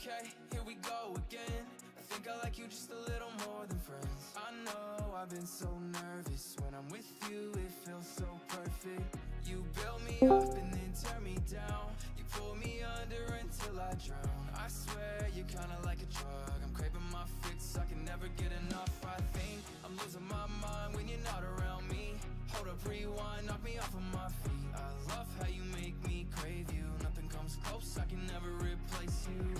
Okay, here we go again. I think I like you just a little more than friends. I know I've been so nervous. When I'm with you, it feels so perfect. You build me up and then tear me down. You pull me under until I drown. I swear you're kinda like a drug. I'm craving my fix, I can never get enough. I think I'm losing my mind when you're not around me. Hold up, rewind, knock me off of my feet. I love how you make me crave you. Nothing comes close, I can never replace you.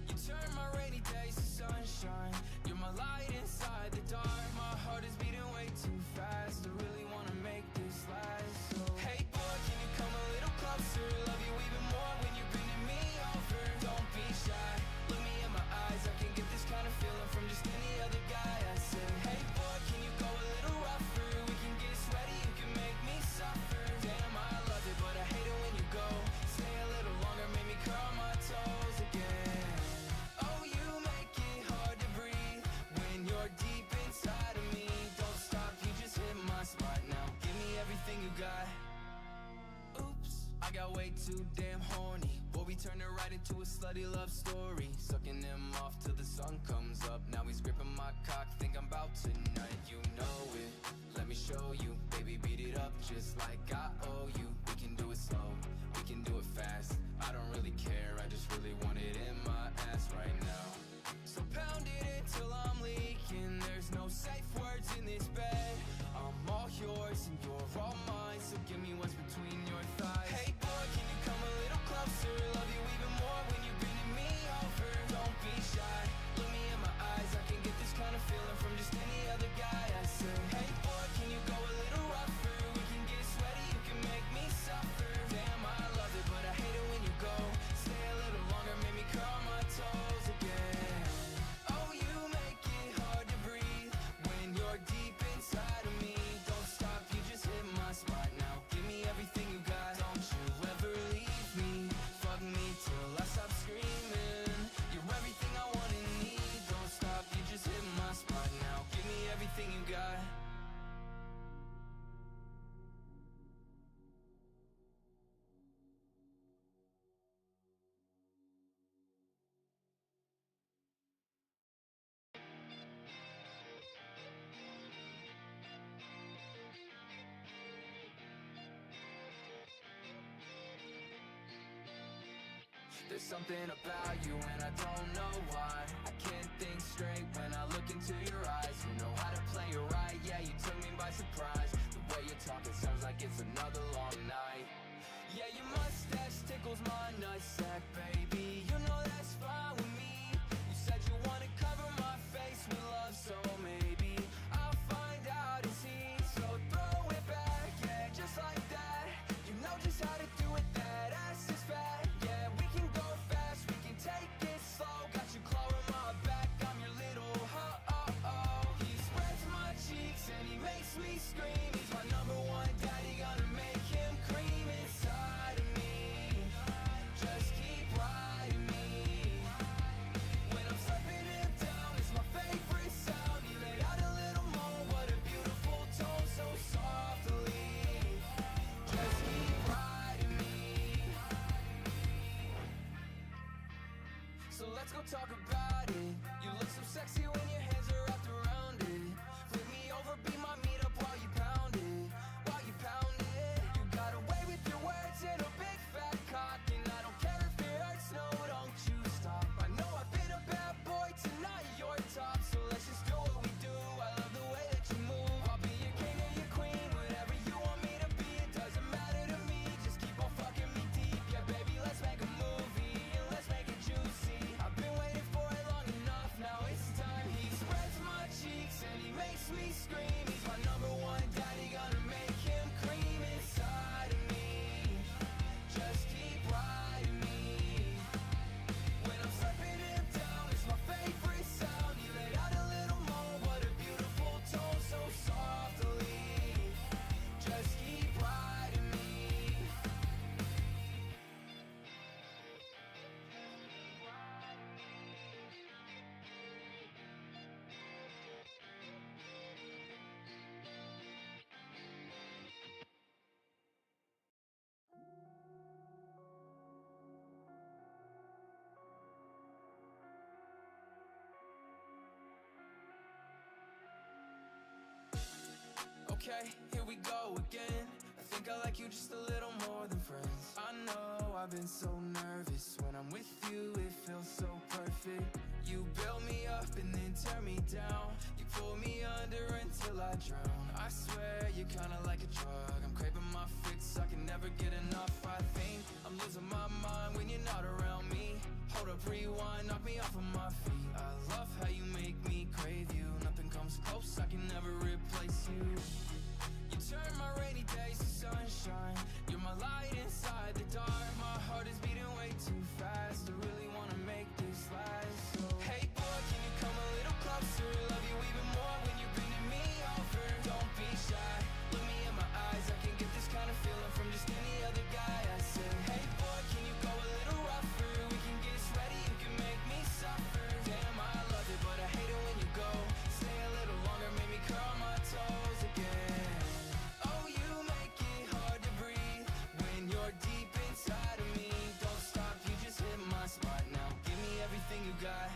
You turn my rainy days to sunshine. You're my light inside the dark. My heart is beating way too fast. I really wanna make this last. So hey boy, can you come a little closer? Love you even more when you're bending me over. Don't be shy, look me in my eyes. I can get this kind of feeling from just any other guy. I said, hey boy, can you go a little rougher? We can get sweaty, you can make me suffer. Damn, I love it, but I hate it when you go. Stay a little longer, make me curl my toes again. Oh, you make it hard to breathe when you're deep inside of me. Don't stop, you just hit my spot now. Give me everything you got. Oops, I got way too damn horny. Boy, we turned it right into a slutty love story. Sucking him off till the sun comes up. Now he's gripping my cock, think I'm about tonight. You know it, let me show you. Baby, beat it up just like I owe you. We can do it slow, we can do it fast. I don't really care, I just really want it in my ass right now. So pound it until I'm leaking. There's no safe words in this bed. I'm all yours and you're all mine. So give me what's between your thighs. Hey boy, can you come a little closer? Love you even more when you're bending me over. Don't be shy, look me in my eyes. I can get this kind of feeling from just any other guy. I said, hey boy, can you go a little rougher? We can get sweaty, you can make me suffer. Damn, I love it, but I hate it when you go. Stay a little longer, make me curl my toes again. Oh, you make it hard to breathe when you're deep inside of me. Don't stop, you just hit my spot now. Give me everything you got. Don't you ever leave me. Fuck me till I stop screaming. You're everything I want and need. Don't stop, you just hit my spot now. Give me everything you got. There's something about you and I don't know why. I can't think straight when I look into your eyes. You know how to play it right, yeah, you took me by surprise. The way you're talking sounds like it's another long night. Yeah, your mustache tickles my nutsack, baby. You know that's fine with me. You said you wanna cover my face with love, so maybe I'll find out and see. So throw it back, yeah, just like that. You know just how to do it, that ass is fat. Yeah, we can go fast, we can take it slow. Got you clawing my back, I'm your little Okay, here we go again. I think I like you just a little more than friends. I know I've been so nervous. When I'm with you, it feels so perfect. You build me up and then tear me down. You pull me under until I drown. I swear you're kinda like a drug. I'm craving my fix, I can never get enough. I think I'm losing my mind when you're not around me. Hold up, rewind, knock me off of my feet. I love how you make me crave you. Nothing comes close, I can never replace you. You turn my rainy days to sunshine. You're my light inside the dark. My heart is beating way too fast. I really wanna make this last. So, hey boy, can you come a little closer? Love you even more when you're bending me over. Don't be shy, look me in my eyes. I can get this kind of feeling from just any other guy. I said, hey boy, can you go a little rougher? We can get sweaty, you can make me suffer. Damn, I love it, but I hate it when you go. Stay a little longer, make me curl my toes again. Oh, you make it hard to breathe when you're deep inside of me. Don't stop, you just hit my spot now. Give me everything you got.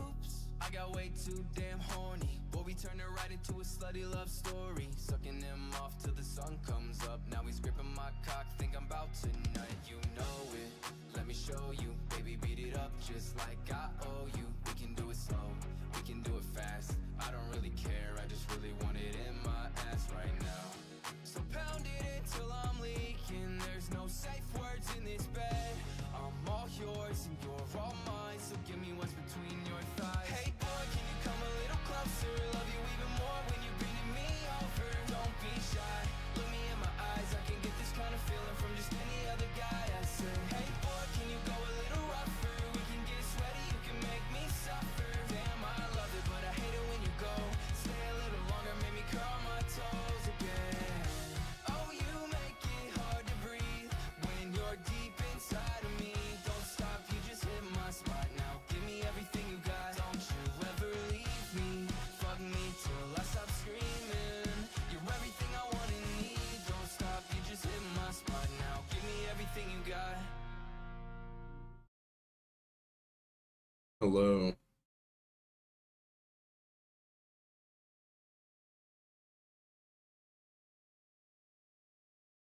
Oops, I got way too damn horny. Boy, we turned it right into a slutty love story. Sucking him off till the sun comes up. Now he's gripping my cock, think I'm about to nut. You know it, let me show you. Baby, beat it up just like I owe you. We can do it slow, we can do it fast. I don't really care, I just really want it in my ass right now. So pound it until I'm leaking. There's no safe words in this bed. I'm all yours and you're all mine. So give me what's between your thighs. Hey boy, can you come a little closer? Love you even more when you're bending me over. Don't be shy, look me in my eyes. I can get this kind of feeling from just any other guy. I say, hey boy, can you go a little rougher? We can get sweaty, you can make me suffer. Damn, I love it, but I hate it when you go. Stay a little longer, make me curl my toes again. Oh, you make it hard to breathe when you're deep inside of me. Don't stop, you just hit my spot now. Give me everything you got. Don't you ever leave me. Fuck me till I stop screaming. You're everything I want and need. Don't stop, you just hit my spot now. Give me everything you got. Hello.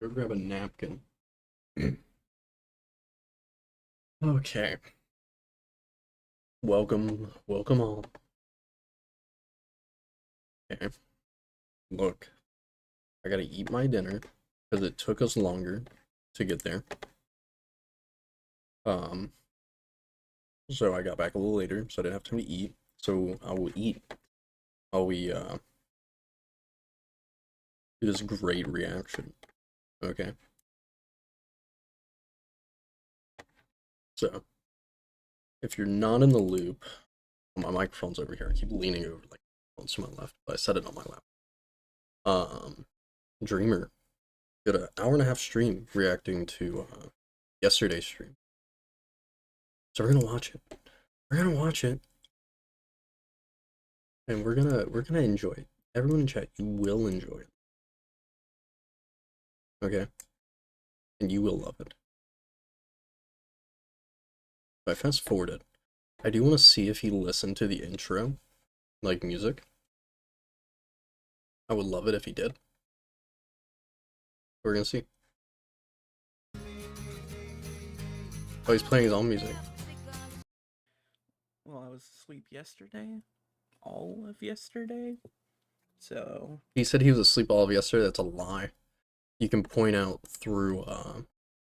Go grab a napkin. Okay. Welcome all. Okay. Look, I gotta eat my dinner because it took us longer to get there. So I got back a little later, so I didn't have time to eat. So I will eat while we do this great reaction. Okay. So if you're not in the loop, my microphone's over here. I keep leaning over like to my left, but I set it on my lap. Dreamer did an hour-and-a-half stream reacting to yesterday's stream. So we're gonna watch it. We're gonna watch it. And we're gonna enjoy it. Everyone in chat, you will enjoy it. Okay? And you will love it. If I fast forward it, I do want to see if he listened to the intro, like music. I would love it if he did. We're gonna see. Oh, he's playing his own music. Well, I was asleep yesterday. All of yesterday. So. He said he was asleep all of yesterday. That's a lie. You can point out through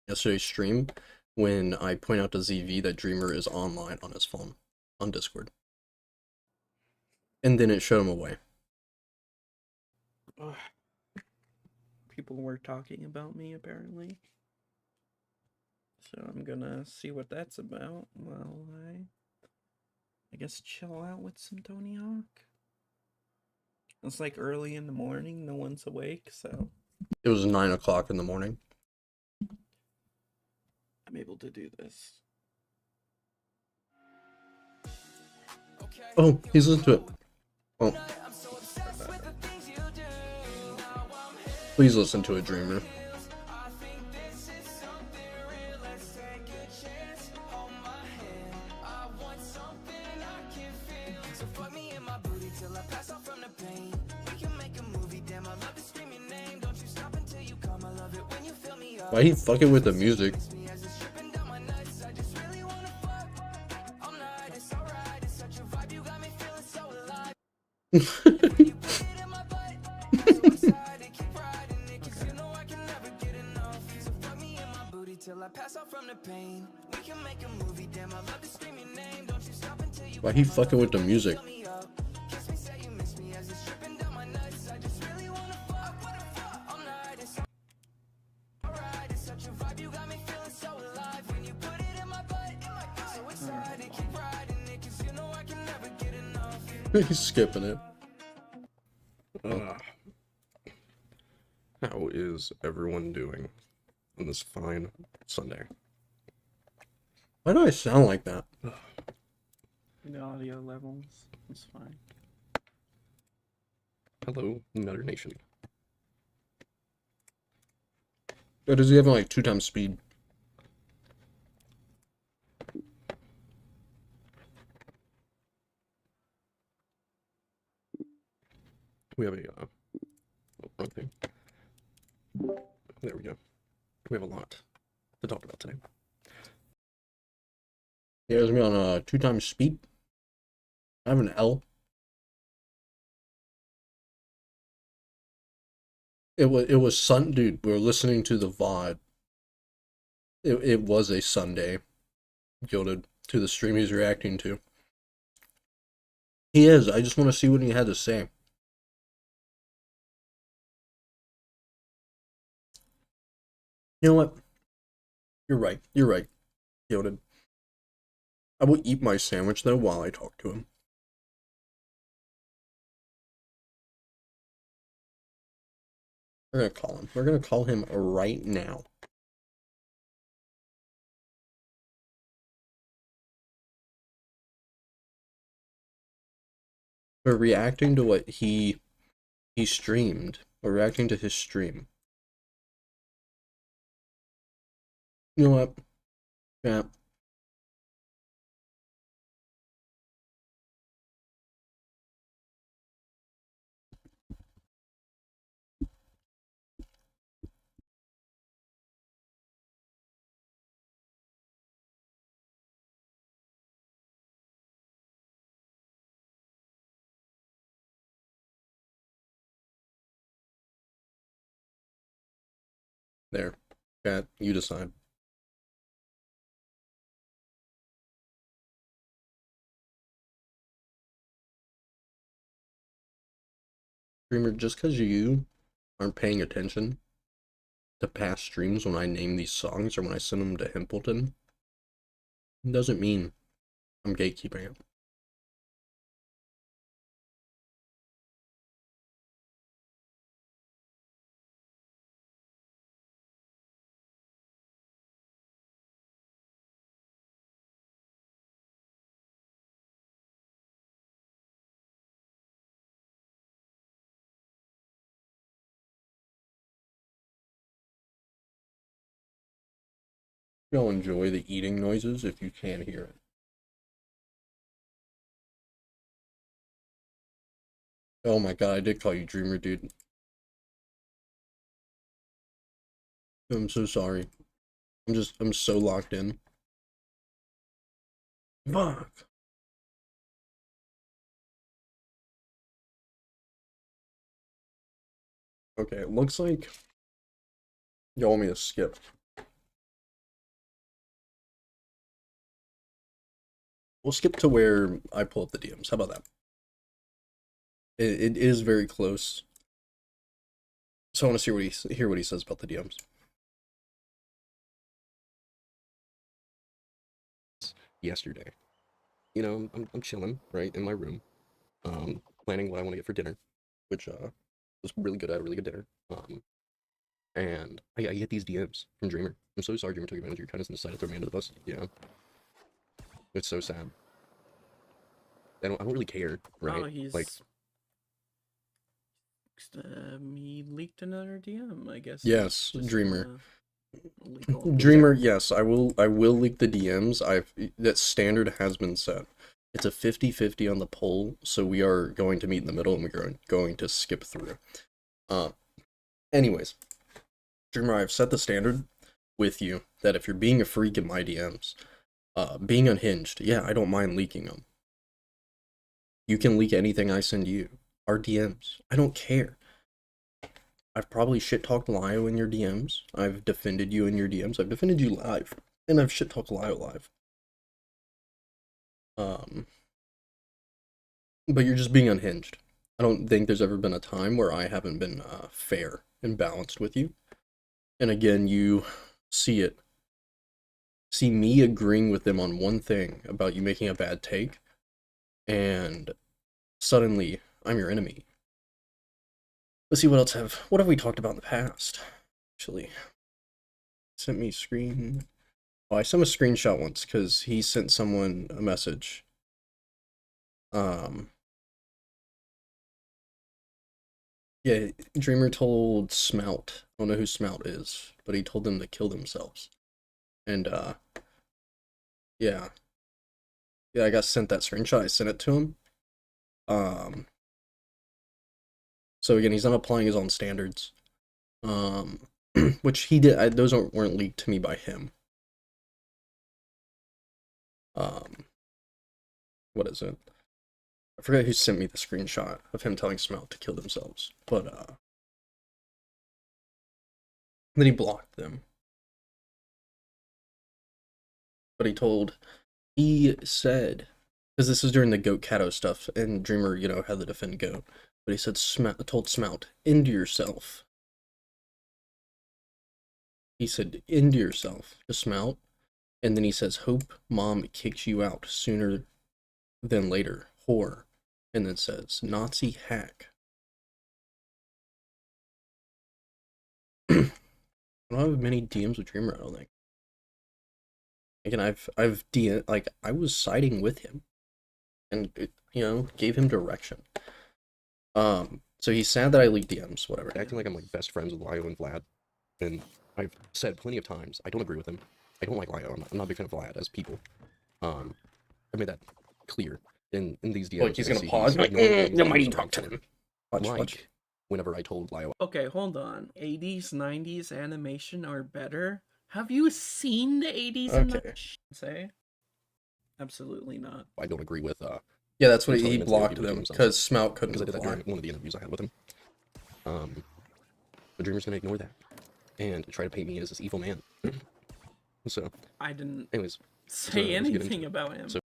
yesterday's stream when I point out to ZV that Dreamer is online on his phone on Discord. And then it showed him away. People were talking about me, apparently. So I'm gonna see what that's about while I guess chill out with some Tony Hawk. It's like early in the morning, no one's awake, so It was 9 o'clock in the morning. I'm able to do this. Oh, he's listening to it. Oh. Please listen to it, Dreamer. So fuck me in my booty till I pass out from the pain. We can make a movie, damn, Why he fucking with the music? Why he fucking with the music? He's skipping it. How is everyone doing on this fine Sunday? Why do I sound like that? The audio levels is fine. Hello, Nutter Nation. Or does he have like 2 times speed? We have a wrong thing. There we go. We have a lot to talk about today. Yeah, it's gonna be on 2 times speed. I have an L. It was dude. We were listening to the VOD. It was a Sunday. Gilded to the stream he's reacting to. He is. I just want to see what he had to say. You know what? You're right. You're right. Gilded. I will eat my sandwich though while I talk to him. We're gonna call him. We're gonna call him right now. We're reacting to what he streamed. We're reacting to his stream. You know what? Yeah. There. Chat, you decide. Dreamer, just because you aren't paying attention to past streams when I name these songs or when I send them to Himpleton, doesn't mean I'm gatekeeping it. You'll enjoy the eating noises if you can hear it. Oh my god, I did call you Dreamer, dude. I'm so sorry. I'm so locked in. Fuck. Okay, it looks like you want me to skip. We'll skip to where I pull up the DMs. How about that? It is very close. So I want to hear what he says about the DMs. Yesterday, you know, I'm chilling right in my room, planning what I want to get for dinner, which was really good. I had a really good dinner. And I get these DMs from Dreamer. I'm so sorry, Dreamer took advantage of your kindness and decided to throw me under the bus. Yeah, it's so sad. I don't really care, right? Oh, he's like, he leaked another DM, I guess. yes, Just, Dreamer. illegal. Dreamer, yes, I will leak the DMs. That standard has been set. It's a 50-50 on the poll, so we are going to meet in the middle and we're going to skip through. Anyways, Dreamer, I've set the standard. with you that if you're being a freak in my DMs, being unhinged, yeah, I don't mind leaking them. You can leak anything I send you. Our DMs. I don't care. I've probably shit-talked Lio in your DMs. I've defended you in your DMs. I've defended you live. And I've shit-talked Lio live. But you're just being unhinged. I don't think there's ever been a time where I haven't been fair and balanced with you. And again, you see it. See me agreeing with them on one thing about you making a bad take, and suddenly I'm your enemy. Let's see what have we talked about in the past? Actually, sent me screen. Oh, I sent a screenshot once because he sent someone a message. Yeah, Dreamer told Smout. I don't know who Smout is, but he told them to kill themselves. And yeah, I got sent that screenshot. I sent it to him. So again, he's not applying his own standards. Which he did. Those weren't leaked to me by him. What is it? I forget who sent me the screenshot of him telling Smelt to kill themselves, but then he blocked them. But he said, because this was during the Goat Cato stuff, and Dreamer, had to defend Goat, but he said, told Smelt, end yourself. He said, end yourself to Smelt, and then he says, hope mom kicks you out sooner than later, whore, and then says, Nazi hack. I don't have many DMs with Dreamer, I don't think. Again, I've DM, like, I was siding with him, and gave him direction. So he's sad that I leaked DMs, whatever. Acting like I'm like best friends with Lio and Vlad, and I've said plenty of times I don't agree with him. I don't like Lio. I'm not a big fan of Vlad as people. I made that clear in these DMs. Like he's gonna pause. Like, nobody talk to him. Watch. Whenever I told Lio. Okay, hold on. 80s, 90s animation are better. Have you seen the 80s and 90s? Say? Absolutely not. I don't agree with yeah, that's what he blocked them because Smout couldn't. Because I did that during one of the interviews I had with him. The Dreamer's gonna ignore that and try to paint me as this evil man. So I didn't. Anyways, say anything about him. So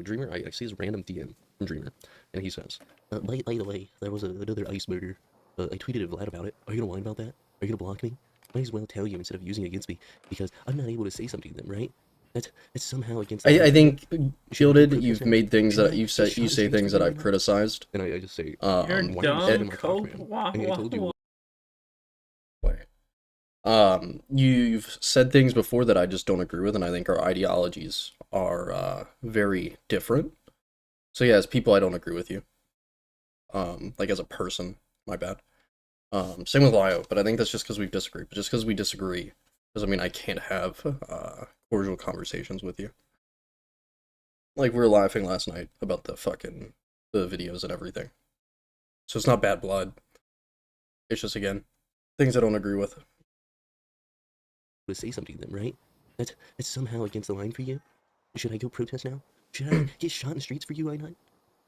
Dreamer, I see his random DM from Dreamer, and he says, "By the way, there was another ice burger. I tweeted at Vlad about it. Are you gonna whine about that? Are you gonna block me? Might as well tell you instead of using it against me because I'm not able to say something to them, right? That's somehow against." I think Shielded, you've made things that you say things that I've criticized, and I just say, "You're dumb, you've said things before that I just don't agree with, and I think our ideologies are very different. So yeah, as people, I don't agree with you. Like as a person, my bad. Same with Lio, but I think that's just because we disagree. But just because we disagree doesn't mean I can't have cordial conversations with you. Like we were laughing last night about the videos and everything. So it's not bad blood. It's just again things I don't agree with. To say something to them, right? That's somehow against the line for you. Should I go protest now? Should I get shot in the streets for you, I9?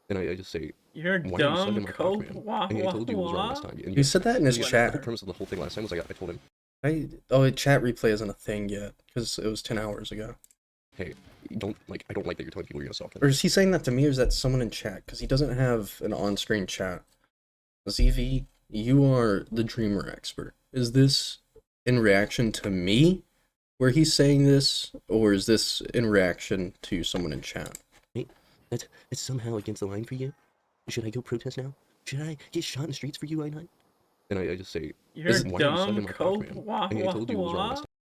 And I just say, "You're dumb, coke." I told you what was wrong last time. You said that in his chat. The whole premise of the whole thing last time was I told him, chat replay isn't a thing yet because it was 10 hours ago. Hey, I don't like that you're telling people you're gonna sell them. Or is he saying that to me, or is that someone in chat? Because he doesn't have an on-screen chat. ZV, you are the Dreamer expert. Is this in reaction to me, where he's saying this, or is this in reaction to someone in chat? That's somehow against the line for you. Should I go protest now? Should I get shot in the streets for you, I9? And I just say, "You're dumb, coke."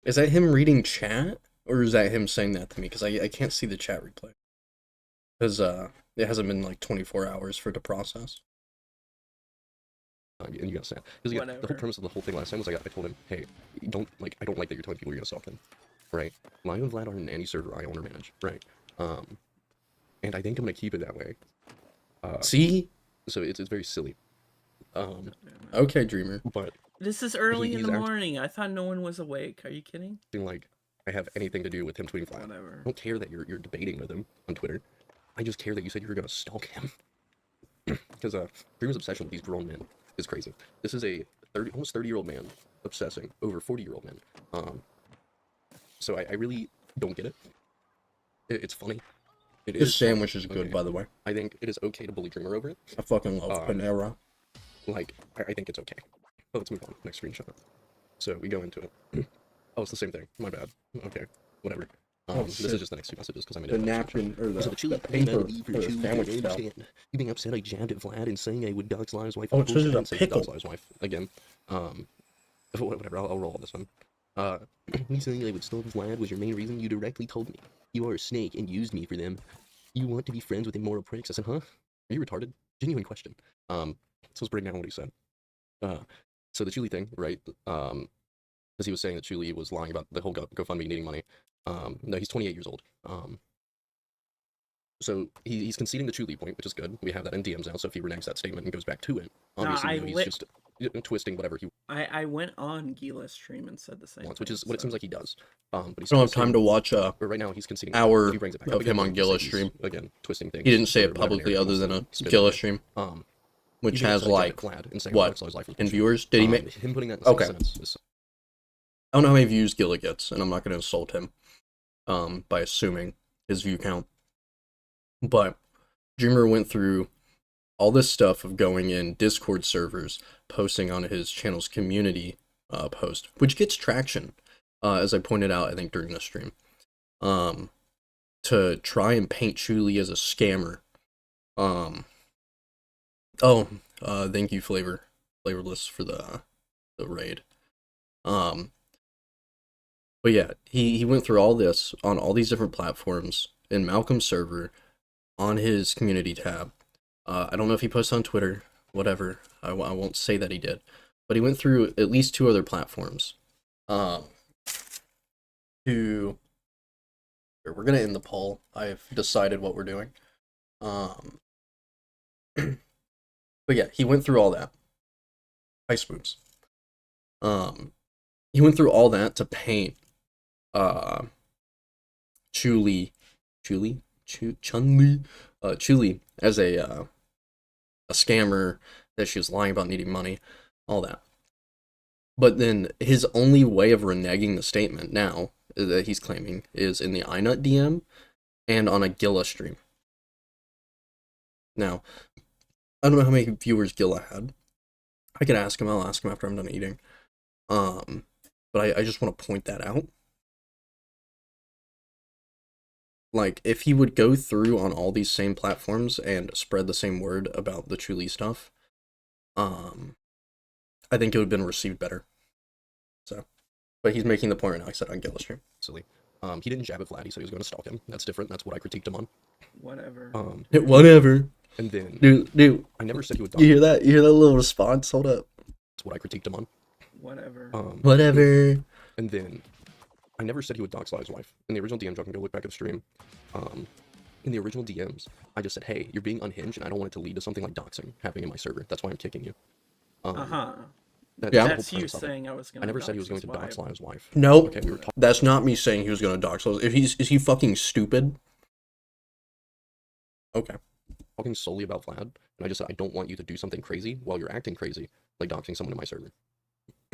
Is that him reading chat, or is that him saying that to me? Because I can't see the chat replay. Because it hasn't been like 24 hours for it to process. And you gotta say, because again, the whole premise of the whole thing last time was I told him, hey, I don't like that you're telling people you're gonna sell them, right? Lio and Vlad are in any server I own or manage, right? And I think I'm gonna keep it that way. See, so it's very silly. Okay, Dreamer. But This is early in he's the act- morning. I thought no one was awake. Are you kidding? like I have anything to do with him tweeting Vlad. Whatever. I don't care that you're debating with him on Twitter. I just care that you said you were gonna stalk him. Because Dreamer's obsession with these grown men is crazy. This is a almost 30-year-old man obsessing over 40-year-old men. So I really don't get it. It's funny. It This is sandwich is good, okay. by the way. I think it is okay to bully Dreamer over it. I fucking love Panera. Like, I think it's okay. But let's move on. Next screenshot. So we go into it. Oh, it's the same thing. My bad. Okay, whatever. This is just the next two messages because I made The it. napkin or So the chili paper for for the chili, sandwich I stuff. understand. You being upset I jammed at Vlad and saying I would dox Live's wife. Oh, it says it's a Say pickle. dox Live's wife again. Whatever. I'll roll this one. Me saying I would stalk Vlad was your main reason. You directly told me you are a snake and used me for them. You want to be friends with immoral pricks. I said, huh? Are you retarded? Genuine question. So let's break down what he said. So the Chuli thing, right? Because he was saying that Chuli was lying about the whole GoFundMe needing money. No, he's 28 years old. So he's conceding the Chuli point, which is good. We have that in DMs now, so if he reneges that statement and goes back to it, obviously he's just twisting whatever he I went on Gila's stream and said the same wants, which is thing, what it so- seems like he does. But he's I don't have time to watch but right now he's conceding. hour if he brings it back of up again, him on he's Gila's he's, stream. Again, twisting things. He didn't say for it whatever publicly narrative other he than a wants to spin Gila it. stream, Um, which you can has upset like Vlad and saying what? Dox Live's life in viewers. Did he make? him putting that in Okay. sentence is I don't know how many views Gila gets, and I'm not going to insult him by assuming his view count. But Dreamer went through all this stuff of going in Discord servers, posting on his channel's community post, which gets traction, as I pointed out, I think, during the stream, to try and paint Chuli as a scammer. Thank you, Flavorless, for the raid. But yeah, he went through all this on all these different platforms in Malcolm's server, on his community tab. I don't know if he posted on Twitter, whatever. I won't say that he did, but he went through at least 2 other platforms. We're gonna end the poll. I've decided what we're doing. But yeah, he went through all that. Ice moves. He went through all that to paint Chuli as a scammer, that she was lying about needing money, all that. But then his only way of reneging the statement now that he's claiming is in the iNut DM and on a Gila stream. Now, I don't know how many viewers Gila had. I could ask him. I'll ask him after I'm done eating. But I just want to point that out. Like, if he would go through on all these same platforms and spread the same word about the Chuli stuff, I think it would have been received better. So, but he's making the point right now. I said on Gila stream. silly. He didn't jab at Vlad. He said he was going to stalk him. That's different. That's what I critiqued him on. Whatever. Whatever. And then Dude, I never said he would. you hear that? You hear that little response? Hold up. That's what I critiqued him on. Whatever. Whatever. And then I never said he would dox Live's wife. In the original DM, y'all can go look back at the stream. In the original DMs, I just said, hey, you're being unhinged, and I don't want it to lead to something like doxing happening in my server. That's why I'm kicking you. Yeah. the Yeah. whole That's you premise of it. saying I was gonna. I never said he was dox going to his dox wife. Live's wife. Nope. Okay, we were talking. That's not me saying he was gonna dox us. If is he fucking stupid? Okay. Talking solely about Vlad, and I just said I don't want you to do something crazy while you're acting crazy, like doxing someone in my server.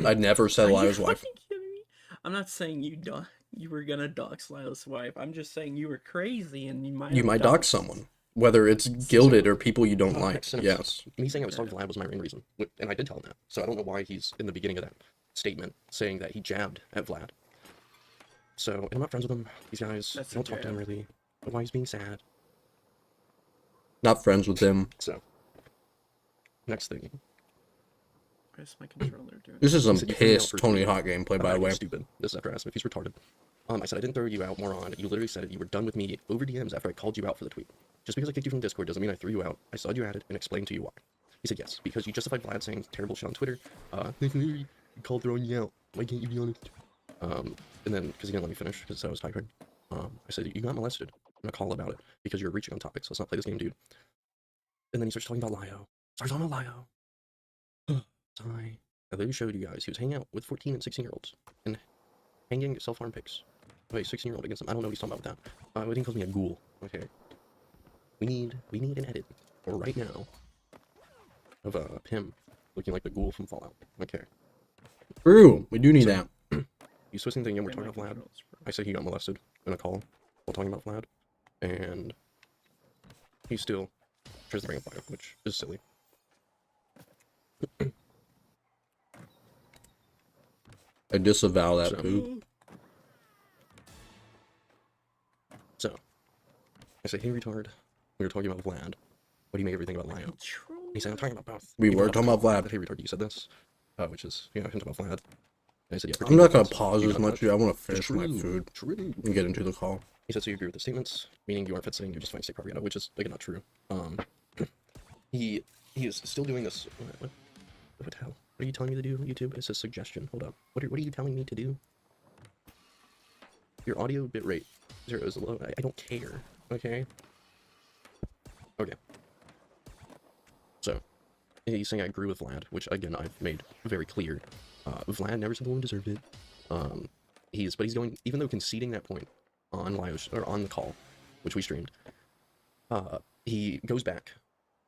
I never said Are you Lila's wife. fucking kidding me? I'm not saying you were gonna dox Lila's wife. I'm just saying you were crazy and you might. You have might dox someone, whether it's gilded or people you don't like. Yes. Me saying I was talking Vlad was my main reason, and I did tell him that. So I don't know why he's in the beginning of that statement saying that he jabbed at Vlad. So, and I'm not friends with him. These guys That's don't a talk to him jab. really. But why he's being sad. Not friends with him. So, next thing. Where's my controller doing? This is some He said you threw me out pissed for Tony tweeting. Hawk gameplay, by the You're way. stupid. This is after I asked him if he's retarded. I said I didn't throw you out, moron. You literally said you were done with me over DMs after I called you out for the tweet. Just because I kicked you from Discord doesn't mean I threw you out. I saw you at it and explained to you why. He said yes, because you justified Vlad saying terrible shit on Twitter. You called throwing you out. Why can't you be honest? And then, because he didn't let me finish, because I was tired, I said, you got molested. I'm gonna call about it, because you're reaching on topics. Let's not play this game, dude. And then he starts talking about Lio. Starts on a Lio. I literally showed you guys he was hanging out with 14 and 16-year-olds and hanging self-harm pics of a 16-year-old against him. I don't know what he's talking about with that. I think he calls me a ghoul. Okay. We need an edit right now of him looking like the ghoul from Fallout. Okay. True. We do need So- that. He's twisting the thing and we're talking about Vlad. I said he got molested in a call while talking about Vlad, and he still tries to bring up Vlad, which is silly. I disavow that So- poop. So, I said, hey retard, we were talking about Vlad. What do you make everything about Lio? He said, I'm talking about both. We Even were though talking I about said, Vlad. Hey retard, you said this, which is, him talking about Vlad. And I said, yeah. I'm not gonna pertaining to pause this, as you got much, that. dude. I want to It's finish my true, food True. and get into the call. He said, so you agree with the statements, meaning you aren't fit sitting, you're just fine state propaganda, which is, again, not true. He is still doing this. What the hell? What are you telling me to do, YouTube? It's a suggestion. Hold up. What are you telling me to do? Your audio bitrate 0 is low. I don't care. Okay? Okay. So, he's saying I agree with Vlad, which, again, I've made very clear. Vlad never said the woman deserved it. But he's going, even though conceding that point on on the call, which we streamed, he goes back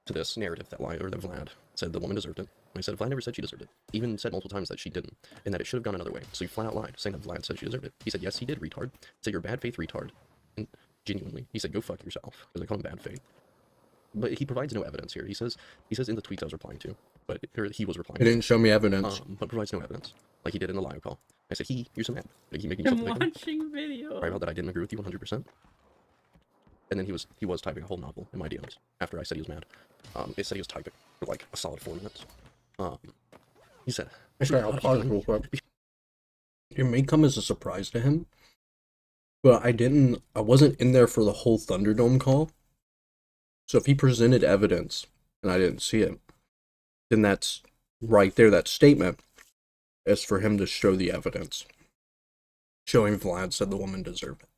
to this narrative that Vlad said the woman deserved it. And I said Vlad never said she deserved it. Even said multiple times that she didn't, and that it should have gone another way. So he flat out lied, saying that Vlad said she deserved it. He said, yes, he did, retard. He said, you're bad faith retard. And genuinely, he said, go fuck yourself, because I call him bad faith. But he provides no evidence here. He says in the tweets I was replying to, or he was replying He didn't show me evidence. but provides no evidence, like he did in the live call. I said, you're so mad. Like, he making I'm yourself the victim. watching video. Right about that I didn't agree with you 100%. And then he was typing a whole novel in my DMs after I said he was mad. It said he was typing for like a solid 4 minutes. He said, Sorry, I'll pause real quick. It may come as a surprise to him, but I wasn't in there for the whole Thunderdome call. So if he presented evidence and I didn't see it, then that's right there, that statement is for him to show the evidence, showing Vlad said the woman deserved it.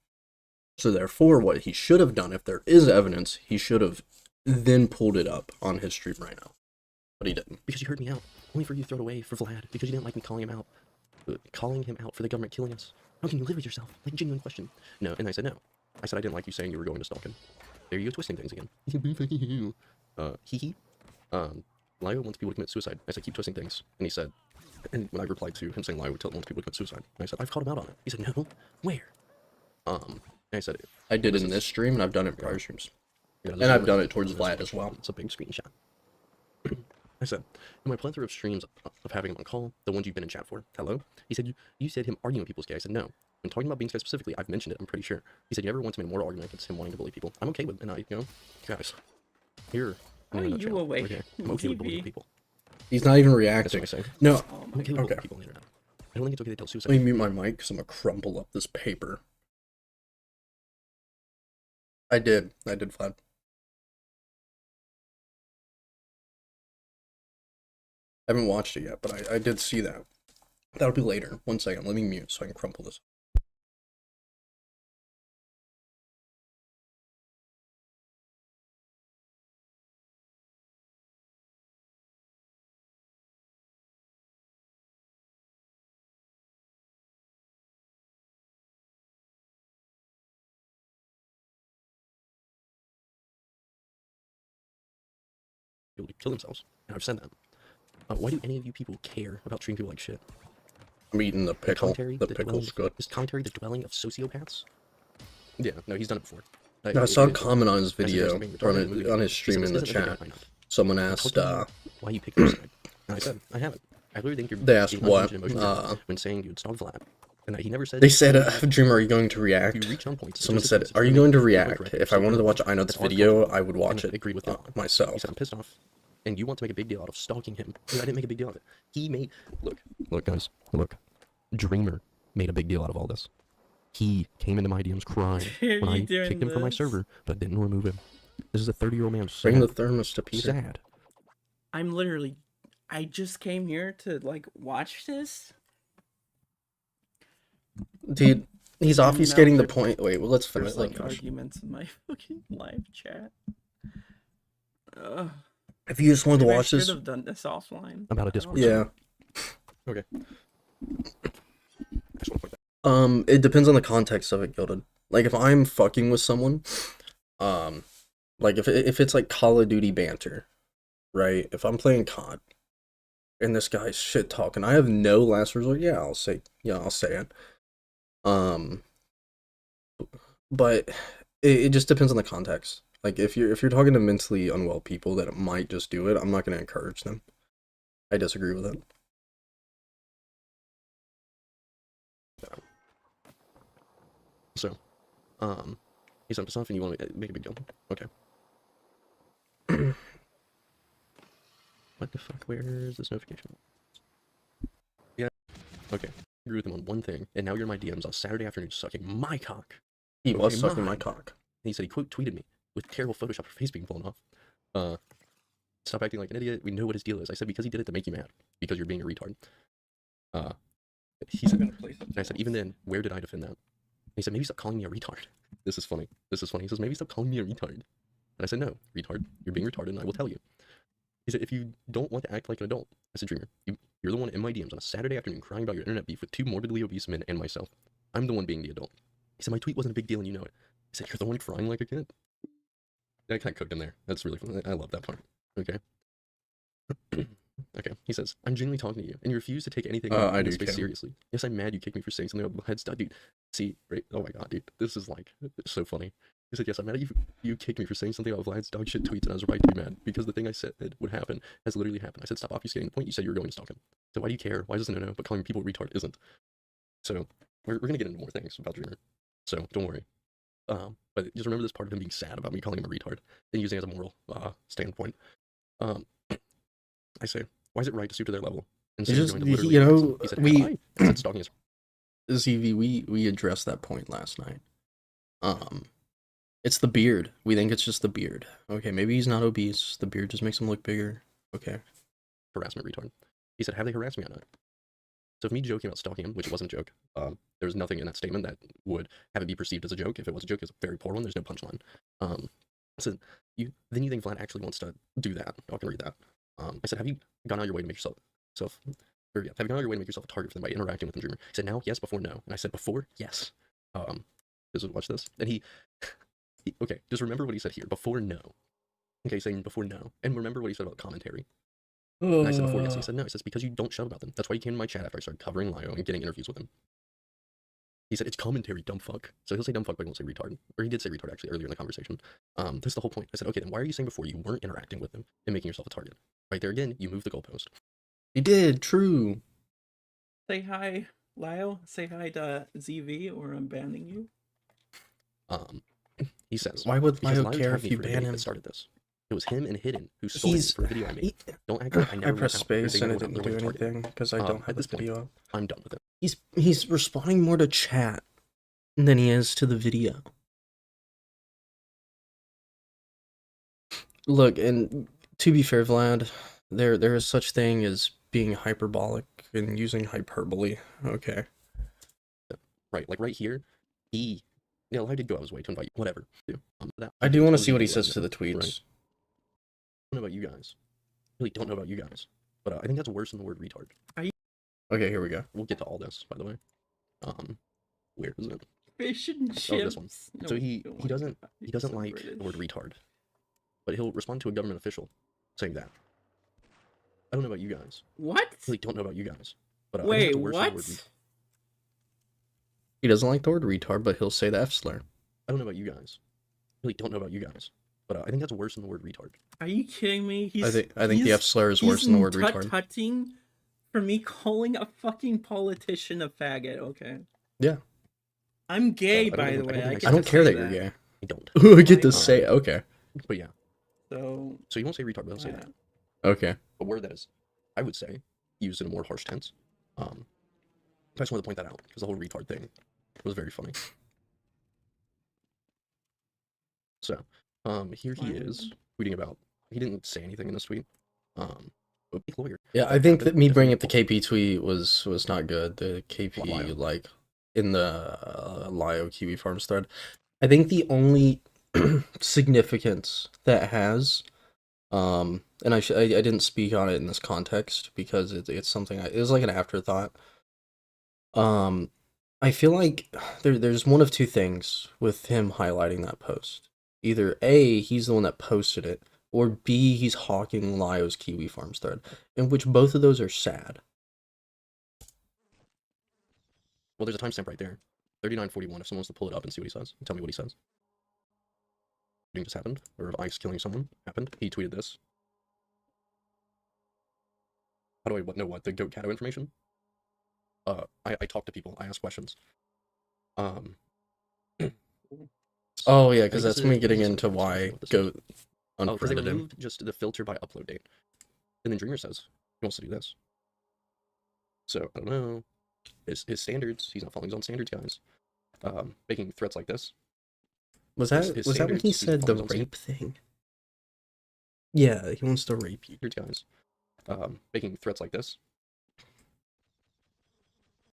So therefore, what he should have done, if there is evidence, he should have then pulled it up on his stream right now. But he didn't. because you heard me out. Only for you to throw it away for Vlad, because you didn't like me calling him out. Calling him out for the government killing us. How can you live with yourself? Like, genuine question. No, and I said no. I said I didn't like you saying you were going to stalk him. There you go, twisting things again. Lio wants people to commit suicide. I said, keep twisting things. And he said, and when I replied to him saying Lio wants people to commit suicide, I said, I've called him out on it. He said, no, where? And I said, I did it in this stream, and I've done it in prior streams. And I've done it towards Vlad as well. It's a big screenshot. I said, in my plethora of streams of having him on call, the ones you've been in chat for, hello? He said, you said him arguing with people's gay. I said, no. When talking about being gay specifically, I've mentioned it, I'm pretty sure. He said, you ever want to make a moral argument against him wanting to bully people? I'm okay with it, and guys, here. Are you awake? Okay. I'm okay with bullying TV? people. He's not even That's reacting. what I say. No, Oh I'm my okay with god. bullying people on the internet. I don't think it's okay to tell suicide. let me mute my mic because I'm going to crumple up this paper. I did, Vlad. I haven't watched it yet, but I did see that. That'll be later. 1 second, let me mute so I can crumple this. People to kill themselves. And I've said that. Why do any of you people care about treating people like shit? I'm eating the pickle. Commentary, The pickle's good. Is commentary the dwelling of sociopaths? Yeah, no, he's done it before. I saw a comment on his I video, suggested being retarded in the movie. on his He stream said, in the "This isn't a chat. guy, why not?" Someone I asked, told you why you picked your side. And I said, I haven't. I literally think you're They asked being what? unhinged and emotional when saying you'd stop Vlad. And that he never said they said, Dreamer, are you going to you react? reach on points. Someone specific said, are you situations, going to you react? correct If I wanted to watch Einut's That's our video, culture. I would watch And I it agreed with that. He myself. said, I'm pissed off. And you want to make a big deal out of stalking him. I didn't make a big deal out of it. He made... Look, guys. Look. Dreamer made a big deal out of all this. He came into my DMs crying Are when I you doing kicked him from my this? server, but didn't remove him. This is a 30-year-old man sad. Bring the thermos to Peter. Sad. I'm literally. I just came here to like watch this. Dude, he's And obfuscating now the point. Wait, well, let's finish. There's Let like me finish. arguments in my fucking live chat. Ugh. If you just wanted to Maybe I watch should this, have done this offline. About a I don't Discord know. yeah. Okay. I just want to point that. It depends on the context of it, Gilded. Like if I'm fucking with someone, like if it's like Call of Duty banter, right? If I'm playing COD and this guy's shit talking, I have no last resort. Yeah, I'll say it. But it just depends on the context. Like if you're talking to mentally unwell people that might just do it, I'm not gonna encourage them. I disagree with it. So, he sent us off, and you want to make a big deal. Okay. What the fuck? Where's this notification? Yeah. Okay. Agree with him on one thing, and now you're in my DMs on Saturday afternoon sucking my cock. He was Okay, sucking my mine. cock. And he said he quote tweeted me with terrible Photoshop of her face being blown off. Stop acting like an idiot. We know what his deal is. I said because he did it to make you mad. Because you're being a retard. He said, and I said, even then, where did I defend that? And he said, maybe stop calling me a retard. This is funny. He says, maybe stop calling me a retard. And I said, no, retard. You're being retarded, and I will tell you. He said, if you don't want to act like an adult, I said, Dreamer, you're the one in my DMs on a Saturday afternoon crying about your internet beef with two morbidly obese men and myself. I'm the one being the adult. He said, my tweet wasn't a big deal and you know it. He said, you're the one crying like a kid. I kind of cooked him there. That's really fun. I love that part. Okay. Okay. He says, I'm genuinely talking to you, and you refuse to take anything I in do this space care. seriously. Yes, I'm mad you kicked me for saying something about heads. Dude, see, right? Oh my god, dude. This is like, so funny. He said, yes, I'm mad at you. You kicked me for saying something about Vlad's dog shit tweets, and I was right to be mad, because the thing I said would happen has literally happened. I said, stop obfuscating the point you said you were going to stalk him. So why do you care? Why does it no, but calling people retard isn't? So, we're going to get into more things about Dreamer. So, don't worry. But just remember this part of him being sad about me calling him a retard, and using it as a moral standpoint. I say, why is it right to stoop to their level? And say Just, you're going to literally you harass know, them? He said, we- have I? I said, stalking is ZV, we addressed that point last night. It's the beard. We think it's just the beard. Okay, maybe he's not obese. The beard just makes him look bigger. Okay. harassment retard. He said, have they harassed me on it? So if me joking about stalking him, which it wasn't a joke, there's nothing in that statement that would have it be perceived as a joke. If it was a joke, it's a very poor one. There's no punchline. So then you think Vlad actually wants to do that? I can read that. I said, have you gone out your way to make yourself have you gone out your way to make yourself a target for them by interacting with the Dreamer? He said, now, yes, before, no. And I said, before, yes. Watch this. And he okay, just remember what he said here. Before, no. Okay, saying before, no. And remember what he said about commentary. And I said before, yes. He said, no. He says, because you don't shut about them. That's why you came to my chat after I started covering Lio and getting interviews with him. He said, it's commentary, dumb fuck. So he'll say dumb fuck, but he won't say retard. Or he did say retard, actually, earlier in the conversation. That's the whole point. I said, okay, then why are you saying before you weren't interacting with them and making yourself a target? Right there again, you moved the goalpost. He did, true. Say hi, Lyle. Say hi to ZV, or I'm banning you. He says, Why would because Lio care tagged if me you for a ban debate him? that started this. It was him and Hidden who stole it He's for a video I made. Don't act like I never I pressed went out. You're space saying and it I'm didn't the do one targeted. anything because I don't At have the this point, video up. I'm done with it. He's responding more to chat than he is to the video. Look, and to be fair, Vlad, there is such thing as being hyperbolic and using hyperbole. Okay. Right, like right here, I did go out of his way to invite you. Whatever. I do want to see what he says to the tweets. Right. I don't know about you guys. I really don't know about you guys. But I think that's worse than the word retard. Okay, here we go. We'll get to all this, by the way. Where is it? Fish and chips. Oh, this one. No, So he don't doesn't that. he doesn't So like British. the word retard. But he'll respond to a government official saying that. I don't know about you guys. What? I really don't know about you guys. But I think Wait, that's worse than the what? word retard. He doesn't like the word retard, but he'll say the F slur. I don't know about you guys. I really don't know about you guys. But I think that's worse than the word retard. Are you kidding me? I think the F slur is worse than the word retard. Tutting for me calling a fucking politician a faggot. Okay. Yeah. I'm gay, I don't by think- the I way. don't think I don't get care to that say you're gay. I don't. We get to Why say okay. But yeah. So So you won't say retard, but he'll say yeah. that. Okay. A word that is, I would say, used in a more harsh tense. I just wanted to point that out because the whole retard thing was very funny. So, here he is tweeting about. He didn't say anything in this tweet. But big lawyer. Yeah, I think that me bringing up the KP tweet was not good. The KP Lio. like in the Lio Kiwi Farms thread. I think the only significance that has And I didn't speak on it in this context because it's something it was like an afterthought. I feel like there's one of two things with him highlighting that post. Either A, he's the one that posted it, or B, he's hawking Lyo's Kiwi Farms thread, in which both of those are sad. Well, there's a timestamp right there. 39:41. If someone wants to pull it up and see what he says, tell me what he says. Shooting just happened, or ice killing someone happened. He tweeted this. How do I know what? The Goat Cato information? I talk to people. I ask questions. Oh yeah, I because think that's me getting this is into a why this is. Goat Oh, because they unfriended him. removed just the filter by upload date. And then Dreamer says he wants to do this. So I don't know. His standards. He's not following his own standards, guys. Making threats like this. Was his that when he standards, he's said not the following his own rape thing? Yeah, he wants to rape you. standards, guys. Making threats like this.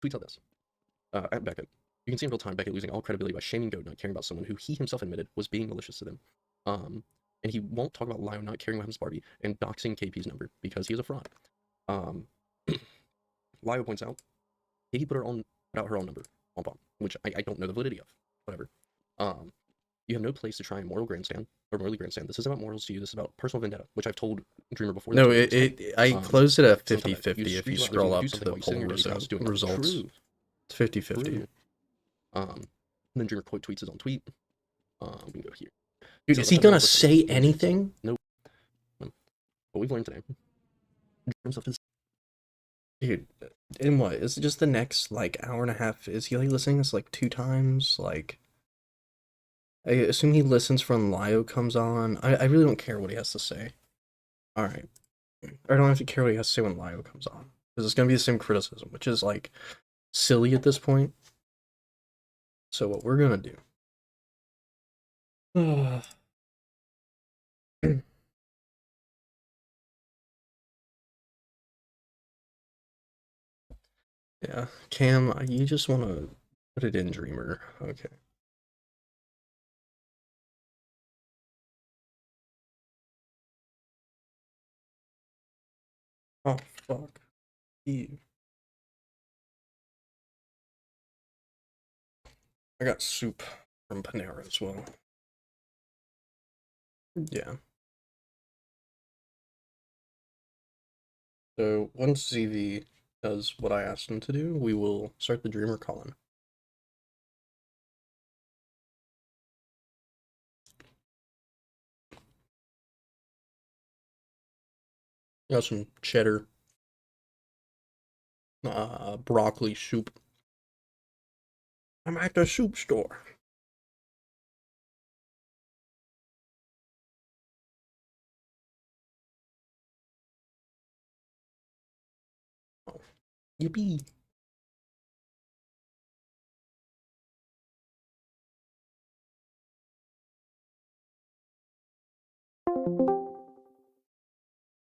Tweets out this. At Beckett. You can see in real time Beckett losing all credibility by shaming Goat not caring about someone who he himself admitted was being malicious to them. And he won't talk about Lyo not caring about his Barbie and doxing KP's number because he is a fraud. Lyo points out he put out her own number on Palm, which I don't know the validity of. Whatever. You have no place to try and morally grandstand. This isn't about morals to you. This is about personal vendetta, which I've told Dreamer before. No, I closed it at Sometimes 50-50 if you speak about scroll others, up do to something the while you're sitting poll in your house doing nothing. results. True. It's 50-50. True. Then Dreamer quote tweets his own tweet. We can go here. Dude, So is he let's gonna have a say look at anything? Nope. What we've learned today. Dude, and what? Is it just the next, like, hour and a half? Is he, like, listening to this, like, 2 times? Like, I assume he listens for when Lyo comes on. I really don't care what he has to say. Alright. I don't have to care what he has to say when Lyo comes on. Because it's gonna be the same criticism, which is, like, silly at this point. So what we're gonna do... Yeah, Cam, you just want to put it in Dreamer. Okay. Oh, fuck. You. I got soup from Panera as well. Yeah. So once ZV does what I asked him to do, we will start the Dreamer column. Got some cheddar, broccoli soup. I'm at the soup store. Oh, yippee.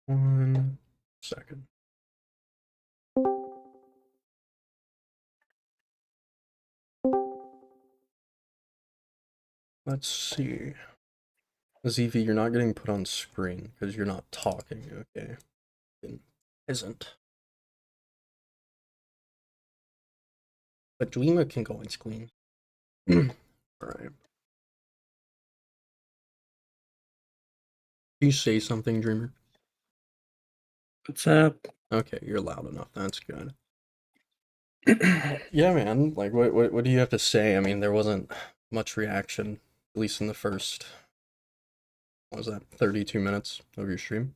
One second. Let's see. ZV, you're not getting put on screen because you're not talking, okay? It isn't. But Dreamer can go on screen. Alright. Can you say something, Dreamer? What's up? Okay, you're loud enough. That's good. Yeah, man. Like, what do you have to say? I mean, there wasn't much reaction, at least in the first, what was that, 32 minutes of your stream?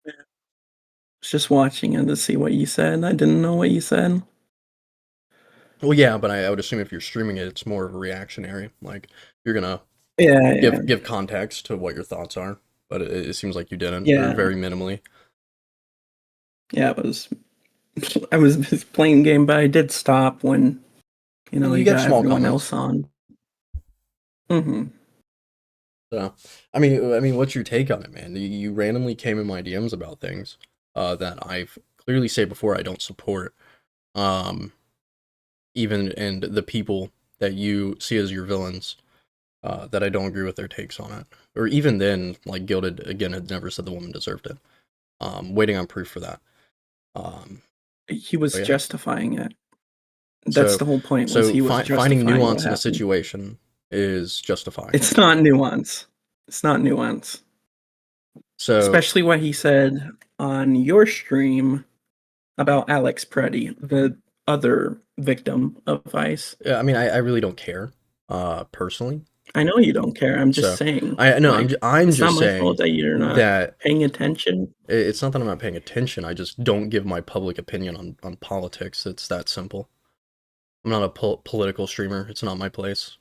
Was just watching it to see what you said. I didn't know what you said. Well, yeah, but I would assume if you're streaming it, it's more of a reactionary. Like, you're gonna Yeah, give context to what your thoughts are. But it seems like you didn't, Yeah. or very minimally. yeah. I was just playing game, but I did stop when You you get got small everyone comments. else on. Mm-hmm. So, I mean, what's your take on it, man? You randomly came in my DMs about things that I've clearly said before I don't support. Even and the people that you see as your villains, that I don't agree with their takes on it. Or even then, like Gilded again had never said the woman deserved it. Waiting on proof for that. He was Yeah. justifying it. That's So the whole point. Was he was finding justifying nuance what in a happened. situation is justifying. It's not nuance. It's not nuance. So Especially what he said on your stream about Alex Preddy, the other victim of Vice. yeah, I mean, I really don't care, personally. I know you don't care. I'm just So saying. I no, like, I'm it's not just my saying fault that you're not that paying attention. it's not that I'm not paying attention. I just don't give my public opinion on politics. It's that simple. I'm not a political streamer. It's not my place.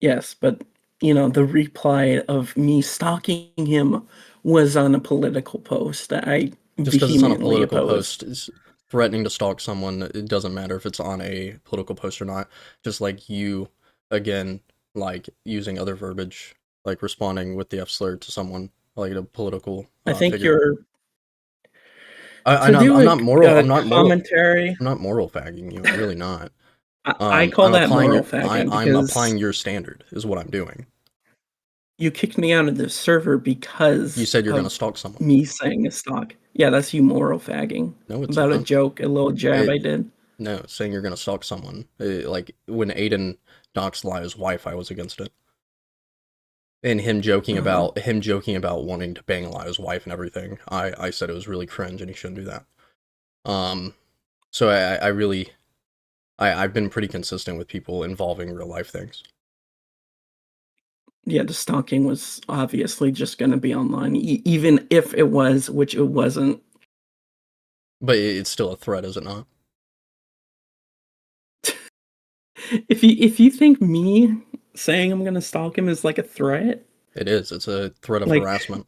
Yes, but the reply of me stalking him was on a political post that I Just because it's on a vehemently political opposed. post, is threatening to stalk someone, it doesn't matter if it's on a political post or not. Just like you, again, like using other verbiage, like responding with the F slur to someone, like a political I think figure. you're I to know do I'm not moral. a I'm not moral. commentary. I'm not moral fagging you. I'm really not. I call I'm that applying moral your. fagging I'm because applying your standard. Is what I'm doing. you kicked me out of the server because You said you're gonna of stalk someone. me saying a stalk. Yeah, that's you moral fagging. No, it's About a not. joke, a little jab I It, did. no, saying you're gonna stalk someone. Like when Aiden doxed Lia's wife, I was against it. And him joking Uh-huh. about wanting to bang Lia's wife and everything. I said it was really cringe and he shouldn't do that. So I really I've been pretty consistent with people involving real life things. Yeah, the stalking was obviously just going to be online, even if it was, which it wasn't. But it's still a threat, is it not? If you think me saying I'm going to stalk him is like a threat, It is. It's a threat of like, harassment.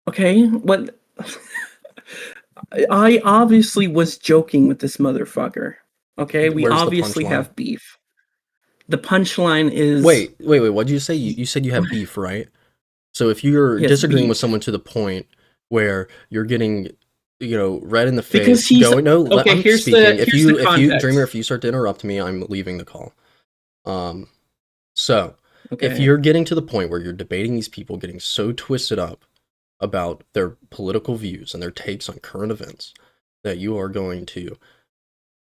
okay, what? I obviously was joking with this motherfucker. Okay, we Where's the obviously punchline? have beef. The punchline is Wait. What did you say? You said you have beef, right? So if you're yes, disagreeing with beef. someone to the point where you're getting, red in the Because face, he's okay. I'm Here's speaking. the here's the Dreamer, context. if you start to interrupt me, I'm leaving the call. So if Okay, you're getting to the point where you're debating these people getting so twisted up about their political views and their takes on current events that you are going to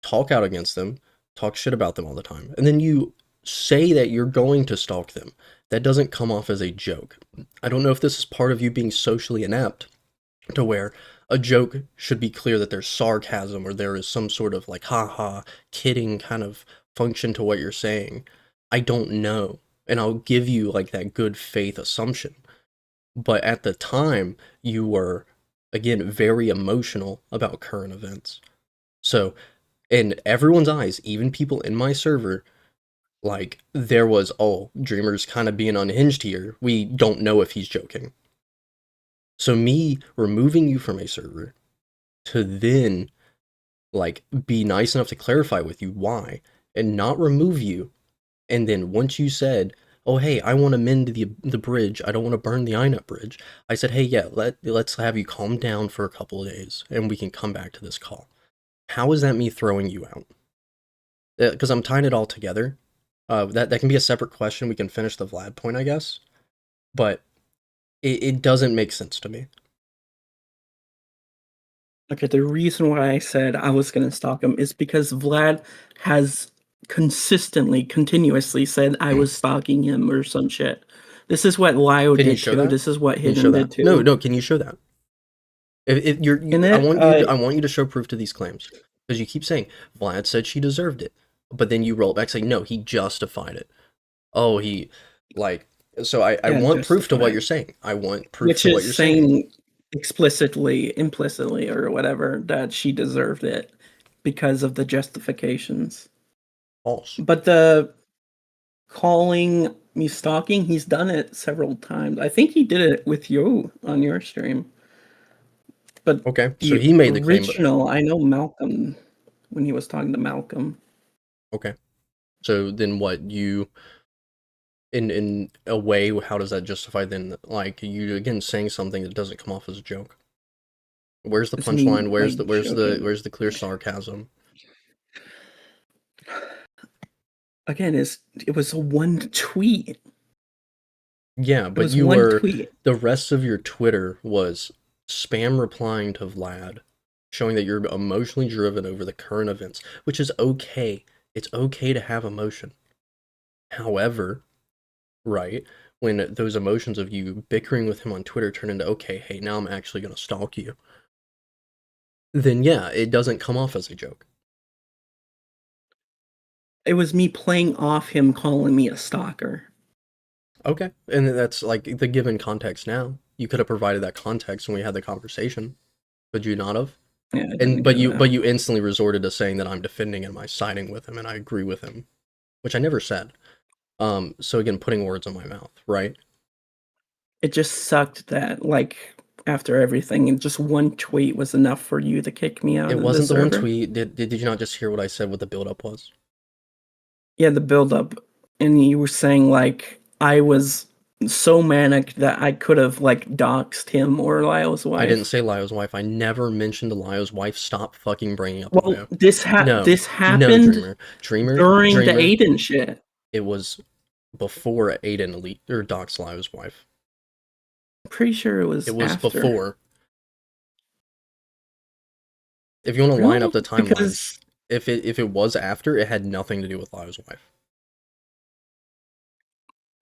talk out against them, talk shit about them all the time, and then you say that you're going to stalk them, that doesn't come off as a joke. I don't know if this is part of you being socially inept to where a joke should be clear that there's sarcasm or there is some sort of like haha kidding kind of function to what you're saying. I don't know. And I'll give you like that good faith assumption. But at the time, you were again very emotional about current events. So in everyone's eyes, even people in my server, like there was, oh, Dreamer's kind of being unhinged here. We don't know if he's joking. So me removing you from a server to then like be nice enough to clarify with you why and not remove you, and then once you said, oh hey, I want to mend the bridge, I don't want to burn the INET bridge, I said, hey, yeah, let's have you calm down for a couple of days and we can come back to this call. How is that me throwing you out? Because I'm tying it all together. That can be a separate question. We can finish the Vlad point, I guess. But it doesn't make sense to me. okay. The reason why I said I was going to stalk him is because Vlad has continuously said I was stalking him or some shit. This is what Lio Can you did show too. that? This is what Can you show Hidden did that? too. No, can you show that? If In I it, want you to show proof to these claims. Because you keep saying, Vlad said she deserved it. But then you roll it back saying, no, he justified it. Oh, he, like, so I yeah, want proof to what justified. you're saying. I want proof Which to what is you're saying. saying explicitly, implicitly, or whatever, that she deserved it because of the justifications. False. But the calling me stalking, he's done it several times. I think he did it with you on your stream. But Okay, so the he made the claim, but original, I know Malcolm, when he was talking to Malcolm. okay. So then what you, in a way, how does that justify then, like, you again saying something that doesn't come off as a joke? Where's the It's me, punchline? like, joking. Where's the clear sarcasm? Again, it was a one tweet. Yeah, It but was you one were tweet. the rest of your Twitter was spam replying to Vlad, showing that you're emotionally driven over the current events, which is okay. It's okay to have emotion. However, right, when those emotions of you bickering with him on Twitter turn into, okay, hey, now I'm actually going to stalk you, then yeah, it doesn't come off as a joke. It was me playing off him calling me a stalker. Okay, and that's like the given context now. You could have provided that context when we had the conversation. Could you not have? Yeah, I And didn't but do you that. but you instantly resorted to saying that I'm defending him, I siding with him, and I agree with him, which I never said. So again, putting words in my mouth, right? It just sucked that, like, after everything, just one tweet was enough for you to kick me out It of the wasn't the one server. tweet. Did you not just hear what I said? What the buildup was? Yeah, the build-up, and you were saying, like, I was so manic that I could have, like, doxed him or Lyle's wife. I didn't say Lyo's wife. I never mentioned Lyo's wife. Stop fucking bringing up Well, Lyo. this No, happened Dreamer, during the Aiden shit. It was before Aiden elite or doxed Lyo's wife. I'm pretty sure it was It was after. before. If you want to line up the timelines, Because if it was after, it had nothing to do with Lyo's wife.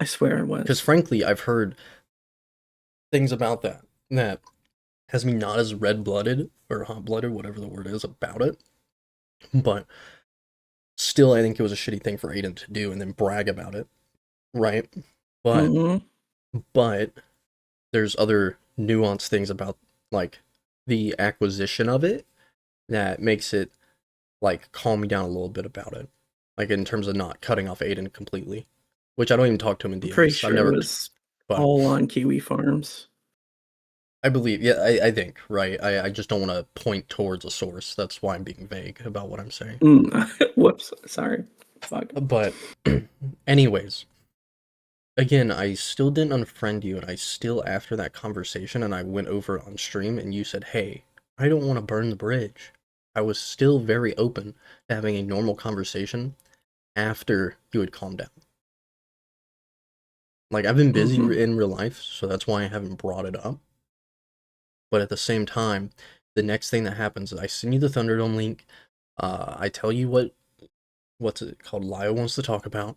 I swear it Because was. frankly, I've heard things about that has me not as red-blooded or hot-blooded, whatever the word is, about it. But still, I think it was a shitty thing for Aiden to do and then brag about it, right? But Mhm. but there's other nuanced things about like the acquisition of it that makes it like calm me down a little bit about it, like in terms of not cutting off Aiden completely, which I don't even talk to him in I'm DMs. pretty I've sure never, it was but all on Kiwi Farms. I believe, yeah, I think, right. I just don't want to point towards a source. That's why I'm being vague about what I'm saying. Whoops, sorry. Fuck. But, anyways, again, I still didn't unfriend you, and I still, after that conversation, and I went over on stream, and you said, hey, I don't want to burn the bridge. I was still very open to having a normal conversation after you had calmed down. Like, I've been busy in real life, so that's why I haven't brought it up. But at the same time, the next thing that happens is I send you the Thunderdome link. I tell you what's it called, Lyle wants to talk about,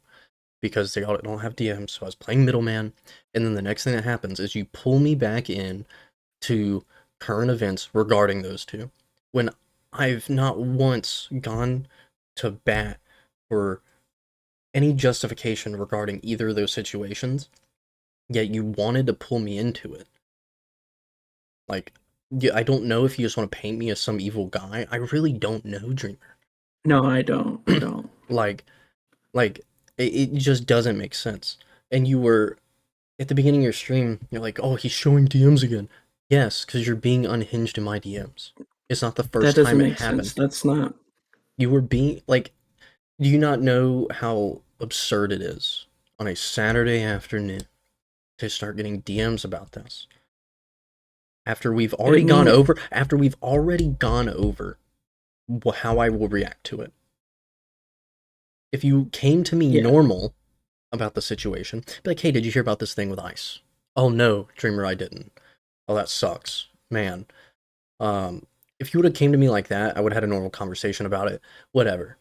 because they all don't have DMs, so I was playing middleman. And then the next thing that happens is you pull me back in to current events regarding those two, when I've not once gone to bat for any justification regarding either of those situations, yet you wanted to pull me into it. Like, yeah, I don't know if you just want to paint me as some evil guy. I really don't know, Dreamer. No, I don't. I don't. Like it just doesn't make sense. And you were at the beginning of your stream, you're like, "Oh, he's showing DMs again." Yes, because you're being unhinged in my DMs. It's not the That first doesn't time it make happened. sense. That's not. You were being like, do you not know how absurd it is on a Saturday afternoon to start getting DMs about this? After we've already gone over how I will react to it. If you came to me normal about the situation, be like, hey, did you hear about this thing with Ice? Oh no, Dreamer, I didn't. Oh, that sucks. Man. If you would have came to me like that, I would have had a normal conversation about it. Whatever.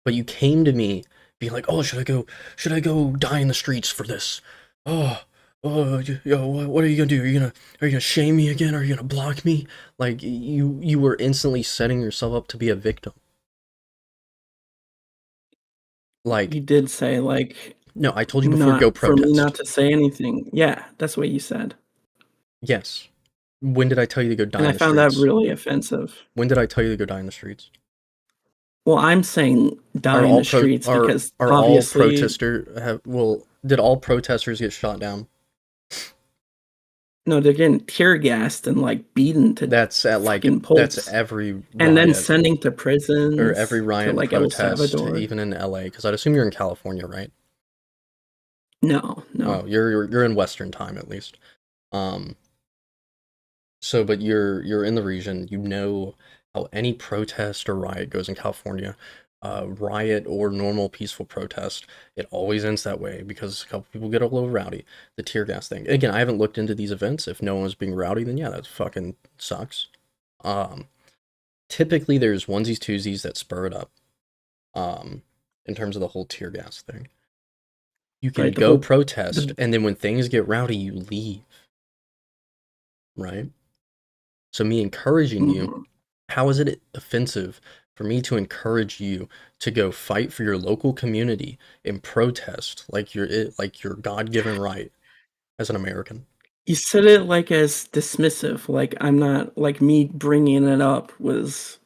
But you came to me being like, oh, should I go die in the streets for this? What are you gonna do? Are you gonna shame me again? Are you gonna block me? Like, you were instantly setting yourself up to be a victim. Like, You did say, like, no, I told you before, go protest. For me not to say anything. Yeah, that's what you said. Yes. When did I tell you to go die And in I the found streets? that really offensive. When did I tell you to go die in the streets? Well, I'm saying die in the streets because obviously did all protesters get shot down? no, they're getting tear gassed and like beaten to that's at like pulps. That's every riot, and then sending to prisons or every riot to, like, protest, El Salvador. even in LA, because I'd assume you're in California, right? No. Oh, you're in Western time at least. So, but you're in the region. You know how any protest or riot goes in California. riot or normal peaceful protest, it always ends that way because a couple people get a little rowdy. The tear gas thing. Again, I haven't looked into these events. If no one was being rowdy, then yeah, that fucking sucks. Typically there's onesies, twosies that spur it up. In terms of the whole tear gas thing. You can Right, the go whole- protest, the- and then when things get rowdy, you leave. Right? So me encouraging you, Mhm. how is it offensive for me to encourage you to go fight for your local community and protest like your God-given right as an American? You said it like as dismissive, like I'm not like me bringing it up was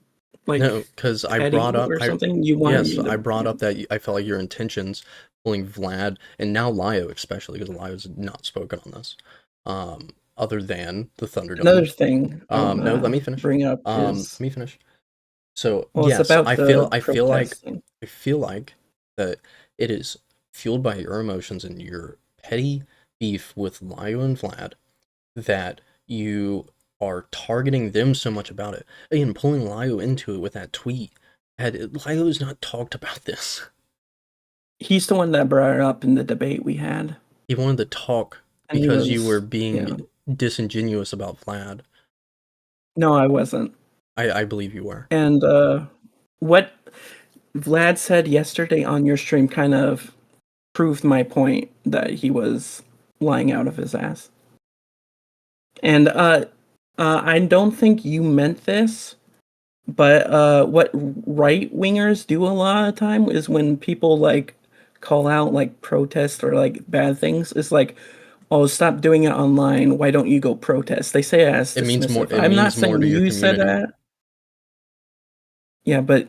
No, like because I petty brought up, or something. You wanted yes, me I to, brought up that I felt like your intentions pulling Vlad and now Lio especially because Lio's not spoken on this, other than the another Thunderdome. thing I No, let wanna me finish. bring up Let is me finish. So well, it's yes, about the protesting. I feel like that it is fueled by your emotions and your petty beef with Lio and Vlad that you are targeting them so much about it. Again, pulling Lio into it with that tweet. Lio's not talked about this. He's the one that brought it up in the debate we had, He wanted to talk and he because you were was yeah. being disingenuous about Vlad. No, I wasn't. I believe you were. And what Vlad said yesterday on your stream kind of proved my point that he was lying out of his ass. And I don't think you meant this, but what right wingers do a lot of time is when people like call out like protest or like bad things, it's like, oh, stop doing it online. Why don't you go protest? They say it as It means more. dismissive. It I'm not means more saying to your you said community. that. Yeah, but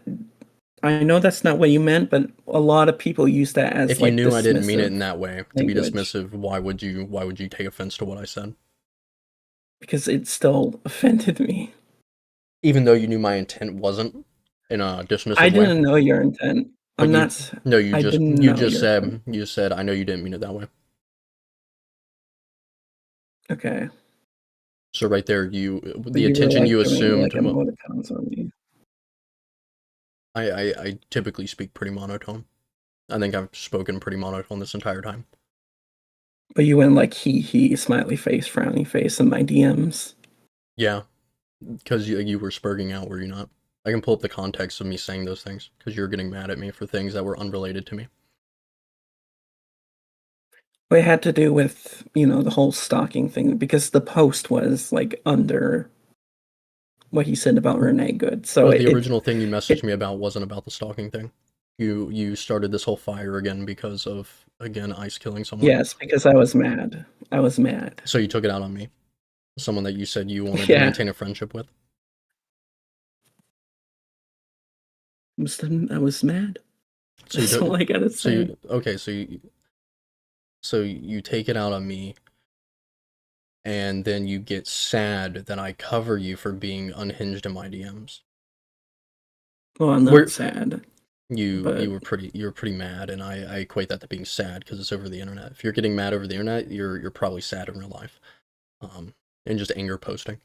I know that's not what you meant, but a lot of people use that as If you like knew I didn't mean it dismissive in that way to be language dismissive, why would you take offense to what I said? because it still offended me. Even though you knew my intent wasn't in a I dismissive way. didn't know your intent. But I'm not. no, I didn't know your intent. you said I know you didn't mean it that way. Okay, So right there, but the you were attention like you doing assumed. like emoticons on me. I typically speak pretty monotone. I think I've spoken pretty monotone this entire time. But you went like he smiley face frowny face in my DMs. Yeah, because you were spurging out, were you not? I can pull up the context of me saying those things because you were getting mad at me for things that were unrelated to me. It had to do with the whole stalking thing because the post was like under what he said about Renee Good. So But the original thing you messaged me about wasn't about the stalking thing. You started this whole fire again because of Ice killing someone. Yes, because I was mad. I was mad. So you took it out on me, someone that you said you wanted to Yeah. maintain a friendship with. I was mad. So you That's took, all I gotta so say. you okay, so you take it out on me, and then you get sad that I cover you for being unhinged in my DMs. Well, I'm not We're- sad. You But- were pretty mad, and I equate that to being sad because it's over the internet. If you're getting mad over the internet, you're probably sad in real life, and just anger posting.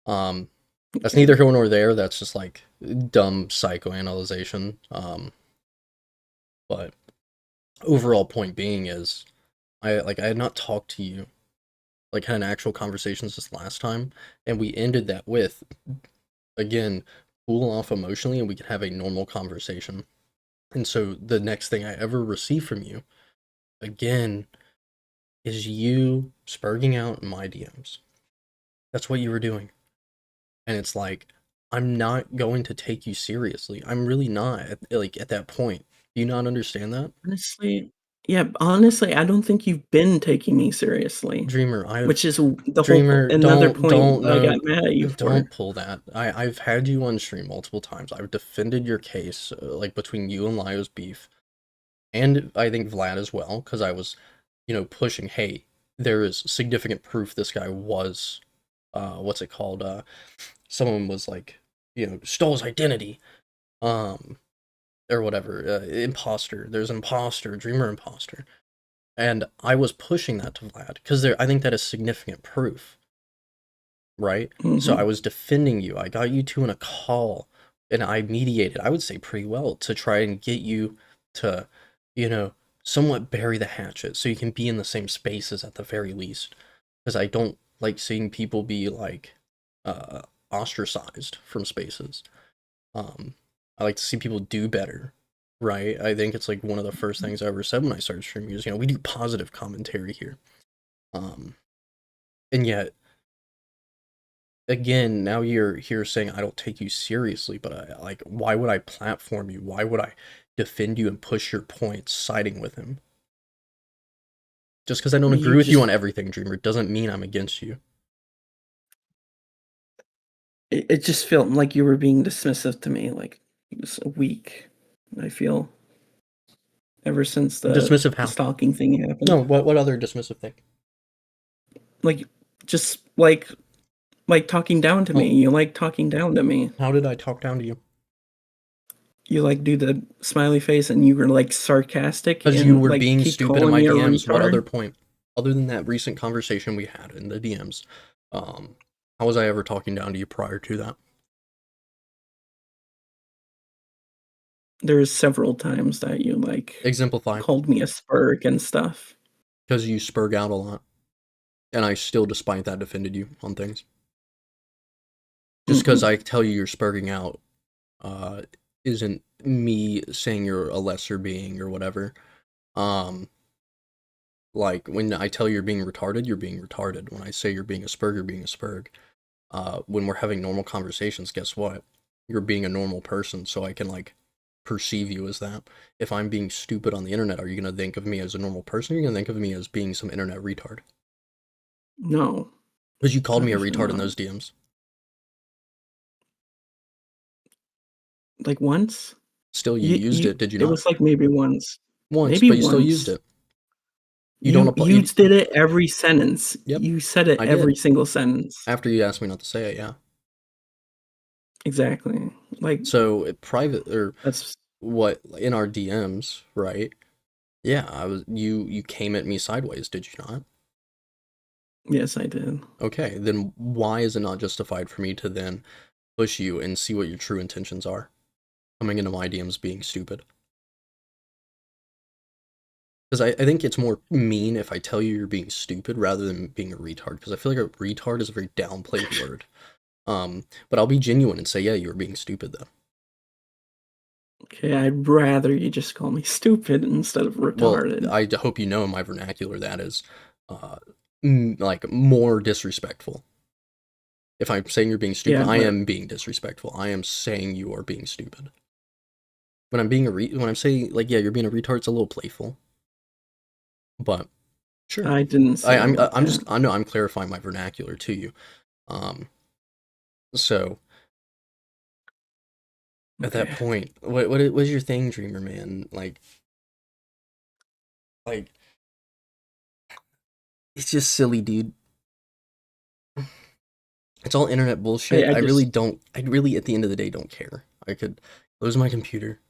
That's neither here nor there. That's just like dumb psychoanalyzation. But overall point being is, I had not talked to you, like had an actual conversations this last time, and we ended that with, again, cool off emotionally, and we could have a normal conversation. And so the next thing I ever receive from you, again, is you spurging out in my DMs. That's what you were doing. And it's like, I'm not going to take you seriously. I'm really not at that point. Do you not understand that? Honestly, I don't think you've been taking me seriously. Dreamer, Which is the Dreamer, whole another don't point I no, got mad at you for. don't pull that. I've had you on stream multiple times. I've defended your case, like between you and Lio's beef, and I think Vlad as well, because I was, pushing. Hey, there is significant proof this guy was, what's it called? Someone was like, stole his identity, or whatever. Imposter. There's an imposter, Dreamer imposter. And I was pushing that to Vlad because I think that is significant proof, right? So I was defending you. I got you two in a call and I mediated, I would say pretty well, to try and get you to, somewhat bury the hatchet so you can be in the same spaces at the very least. Because I don't like seeing people be like ostracized from spaces. I like to see people do better, right? I think it's like one of the first things I ever said when I started streaming is, we do positive commentary here. And yet, again, now you're here saying I don't take you seriously, but why would I platform you? Why would I defend you and push your points siding with him? Just because I don't agree with you on everything, Dreamer, doesn't mean I'm against you. It just felt like you were being dismissive to me, like it was a week, I feel. Ever since the Dismissive how? stalking thing happened. No, what other dismissive thing? Like, just like talking down to me. You like talking down to me. How did I talk down to you? You like do the smiley face and you were like sarcastic. Because and you were like, being keep stupid in calling my me a DMs. What retard. other point? Other than that recent conversation we had in the DMs, how was I ever talking down to you prior to that? There's several times that you like Exemplify. called me a spurg and stuff. Because you spurg out a lot. And I still, despite that, defended you on things. Just because I tell you you're spurging out isn't me saying you're a lesser being or whatever. Like, when I tell you you're being retarded, you're being retarded. When I say you're being a spurg, you're being a spurg. When we're having normal conversations, guess what? You're being a normal person, so I can, like, perceive you as that. If I'm being stupid on the internet, are you going to think of me as a normal person, or are you going to think of me as being some internet retard? No. Because you called me a retard in those DMs. Like once? Still, you used it, did you not? It was like maybe once. Once, maybe but you once. still used it. You did it every sentence. Yep, you said it every single sentence. After you asked me not to say it, yeah. Exactly. Like, so private, or that's what, in our DMs, right? Yeah, you came at me sideways, did you not? Yes, I did. Okay, then why is it not justified for me to then push you and see what your true intentions are? Coming into my DMs being stupid. Because I think it's more mean if I tell you you're being stupid rather than being a retard. Because I feel like a retard is a very downplayed word. But I'll be genuine and say, yeah, you were being stupid though. Okay, I'd rather you just call me stupid instead of retarded. Well, I hope you know in my vernacular that is, like, more disrespectful. If I'm saying you're being stupid, I am being disrespectful. I am saying you are being stupid. When I'm saying, like, yeah, you're being a retard, it's a little playful. But sure, I didn't say I'm clarifying my vernacular to you. So at that point, what was your thing, Dreamer, man? Like it's just silly, dude. It's all internet bullshit. I really at the end of the day don't care. I could close my computer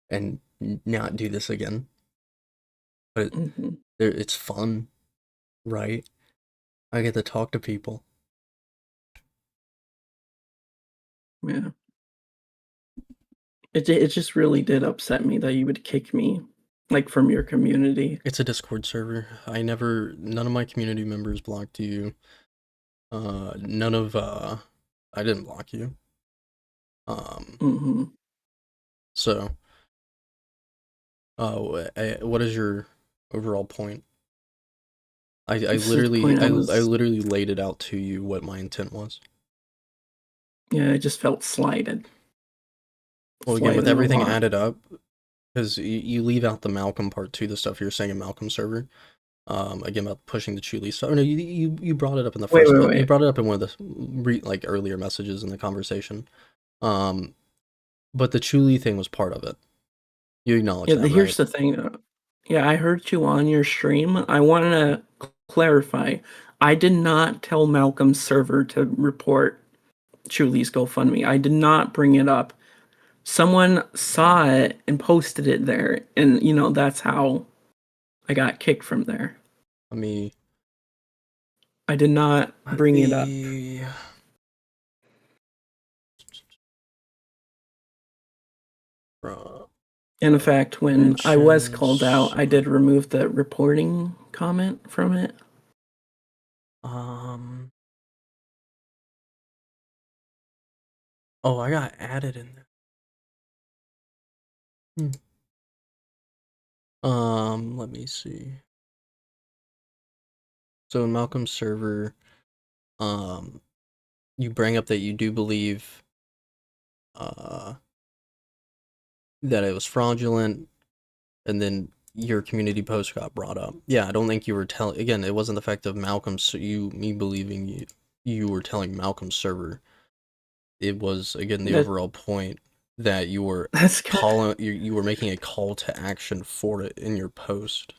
and not do this again. But it's fun, right? I get to talk to people. Yeah. It just really did upset me that you would kick me, like, from your community. It's a Discord server. None of my community members blocked you. I didn't block you. So, what is your overall point? I literally laid it out to you what my intent was. Yeah, I just felt slighted. Well, again, with everything added up, because you leave out the Malcolm part too, the stuff you're saying in Malcolm server. Again, about pushing the Chuli stuff. No, you brought it up in the first. You brought it up in one of the earlier messages in the conversation. But the Chuli thing was part of it. You acknowledge that, here's the thing. Yeah, I heard you on your stream. I want to clarify. I did not tell Malcolm's server to report Chuli's GoFundMe. I did not bring it up. Someone saw it and posted it there, and that's how I got kicked from there. I did not bring it up. And in fact, when I was called out, I Mentions- did remove the reporting comment from it. Oh, I got added in there. Let me see. So in Malcolm's server, you bring up that you do believe that it was fraudulent, and then your community post got brought up. Yeah, I don't think you were telling. Again, it wasn't the fact of Malcolm's. Me believing you were telling Malcolm's server. It was again the overall point that you were That's calling. You were making a call to action for it in your post.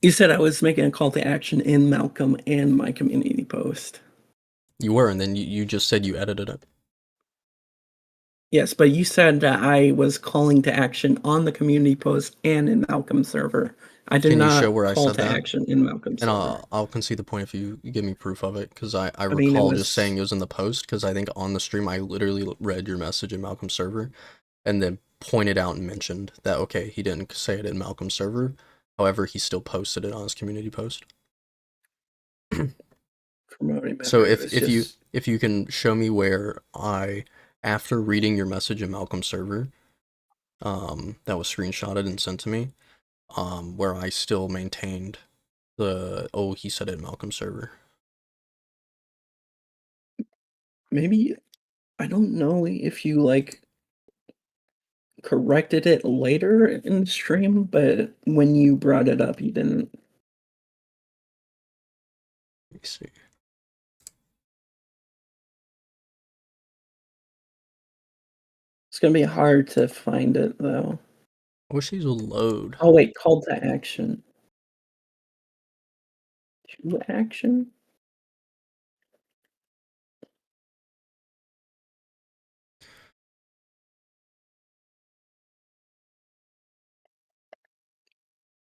You said I was making a call to action in Malcolm and my community post. You were, and then you just said you edited it. Yes, but you said that I was calling to action on the community post and in Malcolm's server. I did Can you not show where I call said to that? action in Malcolm's And server. I'll concede the point if you give me proof of it, because I mean, it recall was- just saying it was in the post, because I think on the stream I literally read your message in Malcolm's server, and then pointed out and mentioned that, okay, he didn't say it in Malcolm's server, however, he still posted it on his community post. Promoting So better. if you can show me where I, after reading your message in Malcolm's server, that was screenshotted and sent to me, where I still maintained the, oh, he said it in Malcolm's server. Maybe, I don't know if you like corrected it later in the stream, but when you brought it up, you didn't. Let me see. It's gonna be hard to find it though. I wish these would load. Oh wait, call to action. To action?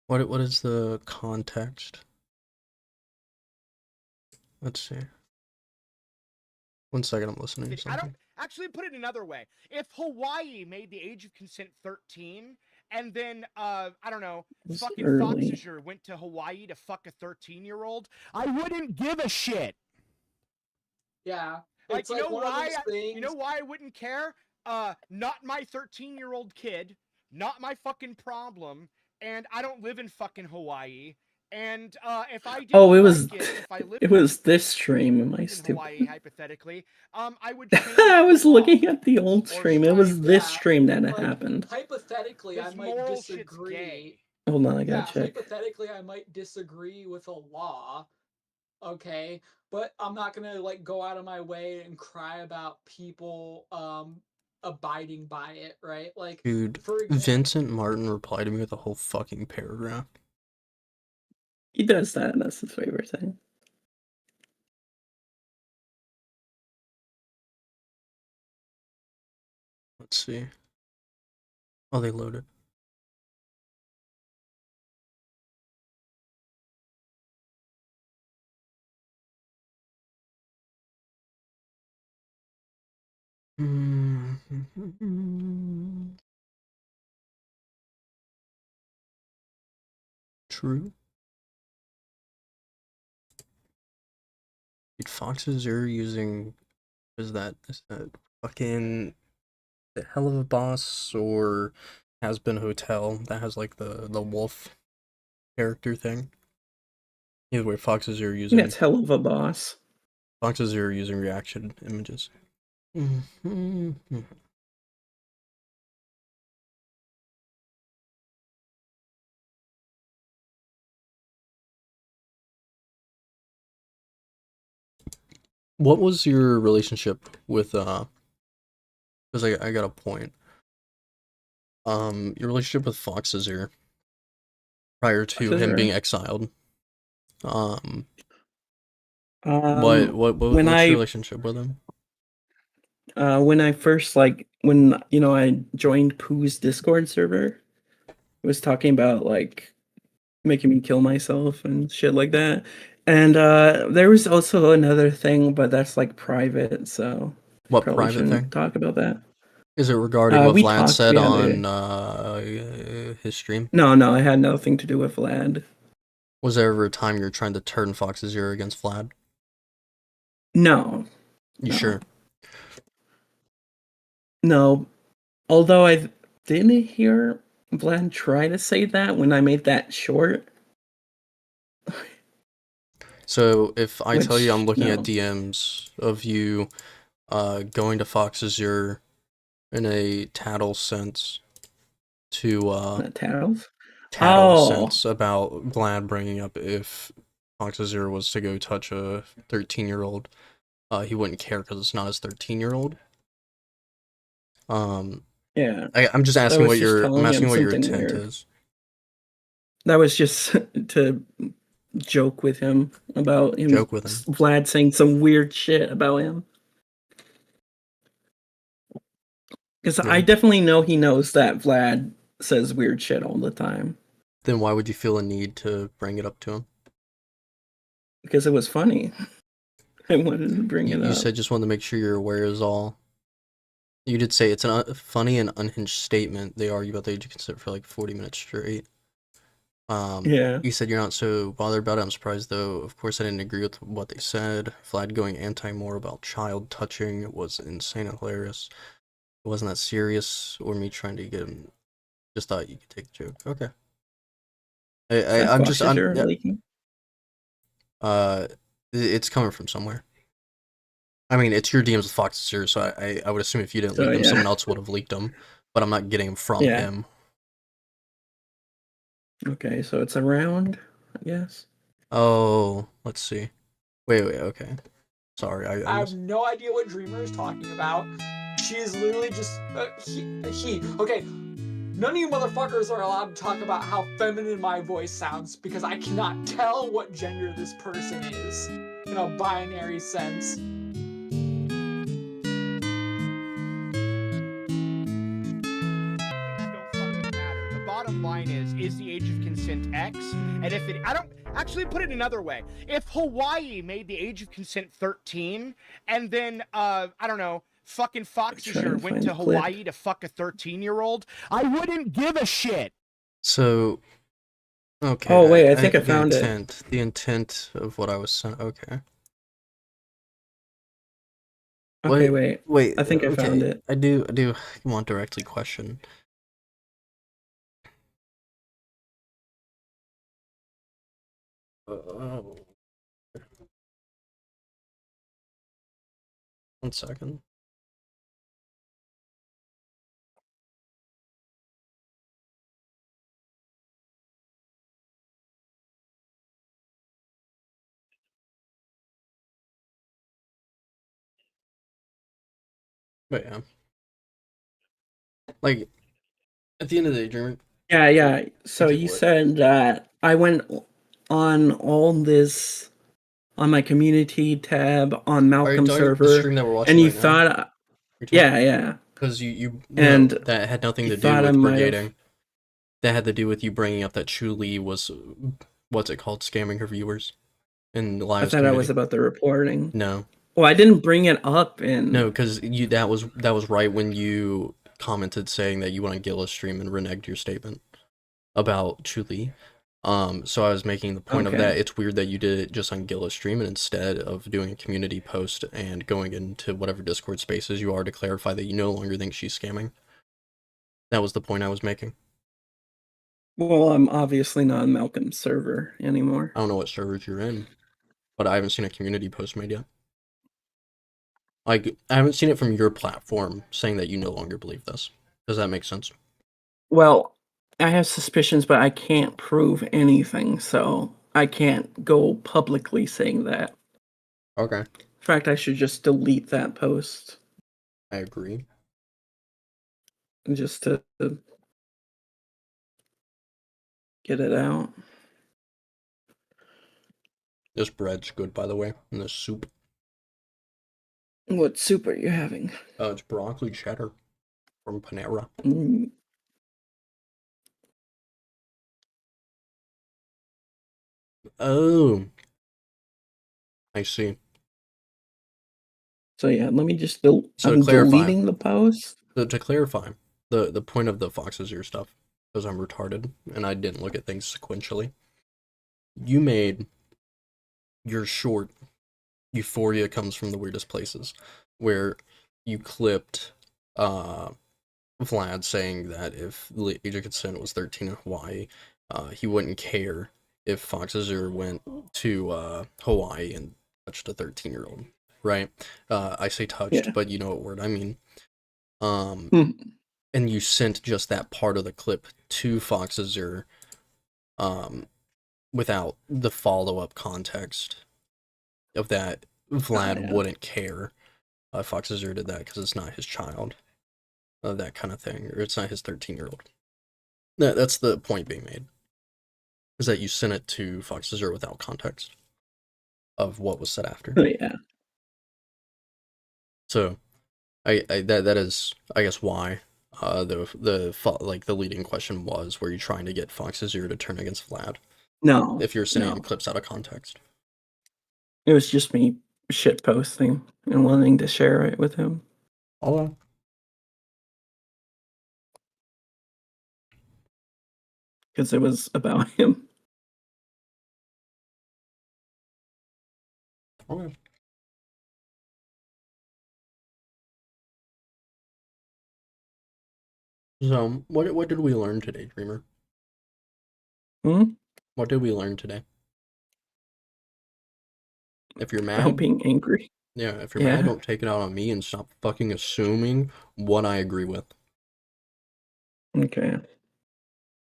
What is the context? Let's see. 1 second, I'm listening to I something. don't actually put it another way. If Hawaii made the age of consent 13, and then I don't know, It's fucking early. Foxazure went to Hawaii to fuck a 13-year-old, I wouldn't give a shit. Yeah. Like, It's like one of those things. You know why I wouldn't care? Not my 13-year-old kid, not my fucking problem, and I don't live in fucking Hawaii. And if I didn't Oh, it was like if I lived it was this stream. Am I in stupid? Hawaii, hypothetically, I would change I was the law. looking at the old stream. It was this Yeah, stream that it like, happened. Hypothetically, I This might moral shit's disagree. gay. Hold on, I Yeah, gotta check. hypothetically, I might disagree with a law, okay, but I'm not gonna like go out of my way and cry about people abiding by it, right? Like, Dude, for example, Vincent Martin replied to me with a whole fucking paragraph. He does that. That's his favorite thing. Let's see. Oh, they loaded. True. Dude, Foxes are using, is that fucking the Hell of a Boss or Has Been Hotel that has like the wolf character thing? Either way, Foxes are using That's hell of a boss. Foxes are using reaction images. What was your relationship with because I got a point. Your relationship with Foxes here prior to him being exiled. What's when your I relationship with him? when I first when I joined Pooh's Discord server, it was talking about like making me kill myself and shit like that. And there was also another thing, but that's like private, so What probably private shouldn't thing? talk about that. Is it regarding what We Vlad talked. said We had on his stream? no, it had nothing to do with Vlad. Was there ever a time you were trying to turn Fox's ear against Vlad? No, You no, sure? no. Although I didn't hear Vlad try to say that when I made that short. So if I tell you I'm Which, looking at no. DMs of you going to Fox's ear in a tattle sense to Tattles? tattle Oh, sense about Vlad bringing up if Fox's ear was to go touch a 13-year-old, he wouldn't care because it's not his 13-year-old. yeah. I'm just That asking was what just your I'm telling him asking what your something intent weird. is. That was just to joke with him about him. Joke with him. Vlad saying some weird shit about him. Because I Yeah. definitely know he knows that Vlad says weird shit all the time. Then why would you feel a need to bring it up to him? Because it was funny. I wanted to bring it You up. said just wanted to make sure you're aware is all. You did say it's a funny and unhinged statement. They argue about the age of consent for like 40 minutes straight. Yeah. You said you're not so bothered about it. I'm surprised though. Of course, I didn't agree with what they said. Vlad going anti-more about child touching was insane and hilarious. It wasn't that serious, or me trying to get him. Just thought you could take the joke. Okay. I'm just I'm yeah, leaking. It's coming from somewhere. I mean, it's your DMs with Fox's ear, so I would assume if you didn't So, leak them, yeah. someone else would have leaked them. But I'm not getting them from Yeah. him. Okay, so it's around, I guess. Oh, let's see. Wait, okay. Sorry, I have no idea what Dreamer is talking about. She is literally just okay. None of you motherfuckers are allowed to talk about how feminine my voice sounds because I cannot tell what gender this person is in a binary sense. Don't fucking matter. The bottom line is the age of consent X? And if it, I don't, actually put it another way. If Hawaii made the age of consent 13, and then, I don't know, fucking Foxyshire went to Hawaii to fuck a 13-year-old, I wouldn't give a shit. So, okay. Oh, wait, I think I found it. The intent of what I was saying. Okay. Okay, wait. Wait. I think I found it. I do want directly question. Oh. 1 second. But yeah. Like, at the end of the day, Dreamer. Yeah. So did you what? said that I went on all this on my community tab on Malcolm The server, stream that we're watching and you right now? thought, yeah. Because you And that had nothing you to do thought I with might have- brigading. That had to do with you bringing up that Chu Li was, what's it called, scamming her viewers in the I live thought community. I was about the reporting. No. Well, I didn't bring it up in. No, because that was right when you commented saying that you went on Gilla's stream and reneged your statement about Chu Li. So I was making the point of that. It's weird that you did it just on Gilla's stream, and instead of doing a community post and going into whatever Discord spaces you are to clarify that you no longer think she's scamming. That was the point I was making. Well, I'm obviously not on Malcolm's server anymore. I don't know what servers you're in, but I haven't seen a community post made yet. Like, I haven't seen it from your platform saying that you no longer believe this. Does that make sense? Well, I have suspicions, but I can't prove anything, so I can't go publicly saying that. Okay. In fact, I should just delete that post. I agree. Just to get it out. This bread's good, by the way, and this soup. What soup are you having? It's broccoli cheddar from Panera. Oh. I see. So yeah, let me just So I'm clarify. deleting the post. So to clarify, the point of the Fox's Ear stuff, because I'm retarded and I didn't look at things sequentially. You made your short Euphoria Comes from the Weirdest Places, where you clipped Vlad saying that if the age of consent was 13 in Hawaii, he wouldn't care if Fox's Ear went to Hawaii and touched a 13-year-old, right? I say touched, Yeah. but you know what word I mean. Hmm. And you sent just that part of the clip to Fox's Ear, without the follow-up context of that Vlad yeah. wouldn't care. Fox's Ear did that because it's not his child, that kind of thing, or it's not his 13-year-old. That's the point being made, is that you sent it to Fox's Ear without context of what was said after. Oh, yeah. So, that is, I guess, why the leading question was, were you trying to get Fox's Ear to turn against Vlad? No. If you're sending no. him clips out of context. It was just me shit posting and wanting to share it with him. Hello. Because it was about him. Okay. So, what did we learn today, Dreamer? Hmm? What did we learn today? If you're About mad, being angry. yeah, if you're Yeah. mad, don't take it out on me and stop fucking assuming what I agree with. Okay.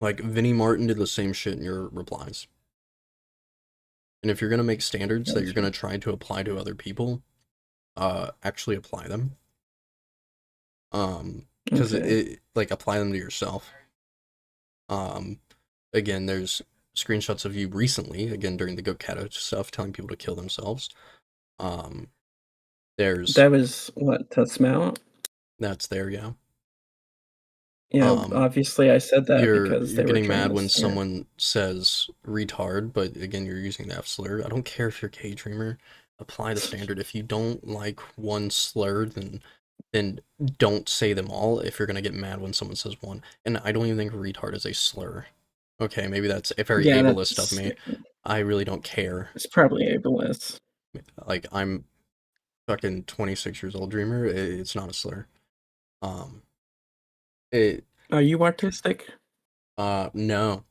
Like, Vinnie Martin did the same shit in your replies. And if you're gonna make standards that you're gonna try to apply to other people, actually apply them. Because Okay. like, apply them to yourself. Again, there's screenshots of you recently, again, during the Goat Cato stuff, telling people to kill themselves. There's That was what, to smell? that's there, yeah. Yeah, obviously I said that because You're they were getting trying mad to when smear. someone says retard, but again, you're using the F slur. I don't care if you're K-Dreamer. Apply the standard. If you don't like one slur, then don't say them all if you're gonna get mad when someone says one. And I don't even think retard is a slur. Okay, maybe that's a very Yeah, ableist of that's me. I really don't care. it's probably ableist. Like, I'm fucking 26 years old, Dreamer. It's not a slur. It Are you artistic? no.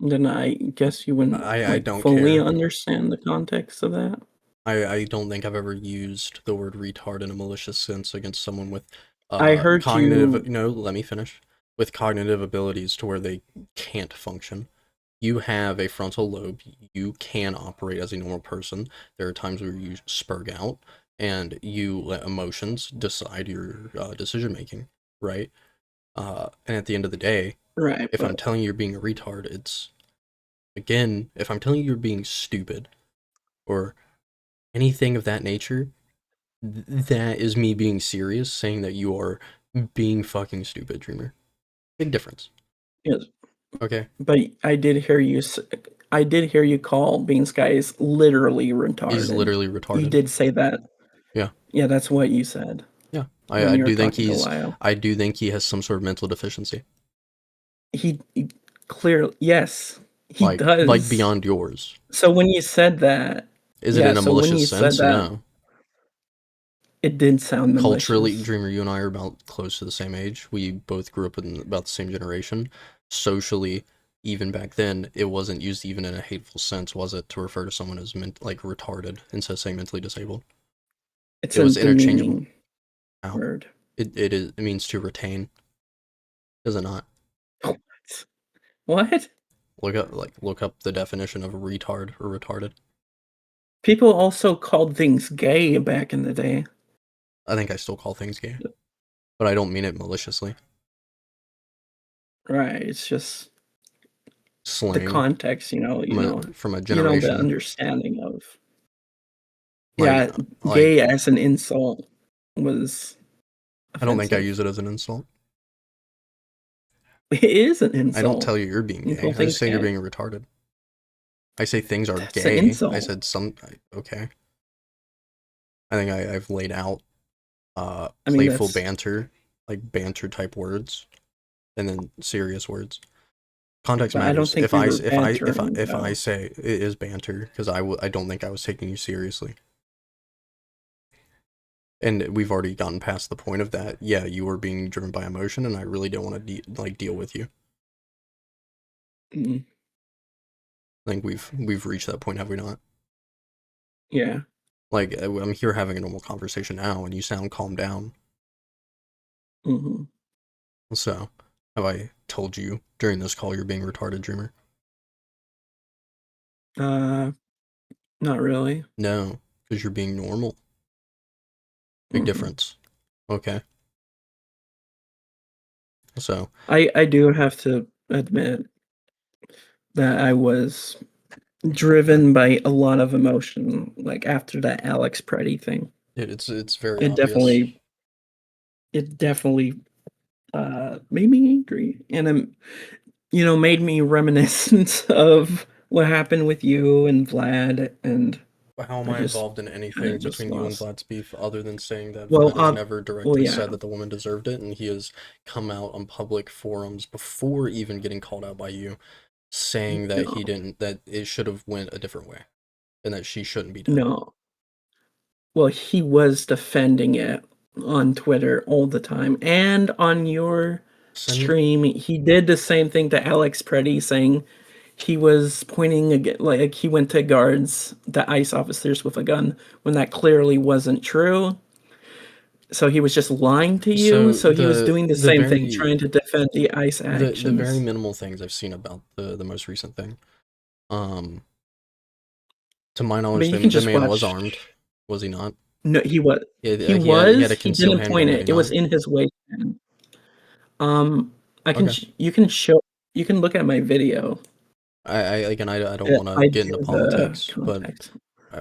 Then I guess you wouldn't I don't fully care. understand the context of that. I don't think I've ever used the word retard in a malicious sense against someone with I heard cognitive. you. No, let me finish. With cognitive abilities to where they can't function. You have a frontal lobe. You can operate as a normal person. There are times where you spurg out, and you let emotions decide your decision making, right? And at the end of the day, Right, if I'm but telling you you're being a retard, it's, again, if I'm telling you you're being stupid, or anything of that nature, that is me being serious, saying that you are being fucking stupid, Dreamer. Big difference. yes, Okay? but I did hear you. I did hear you call Beans Guys literally retarded. He's literally retarded. You did say that. Yeah. Yeah, that's what you said. Yeah. When I you were do think talking to Lyle. I do think he has some sort of mental deficiency. He clearly, yes, he does. Like beyond yours. So when you said that, Is it yeah, in a so when you malicious said sense? that, No. it did sound Culturally, malicious. Dreamer, you and I are about close to the same age. We both grew up in about the same generation. Socially, even back then, it wasn't used even in a hateful sense, was it, to refer to someone as retarded instead of saying mentally disabled? It's It a was interchangeable. demeaning Ow. word. It means to retain. Does it not? What? Look up the definition of retard or retarded. People also called things gay back in the day. I think I still call things gay, but I don't mean it maliciously. Right. It's just Slang the context, from a the generation. understanding of. Like, Yeah, gay as an insult was offensive. I don't think I use it as an insult. It is an insult. I don't tell you you're being gay. I just say you're being retarded. I say things are That's gay. an insult. I said some. Okay. I think I've laid out I mean, playful that's banter, like banter type words, and then serious words. Context but I don't matters. think If we I were s- bantering if I though. say it is banter, because I don't think I was taking you seriously, and we've already gotten past the point of that. Yeah, you were being driven by emotion, and I really don't want to deal with you. Mm, I think we've reached that point, have we not? yeah. Like I'm here having a normal conversation now, and you sound calmed down. Hmm. So, have I told you during this call you're being retarded, Dreamer? Uh, not really. No, because you're being normal. Big Hmm. difference. Okay. So, I do have to admit that I was driven by a lot of emotion, like after that Alex Preddy thing. it's very It obvious. definitely, it definitely made me angry, and made me reminiscent of what happened with you and Vlad, and How am I I just involved in kind anything of just between you and lost. Vlad's beef other than saying that Well, Vlad has never well, directly yeah, said that the woman deserved it, and he has come out on public forums before even getting called out by you, saying that he no, didn't, that it should have went a different way, and that she shouldn't be dead. no. Well, he was defending it on Twitter all the time, and on your Send stream, he did the same thing to Alex Preddy, saying he was pointing again, like he went to guards, the ICE officers with a gun, when that clearly wasn't true. So he was just lying to you. so So he was doing the the same thing, very trying to defend the ICE the very actions. minimal things I've seen about the most recent thing. Um, to my knowledge, But you can the just man was watch. armed, was he not? No, he was. He He had was. a He concealed didn't handgun, point did he it. It was not? in his waistband. Um, Okay. you can show. You can look at my video. I don't want to I get do into the politics, but context.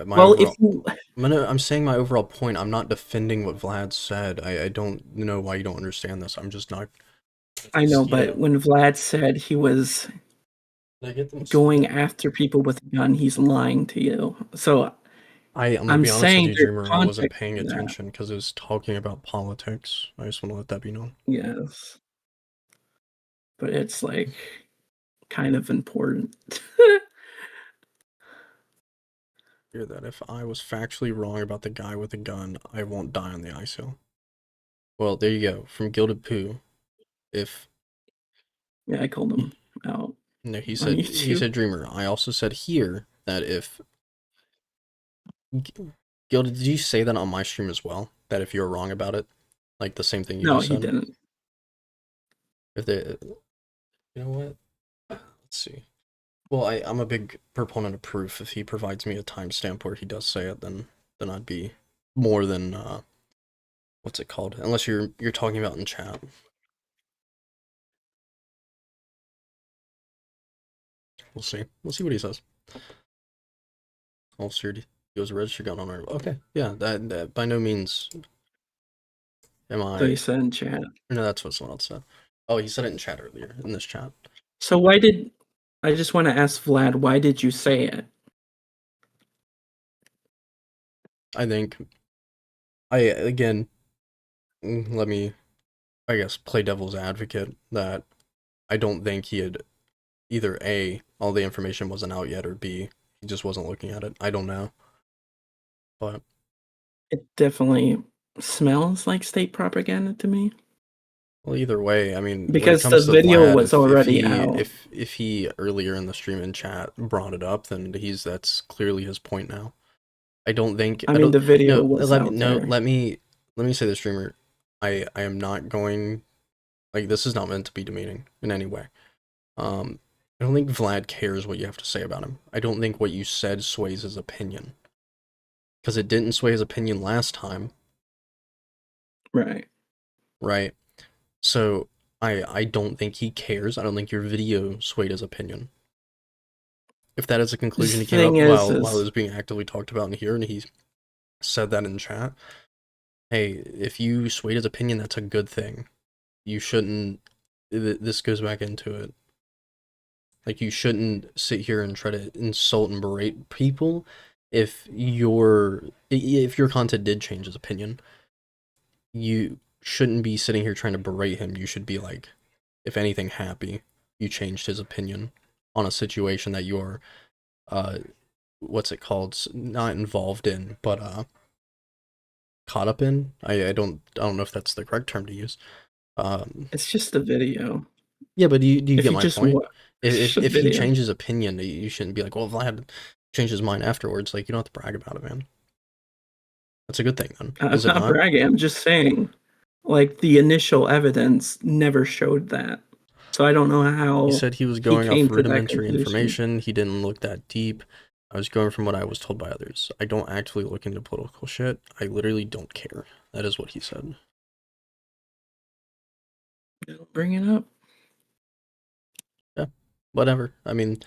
my Well, if overall, you I'm saying my overall point. I'm not defending what Vlad said. I don't know why you don't understand this. I'm just not. I know, Yeah. but when Vlad said he was Did I get the going after people with a gun, he's lying to you. So I'm gonna I'm be honest with saying you, there's Dreamer. I wasn't context paying to that. attention because it was talking about politics. I just want to let that be known. Yes, but it's like kind of important. Hear that if I was factually wrong about the guy with the gun, I won't die on the ice hill. Well, there you go. From Gilded Poo. If Yeah, I called him out no, he on he YouTube. said Dreamer. I also said here that if Gilded, did you say that on my stream as well? That if you were wrong about it, like the same thing you No, just he said. didn't. If they, you know what? Let's see. Well, I'm a big proponent of proof. If he provides me a timestamp where he does say it, then I'd be more than what's it called? Unless you're talking about in chat. We'll see. We'll see what he says. Officer, he goes register gun on our. Okay, yeah. That by no means am So he I. said in chat. No, that's what someone else said. Oh, he said it in chat earlier in this chat. So why did I just want to ask Vlad? Why did you say it? I think again, let me, I guess, play devil's advocate that I don't think he had either A, all the information wasn't out yet, or B, he just wasn't looking at it. I don't know. But It definitely smells like state propaganda to me. well, either way, I mean, when it Because the comes to video Vlad, was already out. if he earlier in the stream in chat brought it up, then that's clearly his point now. I don't think I I mean, don't the video no was out there. let me say this, streamer. I am not going, like, this is not meant to be demeaning in any way. I don't think Vlad cares what you have to say about him. I don't think what you said sways his opinion. Because it didn't sway his opinion last time. Right. Right? So I don't think he cares. I don't think your video swayed his opinion. If that is a conclusion The he came thing up is, while it was being actively talked about in here, and he said that in chat, hey, if you swayed his opinion, that's a good thing. You shouldn't. This goes back into it. Like, you shouldn't sit here and try to insult and berate people if your content did change his opinion, you shouldn't be sitting here trying to berate him. You should be like, if anything, happy you changed his opinion on a situation that you're what's it called, not involved in, but caught up in. I don't know if that's the correct term to use. It's just a video. Yeah, but do you If get you my just point? wa- it's If just a if he video. changes opinion, you shouldn't be like, well, Vlad changed his mind afterwards. Like, you don't have to brag about it, man. That's a good thing, then. I'm Is it not not? bragging. I'm just saying, like, the initial evidence never showed that. So I don't know how He said he was going came off to that rudimentary conclusion. information. He didn't look that deep. I was going from what I was told by others. I don't actually look into political shit. I literally don't care. That is what he said. Bring it up. Whatever. I mean,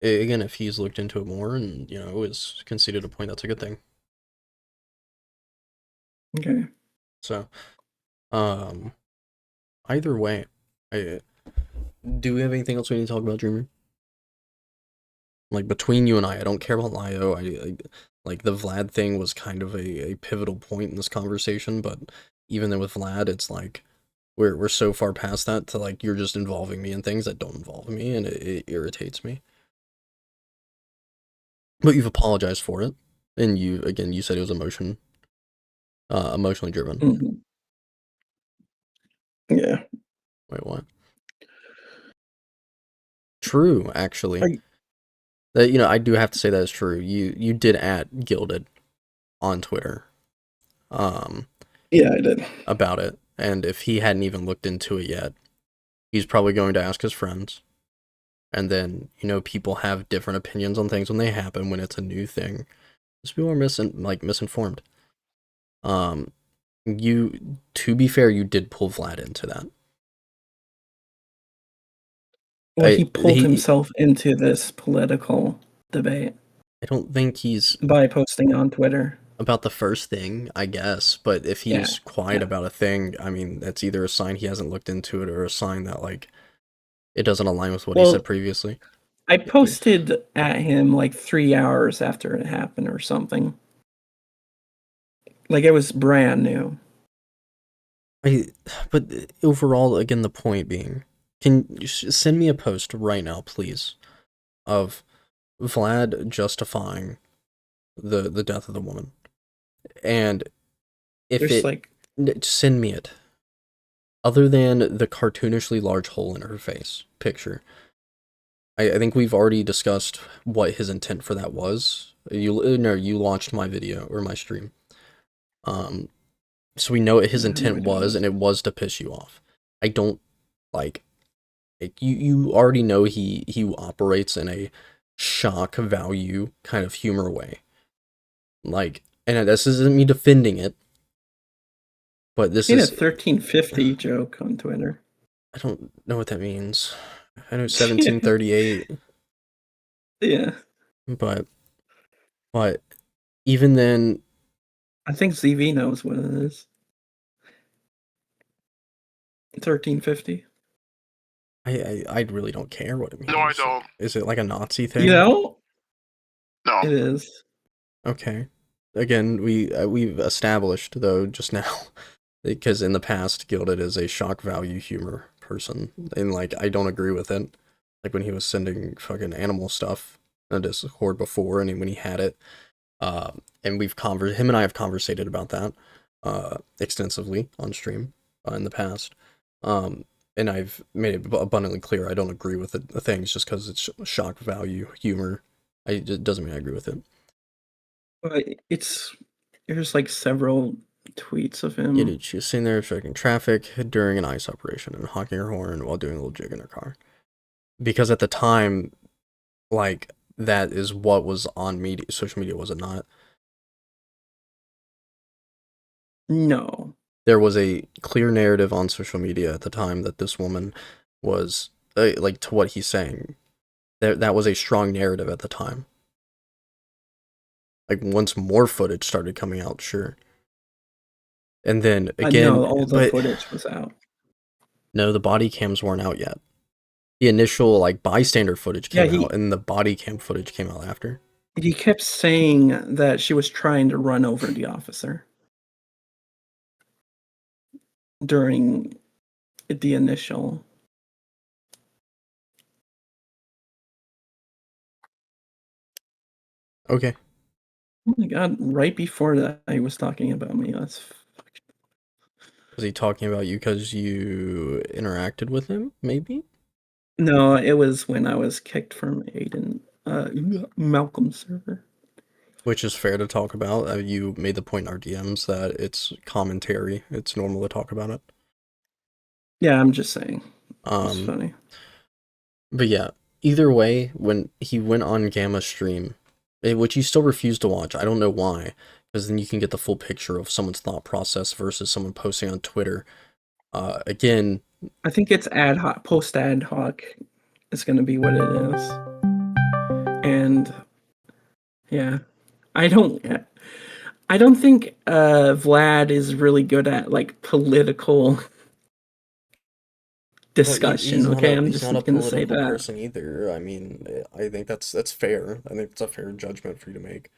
again, if he's looked into it more and, is conceded a point, that's a good thing. Okay. So, either way, do we have anything else we need to talk about, Dreamer? Like, between you and I don't care about Lio. Like, the Vlad thing was kind of a pivotal point in this conversation, but even then with Vlad, it's like, we're so far past that to, like, you're just involving me in things that don't involve me, and it irritates me. But you've apologized for it, and you said it was emotionally driven. Mm-hmm. Yeah. Wait, what? True, actually. Are I do have to say that is true. You did at Gilded on Twitter, Yeah, I did. about it, and if he hadn't even looked into it yet, he's probably going to ask his friends, and then people have different opinions on things when they happen, when it's a new thing. Those people are misinformed. To be fair, you did pull Vlad into that. Well, he pulled himself into this political debate I don't think he's by posting on Twitter. about the first thing, I guess, but if he's quiet about a thing, I mean, that's either a sign he hasn't looked into it or a sign that, like, it doesn't align with what he said previously. I posted at him like 3 hours after it happened or something. Like, it was brand new. But overall, again, the point being, can you send me a post right now, please, of Vlad justifying the death of the woman, and if send me it. Other than the cartoonishly large hole in her face picture, I think we've already discussed what his intent for that was. You launched my video or my stream, so we know what his intent was, and it was to piss you off. I don't like. You already know he operates in a shock value kind of humor way. Like, and this isn't me defending it, but this is a 1350 joke on Twitter. I don't know what that means. I know 1738. Yeah. But even then, I think ZV knows what it is. 1350. I really don't care what it means. No, I don't. Is it like a Nazi thing? No. It is. Okay. Again, we've established though just now, because in the past, Gilded is a shock value humor person, and like I don't agree with it. Like when he was sending fucking animal stuff in Discord before, and when he had it, and him and I have conversated about that extensively on stream in the past. And I've made it abundantly clear I don't agree with the things just because it's shock value humor. It doesn't mean I agree with it. But there's like several tweets of him. Yeah, dude, she was sitting there checking traffic during an ICE operation and honking her horn while doing a little jig in her car. Because at the time, like, that is what was on social media, was it not? No. There was a clear narrative on social media at the time that this woman was, like, to what he's saying, that was a strong narrative at the time. Like, once more footage started coming out, sure. And then, again... No, all the footage was out. No, the body cams weren't out yet. The initial, like, bystander footage came out, and the body cam footage came out after. He kept saying that she was trying to run over the officer during the initial. Okay. Oh my god! Right before that, he was talking about me. That's Was he talking about you because you interacted with him? Maybe. no. It was when I was kicked from Aiden, Malcolm's server. Which is fair to talk about. You made the point in our DMs that it's commentary. It's normal to talk about it. Yeah, I'm just saying. It's funny. But yeah, either way, when he went on Gamma's stream, which you still refused to watch, I don't know why, because then you can get the full picture of someone's thought process versus someone posting on Twitter. Again, I think it's ad hoc, post ad hoc is going to be what it is. And yeah, I don't think Vlad is really good at like political discussion. well, Okay, I'm he's just not a going to say political that. person either. I mean, I think that's fair. I think it's a fair judgment for you to make.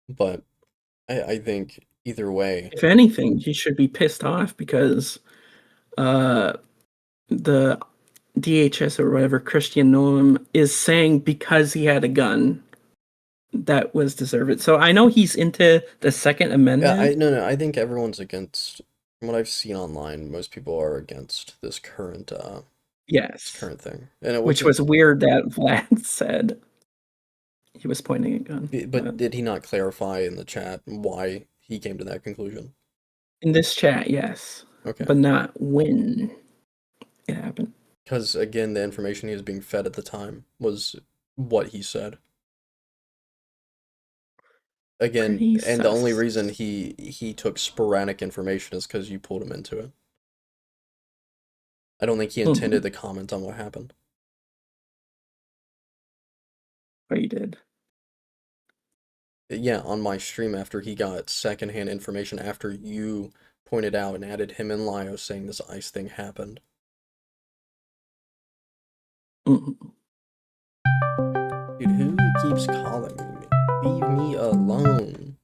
But I think either way, If anything, he should be pissed off because the DHS or whatever Christian Noam is saying because he had a gun that was deserved. So I know he's into the Second Amendment. no, I think everyone's against. From what I've seen online, most people are against this current Yes. current thing, and Which was weird that Vlad said he was pointing a gun. But did he not clarify in the chat why he came to that conclusion? In this chat, yes. Okay. But not when it happened. Because again, the information he was being fed at the time was what he said. Again, Pretty and the only sus. reason he took sporadic information is because you pulled him into it. I don't think he intended to comment on what happened. But he did. Yeah, on my stream after he got secondhand information after you pointed out and added him and Lio saying this ice thing happened. Mhm. Dude, who keeps calling me? Leave me alone.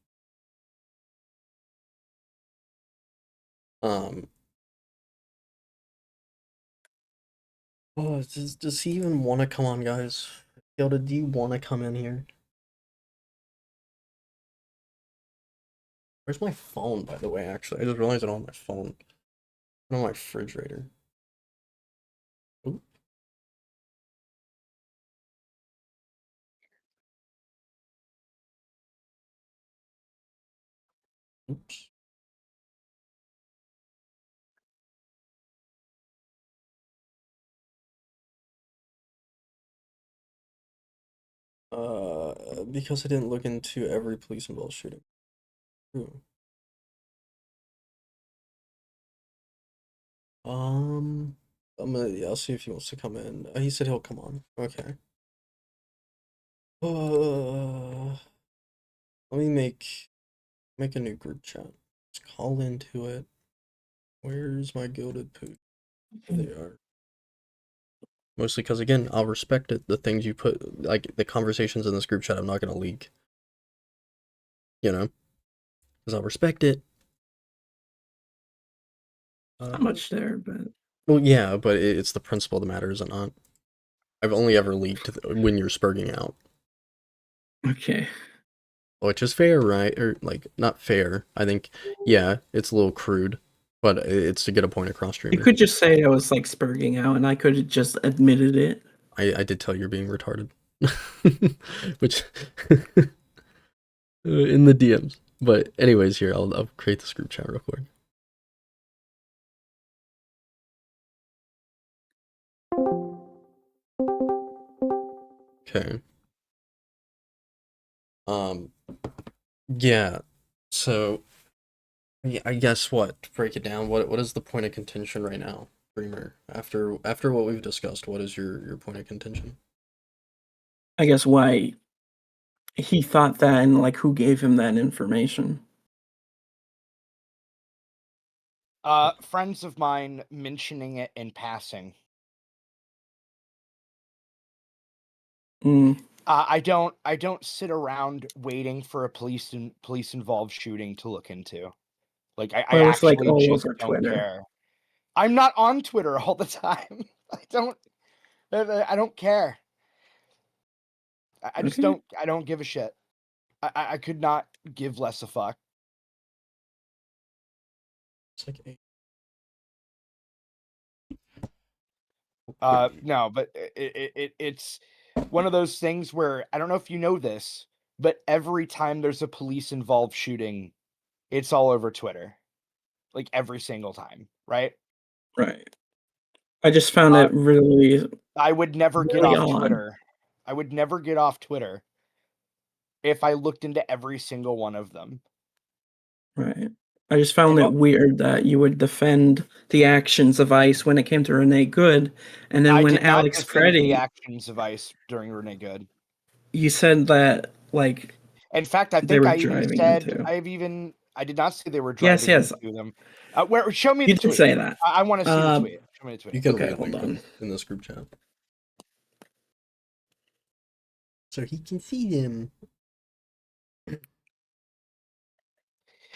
Oh, does he even want to come on, guys? Yoda, do you want to come in here? Where's my phone, by the way, actually? I just realized I don't have my phone. I don't have my refrigerator. Oop. Oops. Because I didn't look into every police involved shooting. Ooh. I'll see if he wants to come in. He said he'll come on. Okay. Let me make a new group chat. Let's call into it. Where's my gilded poop? There they are. Mostly because, again, I'll respect it. The things you put, like, the conversations in this group chat, I'm not going to leak. You know? Because I'll respect it. Not much there, but... Well, yeah, but it's the principle that matters, and not. I've only ever leaked when you're spurging out. Okay. Which is fair, right? Or, like, not fair. I think, yeah, it's a little crude, but it's to get a point across, Dreamer. You could just say I was, like, spurging out, and I could have just admitted it. I did tell you're being retarded. Which... in the DMs. But anyways, here, I'll create this group chat real quick. Okay. Yeah. So, yeah, I guess what? To break it down, what is the point of contention right now, Dreamer? After what we've discussed, what is your point of contention? I guess why he thought that and, like, who gave him that information. Friends of mine mentioning it in passing. I don't sit around waiting for a police involved shooting to look into. Like I Well, it's like actually all just over don't Twitter. care. I'm not on Twitter all the time. I don't care. I just Okay. don't give a shit. I could not give less a fuck. It's like a No, but it's one of those things where I don't know if you know this, but every time there's a police involved shooting, it's all over Twitter. Like every single time, right? Right. I just found Uh, it really, I would never get really off odd. Twitter. I would never get off Twitter if I looked into every single one of them. Right. I just found And it weird that you would defend the actions of ICE when it came to Renee Good, and then I when did not Alex defend the Preddy, actions of ICE during Renee Good. you said that like In fact, I they think were I even driving said into. I did not say they were Yes, driving yes, into them. Where show me you the did tweet. say that. I want to see the tweet. Show me the you tweet. can Okay, leave hold link on. in this group chat. So he can see them.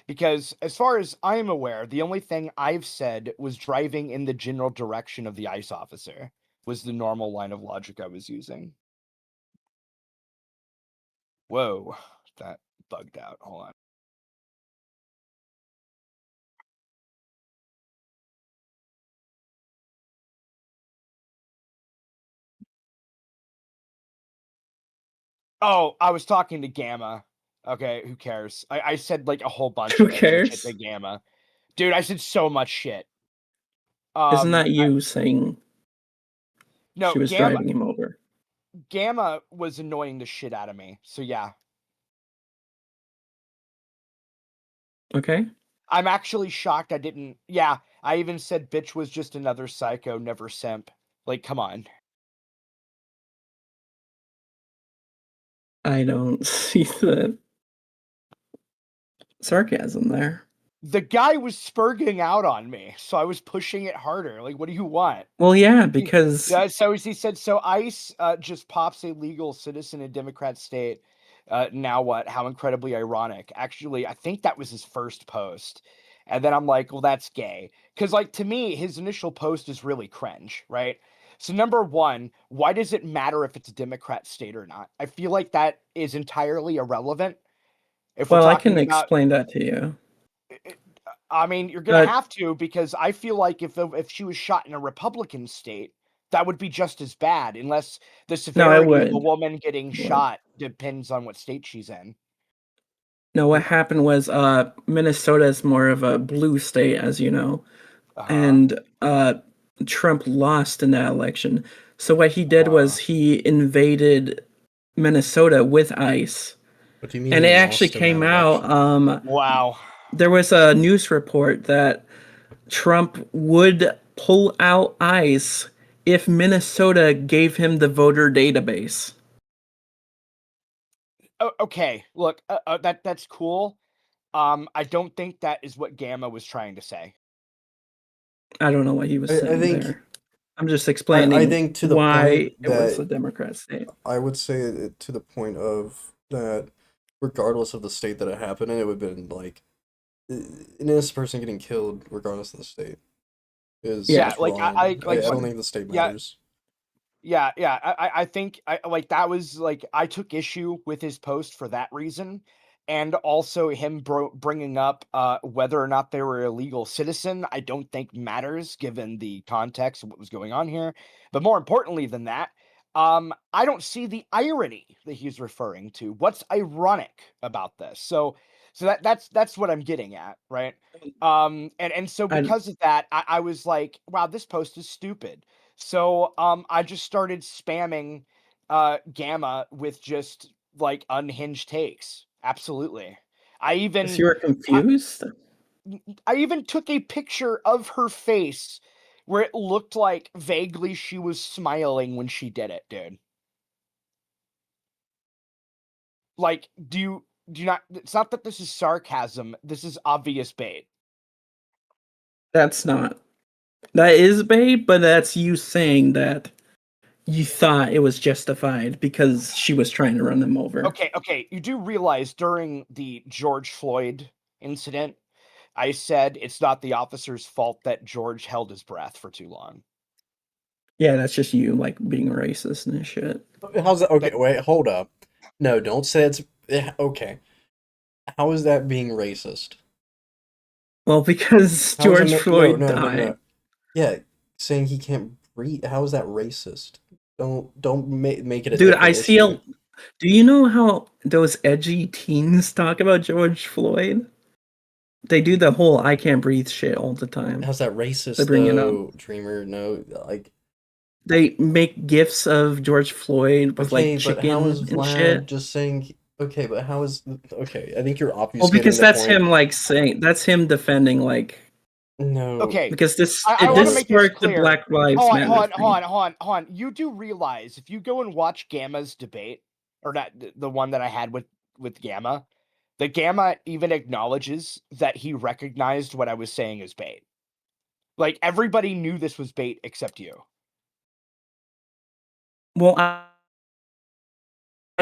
Because as far as I'm aware, the only thing I've said was driving in the general direction of the ICE officer was the normal line of logic I was using. Whoa, that bugged out. Hold on. Oh, I was talking to Gamma. Okay, who cares? I said like a whole bunch Who of extra shit cares? to Gamma. Dude, I said so much shit. Isn't that you saying No, she was driving him over? Gamma was annoying the shit out of me. So yeah. Okay. I'm actually shocked I didn't. Yeah, I even said bitch was just another psycho, never simp. Like, come on. I don't see the sarcasm there. The guy was spurging out on me, so I was pushing it harder. Like, what do you want? Well, yeah, because Yeah, so he said, so ICE just pops a legal citizen in Democrat state. Now what? How incredibly ironic. Actually, I think that was his first post. And then I'm like, well, that's gay. Because, like, to me, his initial post is really cringe, right? So, number one, why does it matter if it's a Democrat state or not? I feel like that is entirely irrelevant. If we're well, I can talking about explain that to you. I mean, you're gonna But have to because I feel like if she was shot in a Republican state, that would be just as bad, unless the no, I severity of a would. woman getting Would. shot depends on what state she's in. No, what happened was Minnesota is more of a blue state, as you know, Uh-huh. and Trump lost in that election. So what he did was Uh, he invaded Minnesota with ICE. What do you mean And he it actually lost in that came out election? wow. there was a news report that Trump would pull out ICE if Minnesota gave him the voter database. Okay, look, that's cool. I don't think that is what Gamma was trying to say. I don't know what he was I saying think there. I'm just explaining I think to the why point it was a that Democrat state. I would say it to the point of that regardless of the state that it happened in, it would have been like an innocent person getting killed regardless of the state is Yeah, just like wrong. I like don't think the state yeah, matters. yeah. I think I like that was like I took issue with his post for that reason, and also him bringing up whether or not they were a legal citizen. I don't think matters given the context of what was going on here. But more importantly than that, I don't see the irony that he's referring to. What's ironic about this? So that's what I'm getting at, right? And so I because of that, I was like, wow, this post is stupid. So I just started spamming Gamma with just like unhinged takes. Absolutely. I guess even you were I, confused. I even took a picture of her face where it looked like vaguely she was smiling when she did it, dude. Like, do you not it's not that this is sarcasm, this is obvious bait. That's not. That is bait, but that's you saying that you thought it was justified because she was trying to run them over. Okay. You do realize during the George Floyd incident, I said it's not the officer's fault that George held his breath for too long. Yeah, that's just you like being racist and shit. How's that? Okay, wait, hold up. No, don't say it's okay. How is that being racist? Well, because How is it George ma- Floyd no, died. Yeah, saying he can't breathe. How is that racist? Don't make it a Dude, different I see issue. do you know how those edgy teens talk about George Floyd? They do the whole I can't breathe shit all the time. How's that They racist bring it up. though, Dreamer? No, like They make gifs of George Floyd with okay, like but how is chicken and Vlad shit. just saying? Okay, but how is okay? I think you're Well, obfuscating because the that's point. him like saying that's him defending like No, Okay, because I want to this make this sparked the clear. Black Lives Hold Matter thing. on. You do realize if you go and watch Gamma's debate, or not the one that I had with Gamma, the Gamma even acknowledges that he recognized what I was saying as bait. Like everybody knew this was bait except you. Well, I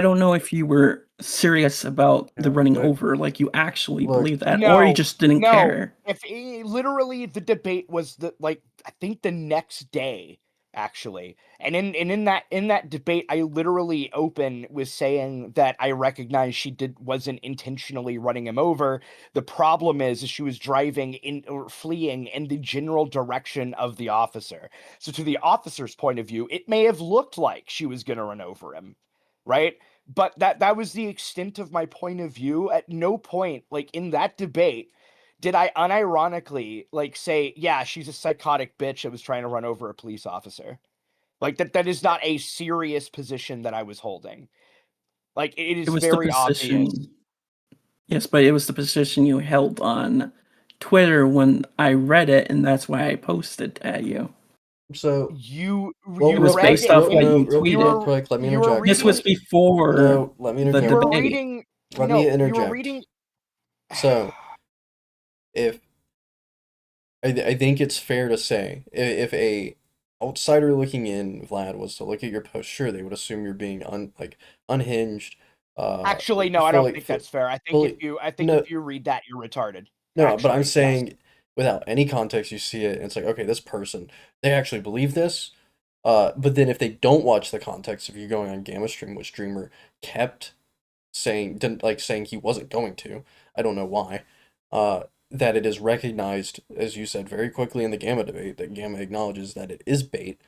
don't know if you were serious about the Yeah, running but over, like you actually look, believe that, or you No, just didn't care. If literally the debate was I think the next day actually, and in that debate, I literally open with saying that I recognize she wasn't intentionally running him over. The problem is she was driving in or fleeing in the general direction of the officer. So to the officer's point of view, it may have looked like she was going to run over him, right? But that was the extent of my point of view. At no point, like in that debate, did I unironically like say, yeah, she's a psychotic bitch that was trying to run over a police officer. Like that is not a serious position that I was holding. Like it It is was the very obvious. position. Yes, but it was the position you held on Twitter when I read it, and that's why I posted at you. so You well, It was real quick, based off what you real tweeted. quick. Let me you were interject. This was reading before No, let me the you were interject. debate. reading Let me you were interject. reading So, if I think it's fair to say, if a outsider looking in, Vlad, was to look at your post, sure, they would assume you're being unhinged, Actually, no, I don't fully, think that's fair. fully. I think No, if you read that, you're retarded. no, but I'm Actually, yes. saying without any context, you see it, and it's like, okay, this person, they actually believe this. But then if they don't watch the context, if you're going on Gamma Stream, which Dreamer kept didn't like saying he wasn't going to, I don't know why, that it is recognized, as you said very quickly in the Gamma debate, that Gamma acknowledges that it is bait,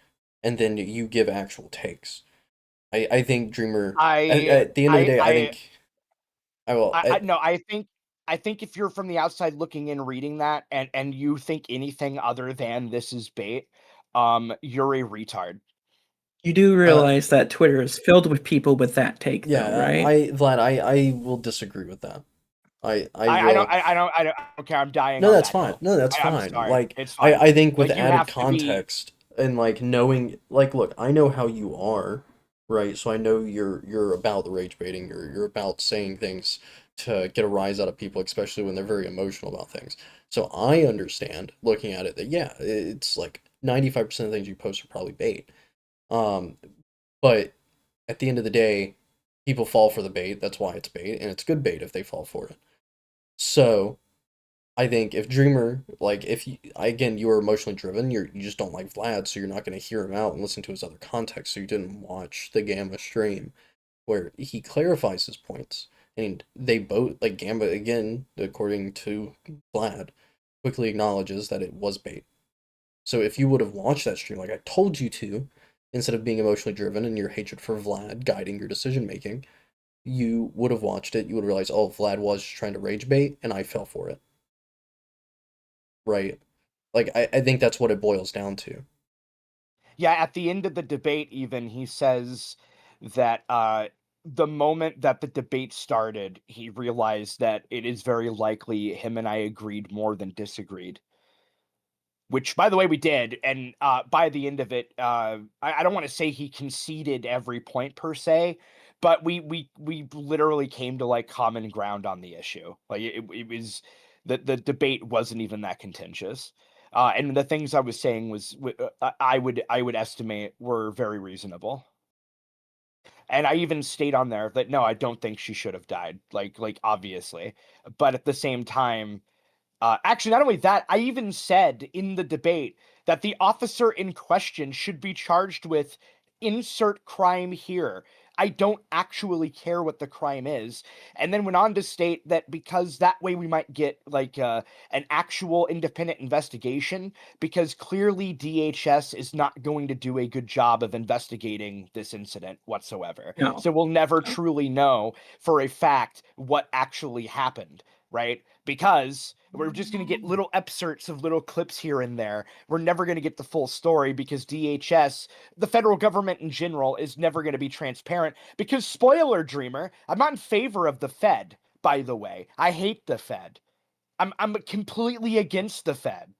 and then you give actual takes. I think Dreamer, at the end of the day, I think I will. No, I think if you're from the outside looking in reading that and you think anything other than this is bait, you're a retard. You do Uh, realize that Twitter is filled with people with that take, though, yeah, right? Vlad, I will disagree with that. I I don't will. I don't I don't care. I'm dying No, on that's that fine. hill. No, that's I'm fine. sorry. Like It's fine. I think with Like you added have to be context and like knowing like look, I know how you are, right? So I know you're about the rage baiting, you're about saying things to get a rise out of people, especially when they're very emotional about things. So I understand looking at it that yeah, it's like 95% of things you post are probably bait. Um, but at the end of the day, people fall for the bait. That's why it's bait, and it's good bait if they fall for it. So I think if Dreamer, like, if you, again, you are emotionally driven, you just don't like Vlad, so you're not going to hear him out and listen to his other context, so you didn't watch the Gamma stream where he clarifies his points. And they both, like, Gamma, again, according to Vlad, quickly acknowledges that it was bait. So if you would have watched that stream like I told you to, instead of being emotionally driven and your hatred for Vlad guiding your decision making, you would have watched it, you would realize, oh, Vlad was trying to rage bait, and I fell for it. Right? Like I think that's what it boils down to. yeah, at the end of the debate even he says that the moment that the debate started, he realized that it is very likely him and I agreed more than disagreed. Which, by the way, we did, and by the end of it, I don't want to say he conceded every point per se, but we literally came to like common ground on the issue. Like it was the debate wasn't even that contentious. And the things I was saying I would estimate were very reasonable. And I even stayed on there that no, I don't think she should have died. Like obviously, but at the same time, actually, not only that, I even said in the debate that the officer in question should be charged with insert crime here. I don't actually care what the crime is. And then went on to state that because that way we might get like an actual independent investigation, because clearly DHS is not going to do a good job of investigating this incident whatsoever. No. So we'll never truly know for a fact what actually happened, right? Because we're just going to get little excerpts of little clips here and there. We're never going to get the full story because DHS, the federal government in general, is never going to be transparent. Because, spoiler, Dreamer, I'm not in favor of the Fed, by the way. I hate the Fed. I'm completely against the Fed.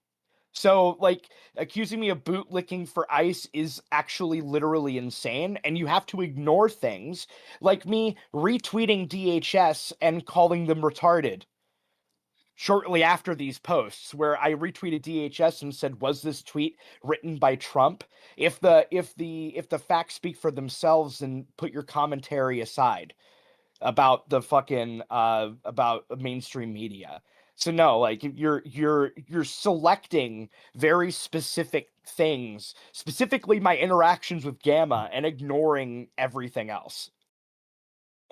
So, like, accusing me of bootlicking for ICE is actually literally insane, and you have to ignore things like me retweeting DHS and calling them retarded shortly after these posts, where I retweeted DHS and said, was this tweet written by Trump? If the facts speak for themselves, then put your commentary aside about the fucking about mainstream media. So no, like you're selecting very specific things, specifically my interactions with Gamma, and ignoring everything else.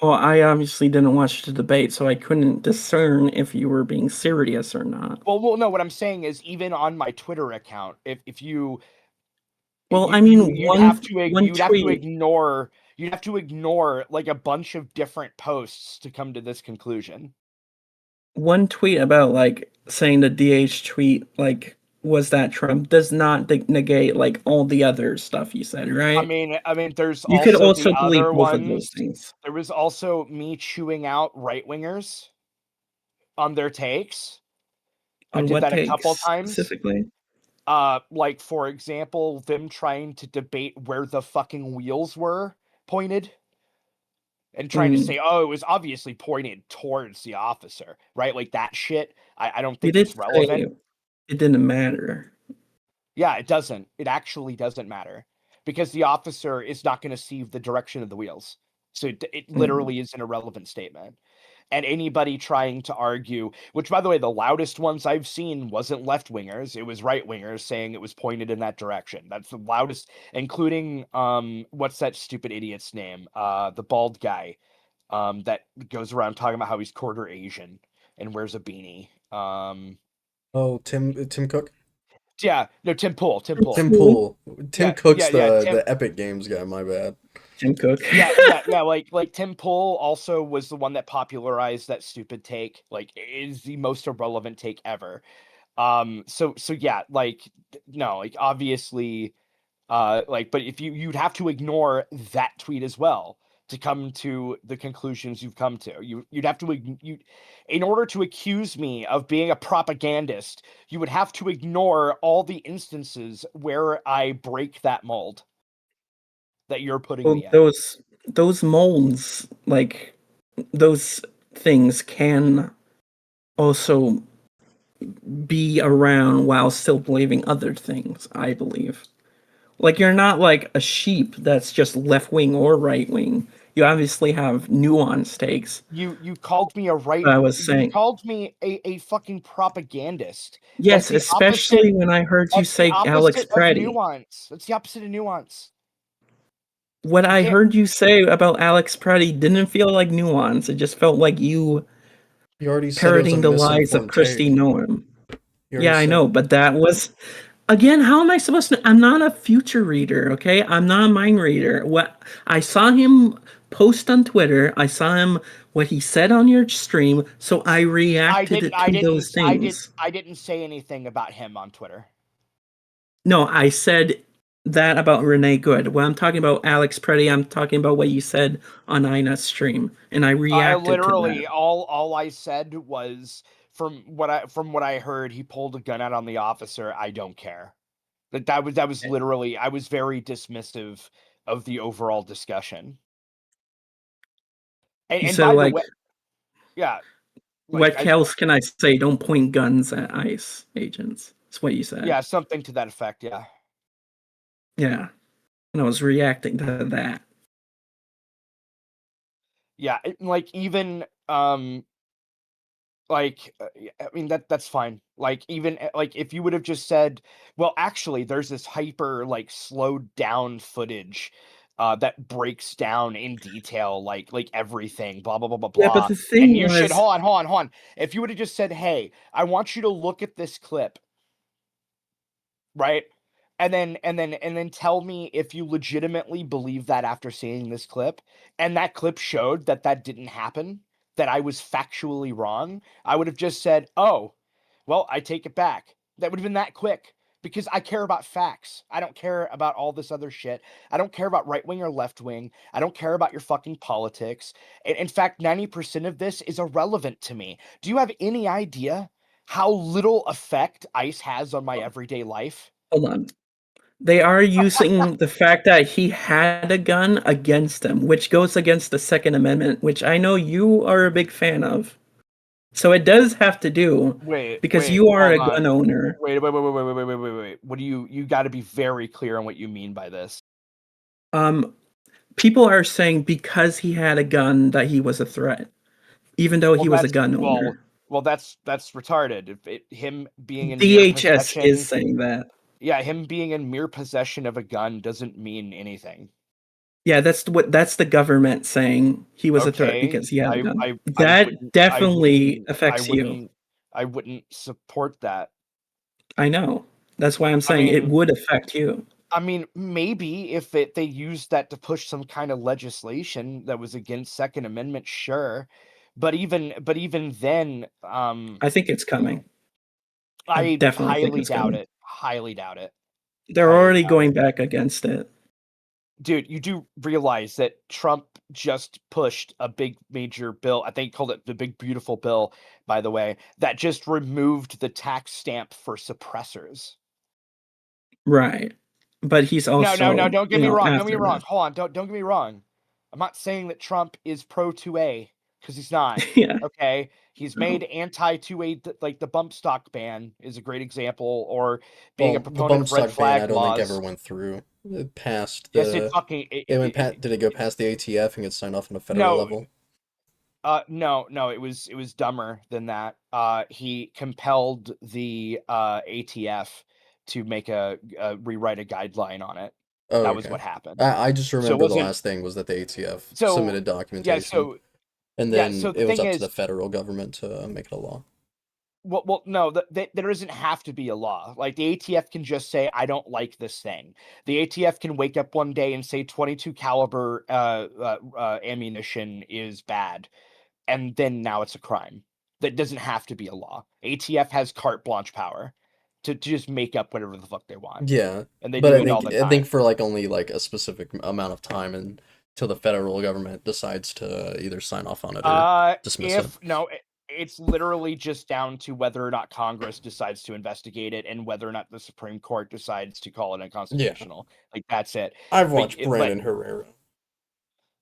Well, I obviously didn't watch the debate, so I couldn't discern if you were being serious or not. Well, no. What I'm saying is, even on my Twitter account, if you Well, you, I mean, you'd have to one tweet, ignore like a bunch of different posts to come to this conclusion. one tweet about like saying the DH tweet like was that Trump does not negate like all the other stuff you said, right? I mean, there's you could also also the believe other both of those ones. things. There was also me chewing out right wingers on their takes. I On did what that a couple takes times. specifically? Like for example, them trying to debate where the fucking wheels were pointed. And trying to say, oh, it was obviously pointed towards the officer, right? Like that shit. I don't You think did it's relevant. say it didn't matter. Yeah, it doesn't. It actually doesn't matter because the officer is not going to see the direction of the wheels. So it literally is an irrelevant statement. And anybody trying to argue, which by the way, the loudest ones I've seen wasn't left wingers, it was right wingers saying it was pointed in that direction. That's the loudest, including what's that stupid idiot's name? The bald guy that goes around talking about how he's quarter Asian and wears a beanie. Oh, Tim Cook? Yeah, no, Tim Pool. Tim Pool. Tim Yeah, Cook's yeah, the Epic Games guy, my bad. Tim Cook. yeah, like Tim Pool also was the one that popularized that stupid take. Like, it is the most irrelevant take ever. So yeah, like no, like obviously, like, but if you'd have to ignore that tweet as well to come to the conclusions you've come to. You'd have to in order to accuse me of being a propagandist, you would have to ignore all the instances where I break that mold that you're putting me in. Those molds, like those things can also be around while still believing other things, I believe. Like you're not like a sheep that's just left wing or right wing. You obviously have nuanced takes. You called me a right. I was You saying, called me a fucking propagandist. yes, That's the especially opposite. when I heard you That's the say Alex opposite of Preddy. nuance. That's the opposite of nuance. What I can't- heard you say about Alex Preddy didn't feel like nuance. It just felt like you You already said it was a parroting the lies of misinformed Christy take. Noem. You already Yeah, I said- know, but that was again, how am I supposed to? I'm not a future reader, okay? I'm not a mind reader. What I saw him post on Twitter, I saw him what he said on your stream, so I reacted to those things. I didn't say anything about him on Twitter. No, I said that about Renee Good. When I'm talking about Alex Preddy, I'm talking about what you said on Ina's stream, and I reacted Literally, to that. all I said was from what I heard, he pulled a gun out on the officer. I don't care. That was literally. I was very dismissive of the overall discussion. And So, by like, the way, yeah. what else can I say? Don't point guns at ICE agents. That's what you said. Yeah, something to that effect. Yeah. Yeah. And I was reacting to that. Yeah, like even like I mean that's fine. Like even like if you would have just said, well, actually, there's this hyper like slowed down footage that breaks down in detail like everything, blah blah blah blah Yeah, but blah. the And thing you should was, hold on. If you would have just said, hey, I want you to look at this clip, right? And then tell me if you legitimately believe that after seeing this clip, and that clip showed that that didn't happen, that I was factually wrong, I would have just said, "Oh, well, I take it back." That would have been that quick because I care about facts. I don't care about all this other shit. I don't care about right wing or left wing. I don't care about your fucking politics. In fact, 90% of this is irrelevant to me. Do you have any idea how little effect ICE has on my everyday life? hold on. They are using the fact that he had a gun against him, which goes against the Second Amendment, which I know you are a big fan of. So it does have to do because Wait, you are hold a gun on. owner. Wait. What do you got to be very clear on what you mean by this. Um, People are saying because he had a gun that he was a threat, even though Well, he was a that's gun well, owner. well, that's retarded. Him being in mere DHS is possession, saying that. yeah, him being in mere possession of a gun doesn't mean anything. Yeah, that's the government saying he was a threat Okay, because he had a gun. I That wouldn't definitely affects you. I wouldn't support that. I know. That's why I'm saying it would affect you. I mean, maybe if they used that to push some kind of legislation that was against Second Amendment, sure. But even then, I think it's coming. I I definitely think highly it's doubt coming. it. Highly doubt it. They're Highly already doubt going it. back against it. Dude, you do realize that Trump just pushed a big major bill. I think he called it the big beautiful bill, by the way, that just removed the tax stamp for suppressors. Right. But he's No, also, don't get me wrong. Don't get me after wrong. this. Hold on. Don't get me wrong. I'm not saying that Trump is pro 2A because he's not. Yeah. Okay. He's No. made anti 2A, like the bump stock ban is a great example, or being a Well, the proponent bump of red stock ban I flag don't think laws. ever went through. It passed Yes, it the. fucking. Did it go past the ATF and get signed off on a federal No, level? no, it was dumber than that. He compelled the ATF to make rewrite a guideline on it. Oh, That was okay. what happened. I just So it remember the wasn't last thing was that the ATF so submitted yeah, documentation, so and yeah, then so the it was thing up to the is, federal government to make it a law. well, no, there doesn't have to be a law. Like the ATF can just say, I don't like this thing. The ATF can wake up one day and say 22 caliber ammunition is bad, and then now it's a crime. That doesn't have to be a law. ATF has carte blanche power to just make up whatever the fuck they want, Yeah, and they but do I it all think the I think time. for like only like a specific amount of time until the federal government decides to either sign off on it or dismiss it. If no, it's literally just down to whether or not Congress decides to investigate it and whether or not the Supreme Court decides to call it Yeah, unconstitutional. Like that's it. I've But watched Brandon Herrera.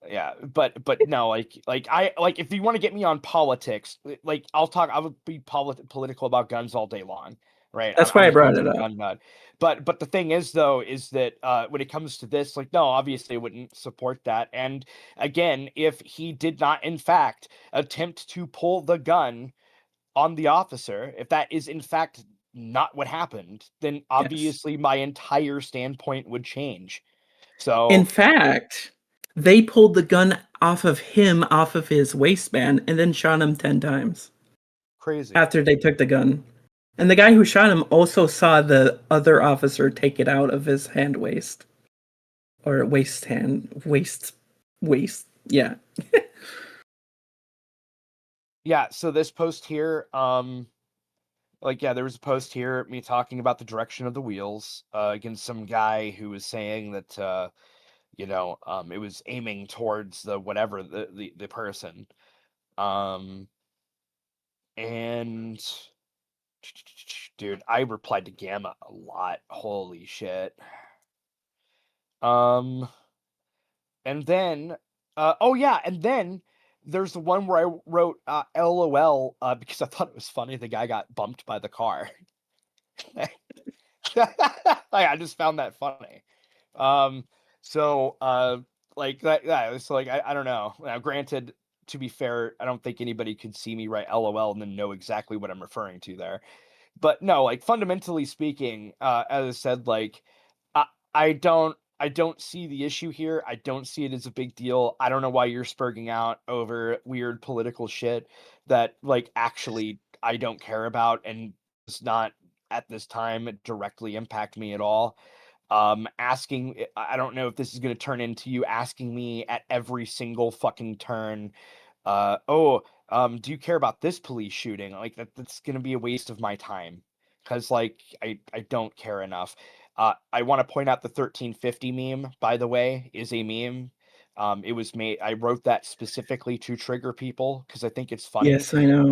yeah, but no, like if you want to get me on politics, like I would be political about guns all day long, right? That's why I'm I the brought it ultimate up. gun nut. But the thing is though, is that when it comes to this, like no, obviously I wouldn't support that. And again, if he did not in fact attempt to pull the gun on the officer, if that is in fact not what happened, then Yes. obviously my entire standpoint would change. In So fact, they pulled the gun off of him, off of his waistband, and then shot him 10 times crazy. after they took the gun. And the guy who shot him also saw the other officer take it out of his hand waist. Or waist. Yeah. Yeah, so this post here, like yeah, there was a post here me talking about the direction of the wheels against some guy who was saying that it was aiming towards the whatever the person. And dude, I replied to Gamma a lot. Holy shit. Um and then oh yeah, and then there's the one where I wrote LOL because I thought it was funny the guy got bumped by the car. I just found that funny. So like that, yeah, it's like I don't know. Now, granted, to be fair, I don't think anybody could see me write LOL and then know exactly what I'm referring to there. But no, like fundamentally speaking, as I said, like I, I don't see the issue here. I don't see it as a big deal. I don't know why you're spurging out over weird political shit that like actually I don't care about and does not at this time directly impact me at all. Asking, I don't know if this is going to turn into you asking me at every single fucking turn, oh, do you care about this police shooting? Like that's going to be a waste of my time because like I don't care enough. I want to point out the 1350 meme, by the way, is a meme. It was made. I wrote that specifically to trigger people because I think it's funny. Yes, I know.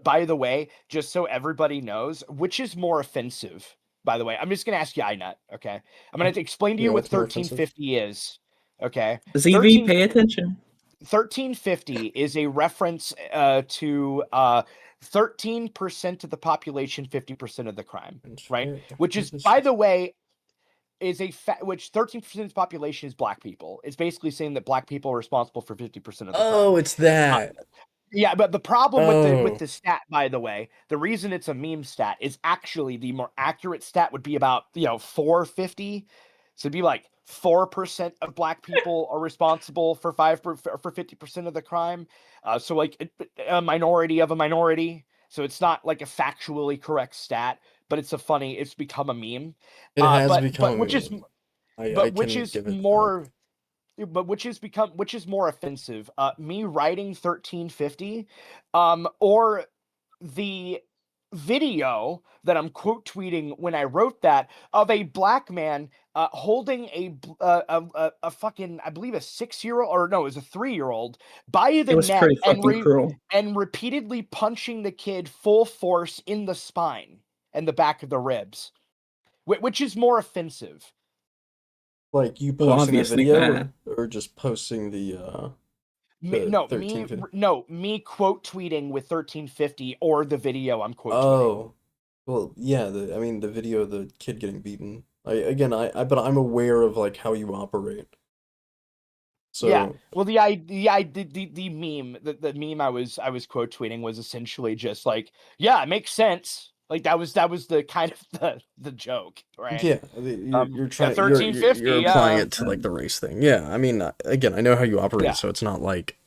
By the way, just so everybody knows, which is more offensive. By the way, I'm just gonna ask you, iNut. Okay, I'm gonna explain to Yeah, you what what's more offensive? 1350 is. Okay, ZV, pay attention. 1350 is a reference to 13% of the population, 50% of the crime, right? Which is, by the way, is which 13% of the population is black people. It's basically saying that black people are responsible for 50% of the crime. Oh, it's that. Yeah, but the problem with Oh. the stat, by the way, the reason it's a meme stat is actually the more accurate stat would be about 450. So it'd be like 4% of black people are responsible for 50% of the crime. So like a minority of a minority. So it's not like a factually correct stat, but it's become a meme. It has But become a which is meme. I which can is give it that. more but which is more offensive, me writing 1350 or the video that I'm quote tweeting when I wrote that of a black man holding a fucking, I believe, a 6-year-old, or no, it was a 3-year-old by the It was neck pretty fucking cruel. and repeatedly punching the kid full force in the spine and the back of the ribs, which is more offensive. Like you Well, posting a obviously video that. or just posting the Me quote tweeting with 1350 or the video I'm quote tweeting. Oh, well, yeah. I mean, the video of the kid getting beaten. But I'm aware of like how you operate. So Yeah. Well, the meme, the meme I was quote tweeting was essentially just like, yeah, it makes sense. Like that was the kind of the joke, right? yeah, you're trying. 1350. You're applying it to like the race thing. Yeah, I mean, again, I know how you operate, Yeah. so it's not like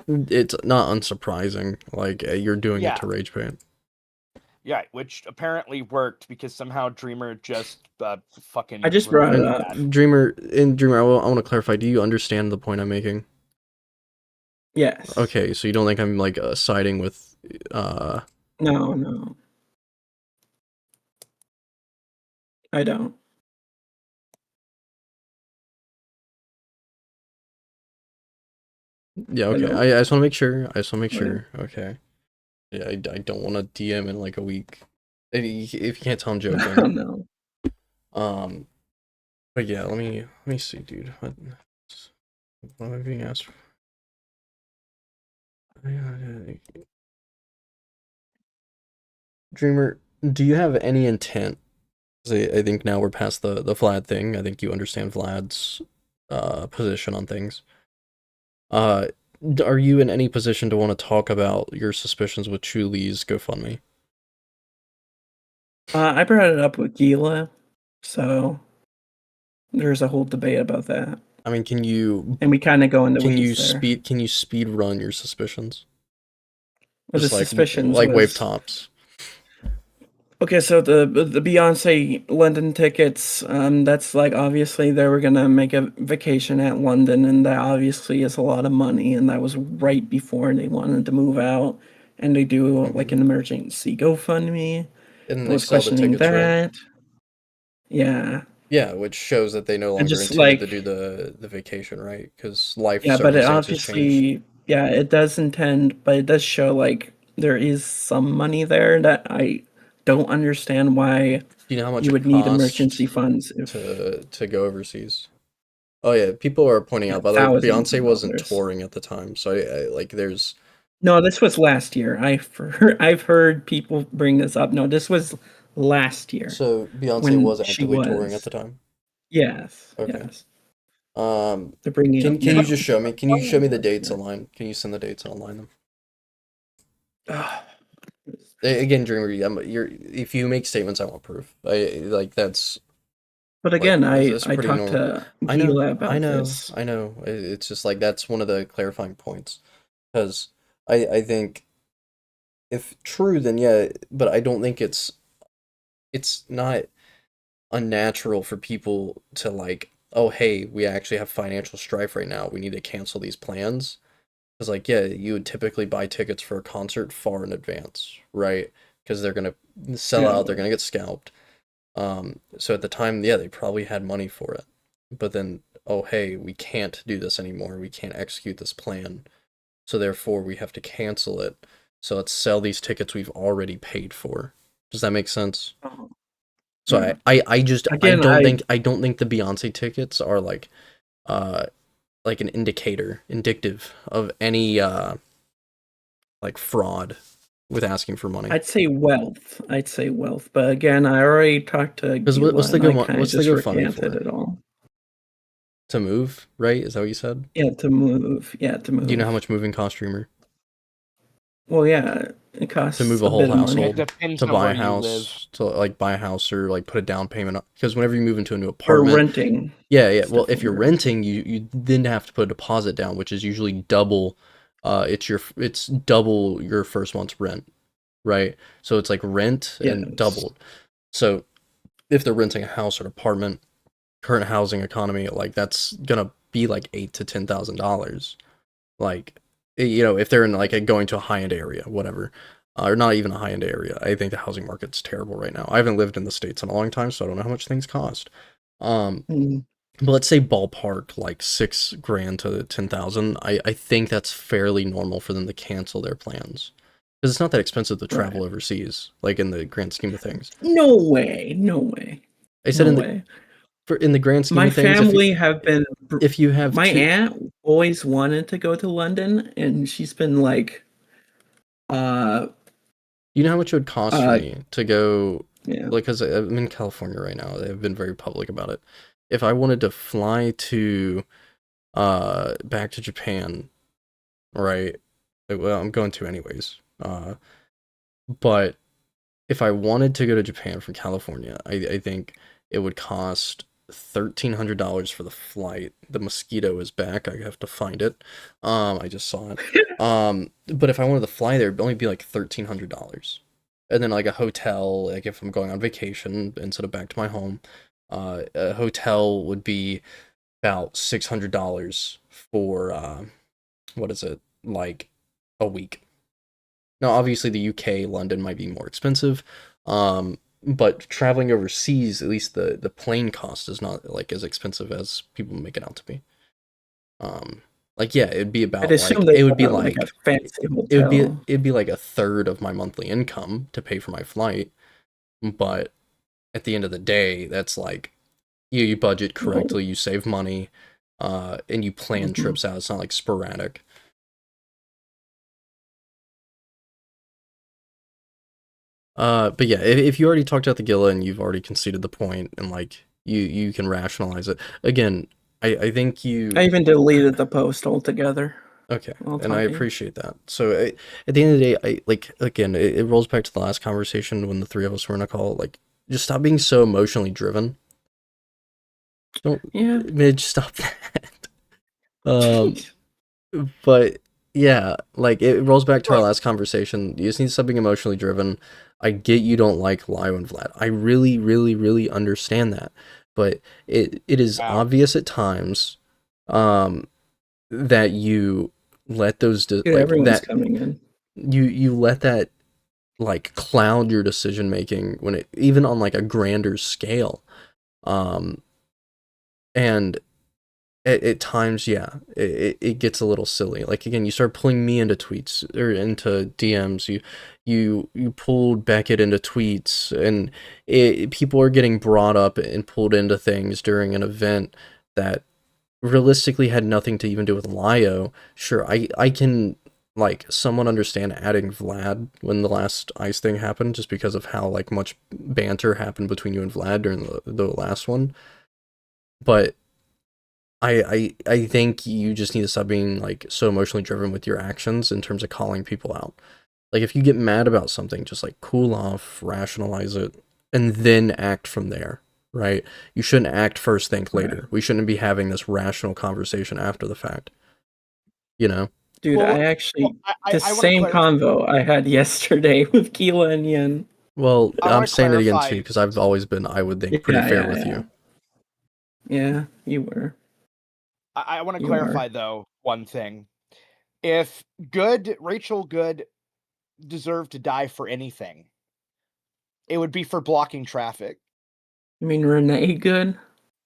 it's not unsurprising. Like you're doing Yeah. it to rage bait. Yeah, which apparently worked because somehow Dreamer just fucking. I just brought it removed up. that. Dreamer, I want to clarify. Do you understand the point I'm making? Yes. Okay, so you don't think I'm like siding with No. I don't. Yeah, okay. Hello? I just want to make sure. Okay. Okay. Yeah, I don't want to DM in like a week. If you can't tell I'm Oh joking. no. But yeah, let me see, dude. What am I being asked for? Dreamer, do you have any intent? 'Cause I think now we're past the Vlad thing. I think you understand Vlad's position on things. Are you in any position to want to talk about your suspicions with Chuli's GoFundMe? I brought it up with Gila, so there's a whole debate about that. I mean, can you And we kind of go into weeds there. can you speed run your suspicions? Well, the Just like suspicions wave was- tops. Okay, so the Beyonce London tickets, that's like obviously they were gonna make a vacation at London, and that obviously is a lot of money, and that was right before they wanted to move out, and they do like an emergency GoFundMe. And I they was sell the questioning tickets, right? that. Yeah. Yeah, which shows that they no longer just, intended to like- do the vacation, right? Because life Yeah, but it circumstances changed. obviously, yeah, it does intend, but it does show like there is some money there that I don't understand why Do you know how much you it would need costs emergency funds if to go overseas? Oh yeah, people are pointing out, by the way, Thousands Beyonce of wasn't dollars. touring at the time, so I like there's No, this was last year. I've heard people bring this up. No, this was last year. So Beyonce when was she actively touring was. at the time. Yes. Okay. Yes. They're bringing can up you now. just show me? Can you show me the Yeah. dates online? Can you send the dates online them? Ah, Again, Dreamer, you're if you make statements, I want proof. That's But like again, that's I pretty talked normal. to I know, Gila about I know, this. I know. It's just like that's one of the clarifying points because I think if true, then yeah, but I don't think it's not unnatural for people to like, oh hey, we actually have financial strife right now. We need to cancel these plans. Because like yeah, you would typically buy tickets for a concert far in advance, right? Because they're gonna sell out, they're Yeah. gonna get scalped. So at the time, yeah, they probably had money for it. But then, oh hey, we can't do this anymore. We can't execute this plan. So therefore we have to cancel it. So let's sell these tickets we've already paid for. Does that make sense? So Yeah. I just Again, I don't think the Beyonce tickets are uh like an indicative of any like fraud with asking for money. I'd say wealth. But again, I already talked to Because Gila what's the and I go kind of what's the just GoFundMe recanted for? it all. To move, right? Is that what you said? Yeah, to move. Yeah, to move. Do you know how much moving costs, Dreamer? Well, yeah, it costs To move a a whole bit of money. household, It depends to on buy where a you live. house, to like buy a house or like put a down payment up. Because whenever you move into a new Or apartment, renting. yeah. It's Well, if you're definitely renting. renting, you then have to put a deposit down, which is usually double. It's double your first month's rent, right? So it's like rent and Yes. doubled. So if they're renting a house or an apartment, current housing economy, like that's gonna be like $8,000 to $10,000. Like, if they're in like going to a high end area, whatever, or not even a high end area. I think the housing market's terrible right now. I haven't lived in the States in a long time, so I don't know how much things cost. Mm. But let's say ballpark like $6,000 to 10,000. I think that's fairly normal for them to cancel their plans because it's not that expensive to travel Right. overseas, like in the grand scheme of things. No way. No way. I said No in the way. in the grand scheme My of things, if family have been. you have My two, aunt always wanted to go to London, and she's been like, you know how much it would cost for uh, me to go, yeah. like, because I'm in California right now. They've been very public about it. If I wanted to fly to, back to Japan, right? Well, I'm going to anyways. But if I wanted to go to Japan from California, I think it would cost $1,300 for the flight. The mosquito is back. I have to find it. I just saw it. But if I wanted to fly there, it'd only be like $1,300. And then like a hotel, like if I'm going on vacation instead of back to my home, a hotel would be about $600 for what is it, like a week. Now, obviously, the UK, London might be more expensive, but traveling overseas, at least the plane cost is not like as expensive as people make it out to be. Like yeah, it'd be I'd about assume like they it would be have like a like fancy hotel. it'd be like a third of my monthly income to pay for my flight, but at the end of the day, that's like you budget Well, correctly, you save money, and you plan mhm. trips out. It's not like sporadic. But yeah, if you already talked out the Gila and you've already conceded the point and like you can rationalize it again, I think you I even deleted the post altogether. okay, I'll and I tell you. appreciate that. So at the end of the day, I like again, it rolls back to the last conversation when the three of us were in a call. Like, just stop being so emotionally driven. Don't Yeah. just stop that. But yeah, like it rolls back to our last conversation. You just need to stop being emotionally driven. I get you don't like Lio and Vlad. I really, really, really understand that. But it is Wow. obvious at times that you let those Dude, like everyone's that coming in. you let that like cloud your decision making when it even on like a grander scale. And at times, yeah, it gets a little silly. Like again, you start pulling me into tweets or into DMs. You pulled Beckett into tweets, and people are getting brought up and pulled into things during an event that realistically had nothing to even do with Lio. Sure, I can like someone understand adding Vlad when the last ice thing happened, just because of how like much banter happened between you and Vlad during the last one. But I think you just need to stop being like so emotionally driven with your actions in terms of calling people out. Like if you get mad about something, just like cool off, rationalize it, and then act from there, right? You shouldn't act first, think later. Right. We shouldn't be having this rational conversation after the fact. You know? Dude, Well, I actually the I want to same convo I had yesterday with Keela and Yin. Well, I I'm wanna saying it again clarify- too, because I've always been, I would think, pretty Yeah, fair yeah, with yeah. you. Yeah, you were. I want to You clarify though one thing. If Rachel Good deserved to die for anything, it would be for blocking traffic. You mean Renee Good?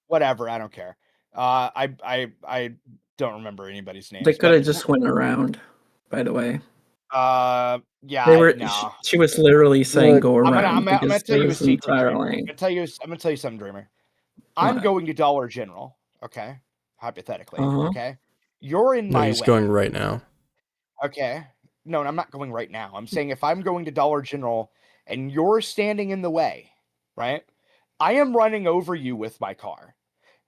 Whatever, I don't care. I don't remember anybody's names. They could but have just went around, by the way. Yeah, They were no. she was literally saying Look, go I'm around gonna because tell there you a was an secret, entire Dreamer. lane. I'm gonna tell you something, Dreamer. I'm What? going to Dollar General, okay? Hypothetically, Uh-huh. okay? You're in No, my he's way. going right now. Okay. No, I'm not going right now. I'm saying if I'm going to Dollar General and you're standing in the way, right? I am running over you with my car.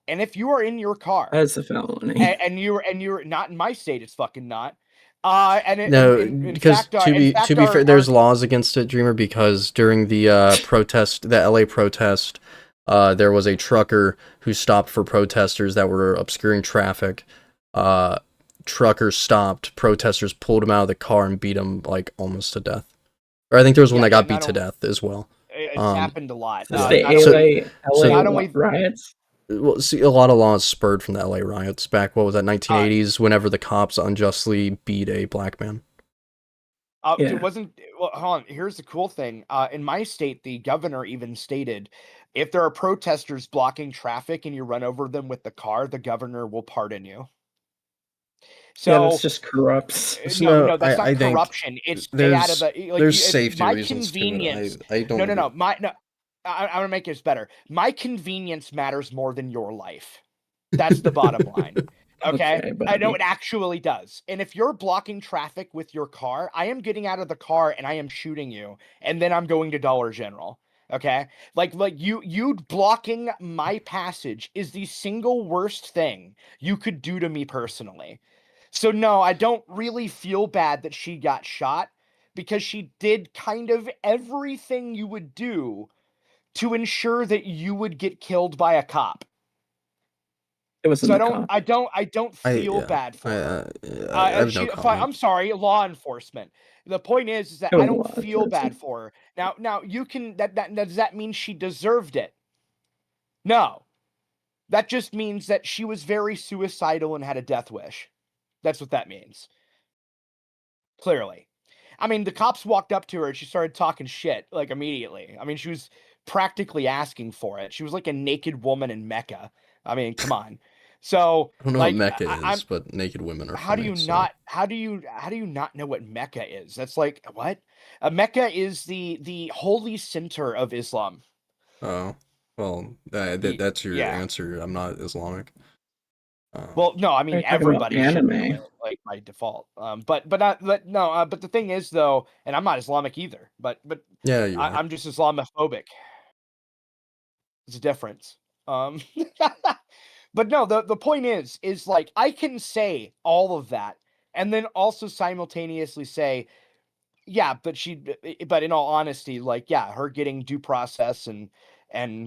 And if you are in your car That's a felony. and you're not in my state, it's fucking not. And No, in because fact, to be fair, there's laws against it, Dreamer. Because during the protest, the LA protest, there was a trucker who stopped for protesters that were obscuring traffic. Truckers stopped, protesters pulled him out of the car and beat him like almost to death. Or I think there was one that got beat to death as well. It's happened a lot. It's Yeah. the LA not only- riots. Well, see, a lot of laws spurred from the LA riots back. What was that, 1980s? Whenever the cops unjustly beat a black man. Yeah. It wasn't. Well, hold on. Here's the cool thing. In my state, the governor even stated, if there are protesters blocking traffic and you run over them with the car, the governor will pardon you. So Yeah, that's just corrupts. no, that's not I think corruption. It's stay out of the like. there's safety my reasons convenience. to it. I don't. No. I'm gonna make this better. My convenience matters more than your life. That's the bottom line. Okay, I know buddy. it actually does. And if you're blocking traffic with your car, I am getting out of the car and I am shooting you, and then I'm going to Dollar General. Okay, like you blocking my passage is the single worst thing you could do to me personally. So no, I don't really feel bad that she got shot because she did kind of everything you would do to ensure that you would get killed by a cop. It was So I don't feel yeah, bad for her. I have no comment. I'm sorry, law enforcement. The point is that It was I don't law feel bad enforcement. for her. Now you can that does that mean she deserved it? No. That just means that she was very suicidal and had a death wish. That's what that means. Clearly. I mean, the cops walked up to her and she started talking shit like immediately. I mean, she was practically asking for it. She was like a naked woman in Mecca. I mean, come on. So I don't know like, what Mecca is, but naked women are. how do funny, you so. not? How do you not know what Mecca is? That's like what? Mecca is the holy center of Islam. Oh, well, that's your answer. I'm not Islamic. Well, no, I mean Are you talking about everybody should know anime? it, like by default. But the thing is though, and I'm not Islamic either. But yeah, you're right. I'm just Islamophobic. There's a difference. But no, the point is like I can say all of that and then also simultaneously say, yeah, but in all honesty, like, yeah, her getting due process and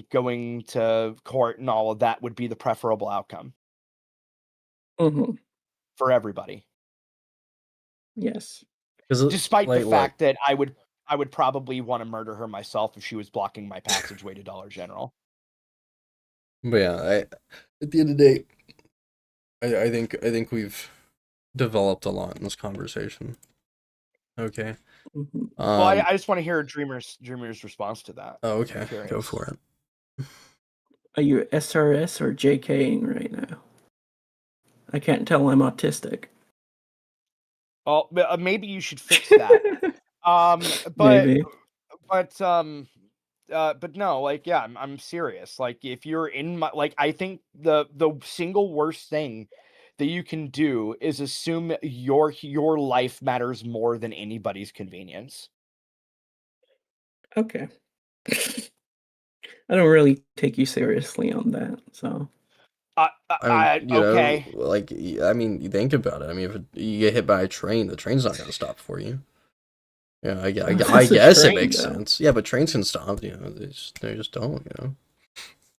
going to court and all of that would be the preferable outcome Mm-hmm. for everybody. Yes. Despite the fact that I would probably want to murder her myself if she was blocking my passageway to Dollar General. But yeah, at the end of the day, I think we've developed a lot in this conversation. Okay. Mm-hmm. Well, I just want to hear Dreamer's response to that. Oh, okay. Go for it. Are you SRS or JKing right now? I can't tell. I'm autistic. Well, maybe you should fix that. Maybe. But no, like, yeah, I'm serious. Like, if you're in my, like, I think the single worst thing that you can do is assume your life matters more than anybody's convenience. Okay. I don't really take you seriously on that, so. Okay. like, I mean, you think about it. I mean, if you get hit by a train, the train's not gonna stop for you. Yeah, I That's a guess it train, makes though. sense. Yeah, but trains can stop. They just don't.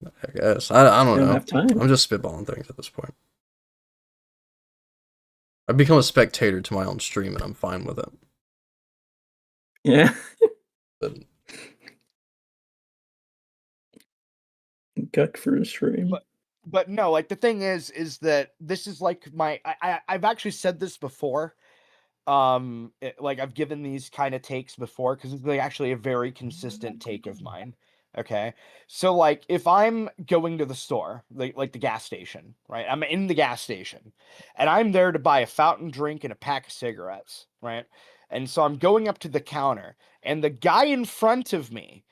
I guess I don't They don't know. have time. I'm just spitballing things at this point. I've become a spectator to my own stream, and I'm fine with it. Yeah. But Gut for a stream. But no, like the thing is that this is like I've actually said this before. Like I've given these kind of takes before because it's like actually a very consistent take of mine. Okay, so like if I'm going to the store, like the gas station, right? I'm in the gas station, and I'm there to buy a fountain drink and a pack of cigarettes, right? And so I'm going up to the counter, and the guy in front of me,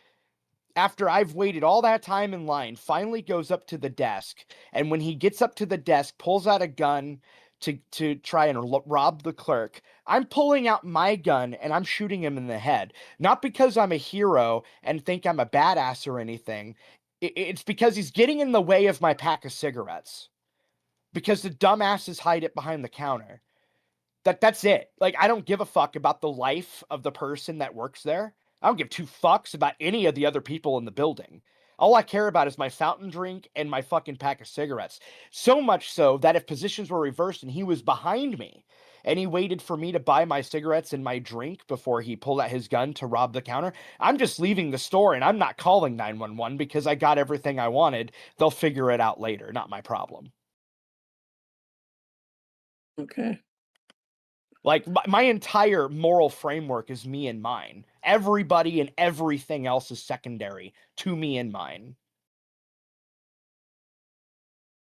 after I've waited all that time in line, finally goes up to the desk. And when he gets up to the desk, pulls out a gun to try and rob the clerk. I'm pulling out my gun and I'm shooting him in the head. Not because I'm a hero and think I'm a badass or anything. It's because he's getting in the way of my pack of cigarettes. Because the dumbasses hide it behind the counter. That's it. Like, I don't give a fuck about the life of the person that works there. I don't give two fucks about any of the other people in the building. All I care about is my fountain drink and my fucking pack of cigarettes. So much so that if positions were reversed and he was behind me and he waited for me to buy my cigarettes and my drink before he pulled out his gun to rob the counter, I'm just leaving the store and I'm not calling 911 because I got everything I wanted. They'll figure it out later. Not my problem. Okay. Like my entire moral framework is me and mine. Everybody and everything else is secondary to me and mine.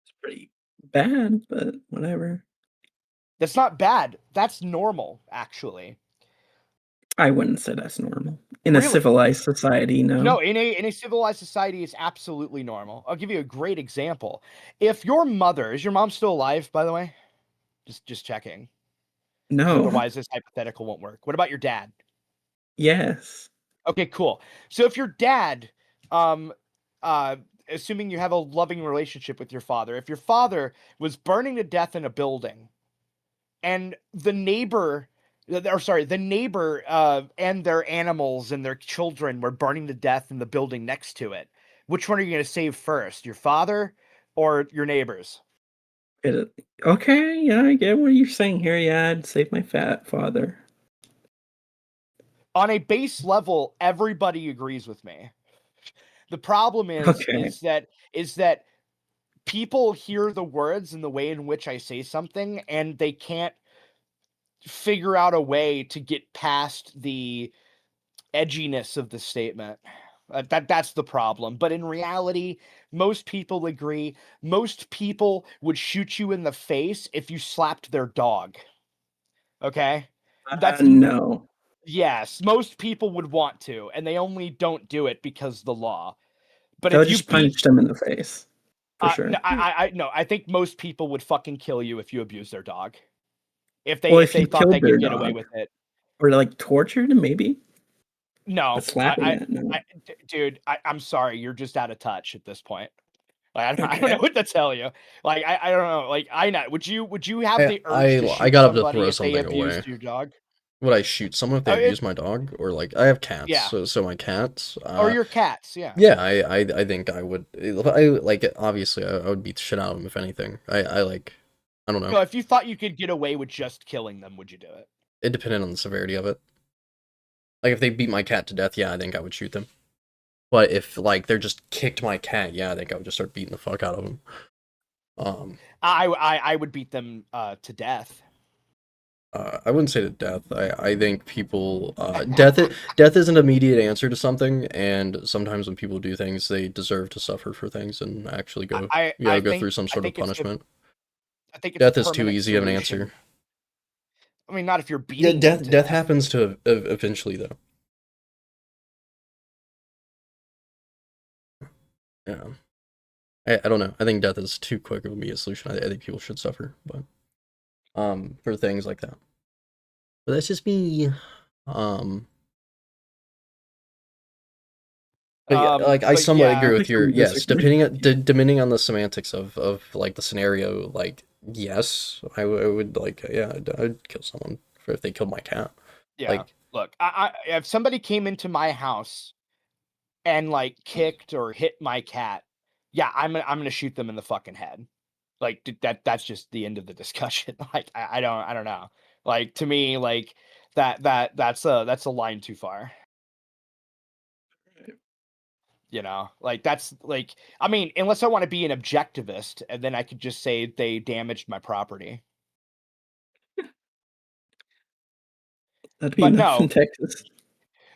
It's pretty bad, but whatever. That's not bad. That's normal, actually. I wouldn't say that's normal. In a Really? civilized society, no. No, in a civilized society, it's absolutely normal. I'll give you a great example. If your mother, is your mom still alive, by the way? Just checking. No. Otherwise, this hypothetical won't work. What about your dad? Yes. Okay, cool. So if your dad, um, assuming you have a loving relationship with your father, if your father was burning to death in a building, and the neighbor, the neighbor, and their animals and their children were burning to death in the building next to it, which one are you going to save first, your father or your neighbors? Okay, yeah, I get what you're saying here. Yeah, I'd save my fat father. On a base level, everybody agrees with me. The problem Okay. is that people hear the words and the way in which I say something, and they can't figure out a way to get past the edginess of the statement. That's the problem. But in reality, most people agree. Most people would shoot you in the face if you slapped their dog. Okay? No. Yes, most people would want to, and they only don't do it because of the law. But They'll if you just punch them in the face. For sure. no, I think most people would fucking kill you if you abuse their dog. If Well, they if you thought they killed their could get away dog. with it. Or like tortured, maybe? No, But slapping it, no. Dude, I'm sorry, you're just out of touch at this point. Like, I don't Okay. know what to tell you. Like, I don't know. Like, I know. Would you have the urge to I shoot got up to somebody throw if they something away. abused your dog? Would I shoot someone if they abuse my dog? Or like, I have cats, Yeah. so my cats. Or your cats, yeah. Yeah, I think I would. I like obviously I would beat the shit out of them if anything. I don't know. No, if you thought you could get away with just killing them, would you do it? It depended on the severity of it. Like if they beat my cat to death, yeah, I think I would shoot them. But if like they're just kicked my cat, yeah, I think I would just start beating the fuck out of them. I would beat them to death. I wouldn't say to death. I think people death is an immediate answer to something, and sometimes when people do things, they deserve to suffer for things and actually go go through some sort of punishment. I think it's Death is too easy of an solution. answer. I mean, not if you're beating Yeah, them to death happens to eventually though. Yeah. I don't know. I think death is too quick of a be a solution. I think people should suffer, but for things like that. But that's just me. But yeah, like I But somewhat yeah, agree I with your can yes. disagree. Depending on the semantics of like the scenario, like yes, I would like yeah, I'd kill someone for if they killed my cat. yeah. Like Look, if somebody came into my house and like kicked or hit my cat, yeah, I'm gonna shoot them in the fucking head. Like that's just the end of the discussion. Like I don't know. Like to me, like that's a line too far. You know, like that's like I mean, unless I want to be an objectivist, and then I could just say they damaged my property. That'd be But enough in no, Texas.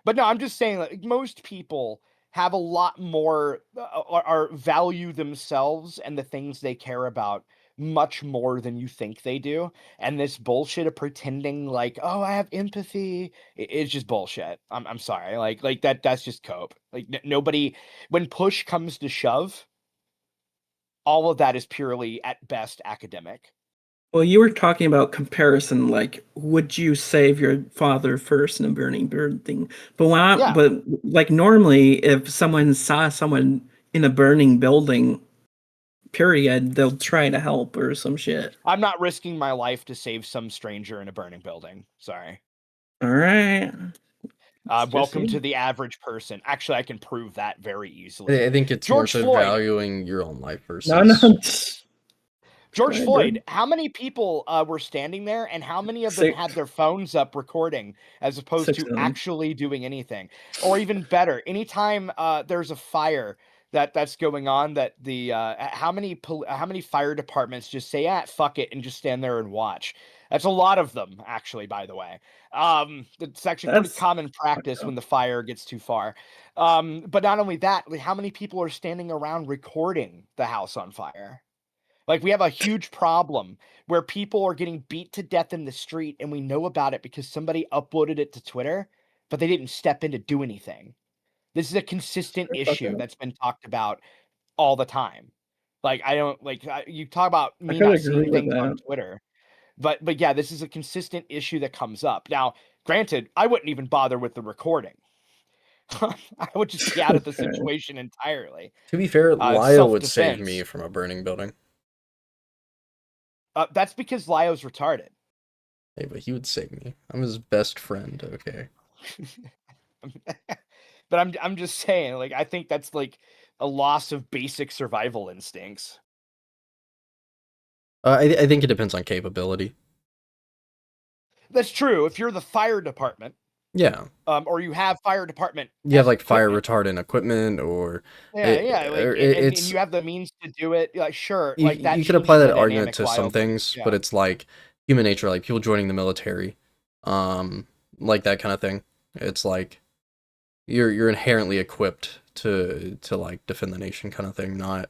But no, I'm just saying, like, most people have a lot more are value themselves and the things they care about much more than you think they do. And this bullshit of pretending like, oh, I have empathy, it's just bullshit. I'm sorry, like that's just cope. Like nobody, when push comes to shove, all of that is purely at best academic. Well, you were talking about comparison, like would you save your father first in a burning building? Yeah, But like normally, if someone saw someone in a burning building, period, they'll try to help or some shit. I'm not risking my life to save some stranger in a burning building. Sorry. All right. It's just Welcome to you. the average person. Actually, I can prove that very easily. I think it's more George so Floyd. valuing your own life No, no. versus Go George ahead, bro. Floyd. How many people were standing there, and how many of them Six, had their phones up recording, as opposed six to of them. actually doing anything? Or even better, anytime there's a fire that's going on, that the how many fire departments just say, "Ah, fuck it," and just stand there and watch? That's a lot of them, actually. By the way, it's actually pretty That's common fucked practice up. when the fire gets too far. But not only that, like, how many people are standing around recording the house on fire? Like, we have a huge problem where people are getting beat to death in the street, and we know about it because somebody uploaded it to Twitter, but they didn't step in to do anything. This is a consistent Very fucked issue up. that's been talked about all the time. Like, I don't like you talk about I me could not agree seeing with things on that. Twitter, but yeah, this is a consistent issue that comes up. Now, granted, I wouldn't even bother with the recording. I would just be out of the Okay. situation entirely. to be fair, It's Lyle would save me self-defense. from a burning building. That's because Lyo's retarded. Hey, but he would save me. I'm his best friend, okay? But I'm just saying, like, I think that's like a loss of basic survival instincts. I think it depends on capability. That's true. If you're the fire department, Yeah. or you have fire department You have like fire equipment, retardant equipment or yeah, like, and it's you have the means to do it, like, sure, you like that you could apply changes the that argument dynamic, to some Lyle, but things, but yeah, it's like human nature, like people joining the military, like that kind of thing. It's like you're inherently equipped to like defend the nation kind of thing, not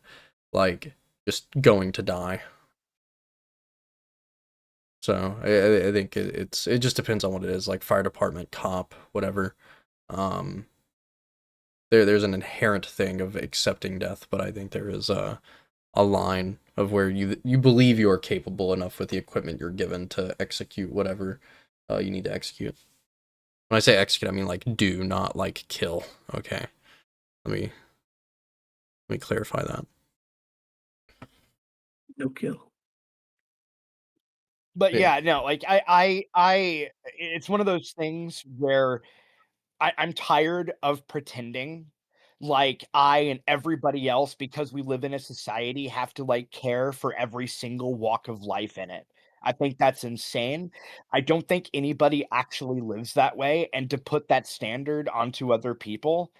like just going to die. So I think it just depends on what it is, like fire department, cop, whatever. Um, there's an inherent thing of accepting death, but I think there is a line of where you believe you are capable enough with the equipment you're given to execute whatever you need to execute. When I say execute, I mean like do, not like kill. Okay, let me clarify that. No kill. but Yeah. yeah, no, like it's one of those things where I'm tired of pretending like I and everybody else, because we live in a society, have to like care for every single walk of life in it. I think that's insane. I don't think anybody actually lives that way. And to put that standard onto other people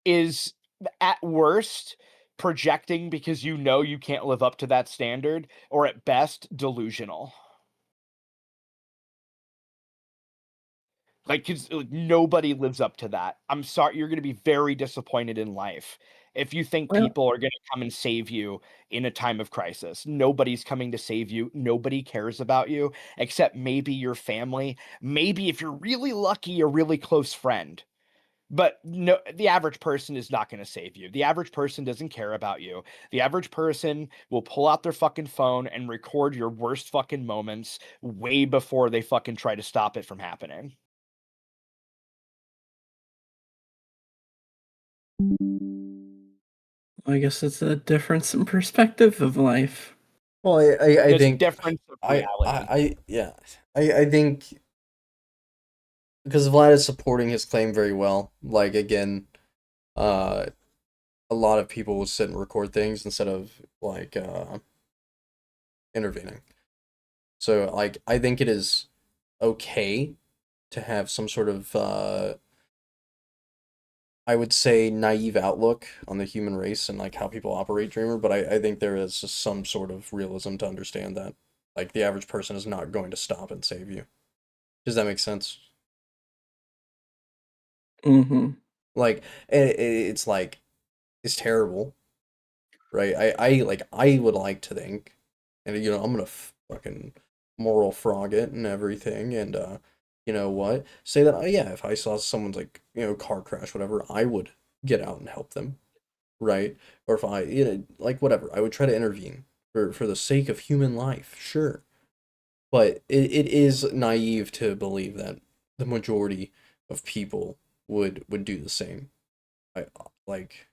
is at worst projecting because you know you can't live up to that standard, or at best delusional. Like, 'cause, like, nobody lives up to that. I'm sorry, you're gonna be very disappointed in life if you think Well, people are gonna come and save you in a time of crisis. Nobody's coming to save you. Nobody cares about you except maybe your family, maybe if you're really lucky, a really close friend. But no, the average person is not going to save you. The average person doesn't care about you. The average person will pull out their fucking phone and record your worst fucking moments way before they fucking try to stop it from happening. I guess it's a difference in perspective of life. Well, I There's a think difference of reality. I think because Vlad is supporting his claim very well. Like again, a lot of people will sit and record things instead of like intervening. So like I think it is okay to have some sort of I would say naive outlook on the human race and like how people operate, Dreamer, but I think there is just some sort of realism to understand that like the average person is not going to stop and save you. Does that make sense? Mm-hmm. Like it's like it's terrible, right? I would like to think, and you know I'm gonna fucking moral frog it and everything, and you know what? Say that yeah, if I saw someone's like you know car crash, whatever, I would get out and help them, right? Or if I you know like whatever, I would try to intervene for the sake of human life, sure. But it is naive to believe that the majority of people would do the same. I like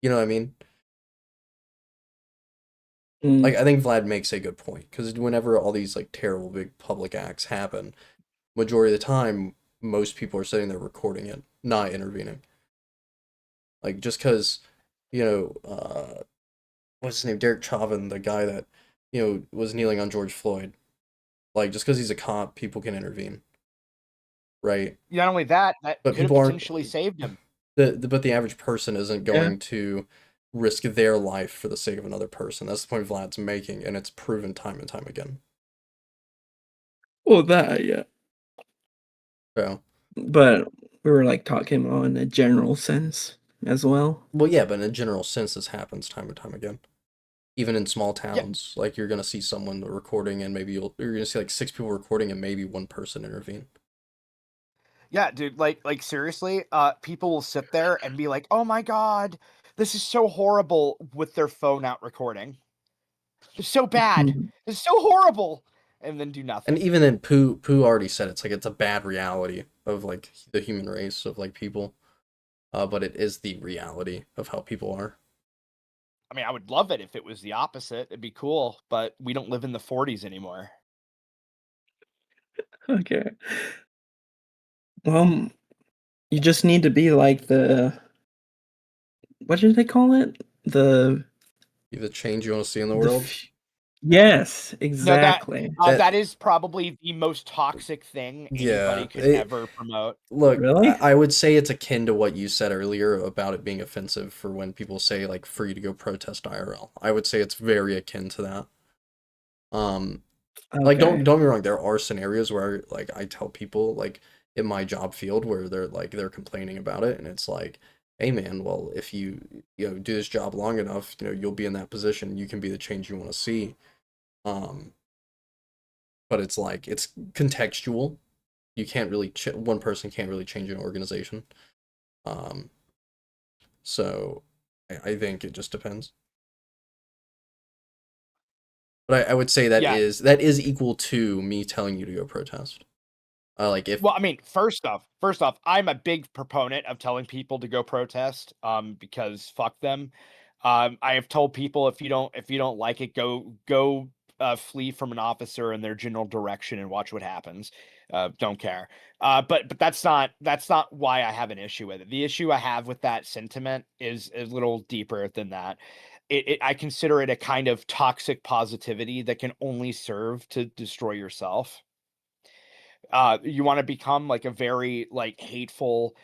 you know what I mean? Like I think Vlad makes a good point because whenever all these like terrible big public acts happen, majority of the time most people are sitting there recording it, not intervening. Like just because you know what's his name, Derek Chauvin, the guy that you know was kneeling on George Floyd, like just because he's a cop, people can intervene, right? Not only that, that But could have people aren't potentially saved him. but the average person isn't Yeah. going to risk their life for the sake of another person. That's the point Vlad's making, and it's proven time and time again. Well, that, yeah. So, But we were like talking about in a general sense as well. well, yeah, but in a general sense, this happens time and time again. Even in small Yeah. towns, like you're gonna see someone recording, and maybe you're gonna see like 6 people recording, and maybe one person intervene. Yeah, dude, like seriously, people will sit there and be like, "Oh my god, this is so horrible," with their phone out recording. It's so bad. Mhm. It's so horrible, and then do nothing. And even then, Pooh already said it's like it's a bad reality of like the human race of like people, but it is the reality of how people are. I mean, I would love it if it was the opposite. It'd be cool, but we don't live in the 40s anymore. Okay. Well, you just need to be like what did they call it? The change you want to see in the world. Yes, No, exactly. that is probably the most toxic thing anybody could ever promote. Look, Really? I would say it's akin to what you said earlier about it being offensive for when people say like free to go protest IRL. I would say it's very akin to that. Like don't Okay. get me wrong, there are scenarios where like I tell people like in my job field where they're complaining about it and it's like, hey man, well if you know do this job long enough, you know, you'll be in that position, you can be the change you want to see. But it's like it's contextual. You can't really one person can't really change an organization. So I think it just depends. But I would say that Yeah. is equal to me telling you to go protest. Like if Well, I mean, first off, I'm a big proponent of telling people to go protest, because fuck them. I have told people if you don't like it, go flee from an officer in their general direction and watch what happens. Don't care. But that's not why I have an issue with it. The issue I have with that sentiment is a little deeper than that. I consider it a kind of toxic positivity that can only serve to destroy yourself. You want to become like a very like hateful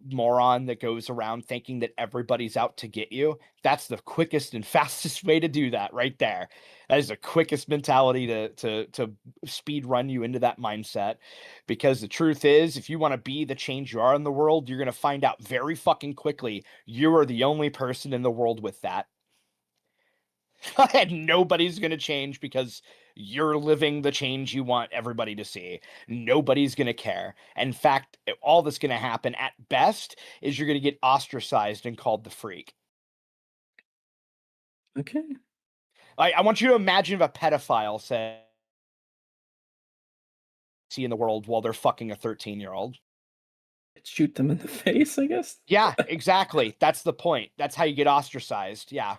moron that goes around thinking that everybody's out to get you. That's the quickest and fastest way to do that right there. That is the quickest mentality to speed run you into that mindset, because the truth is, if you want to be the change you are in the world, you're going to find out very fucking quickly you are the only person in the world with that. And nobody's going to change because you're living the change you want everybody to see. Nobody's going to care. In fact, all that's going to happen at best is you're going to get ostracized and called the freak. Okay. I want you to imagine if a pedophile said, see in the world while they're fucking a 13-year-old. Shoot them in the face, I guess. Yeah, exactly. That's the point. That's how you get ostracized. Yeah.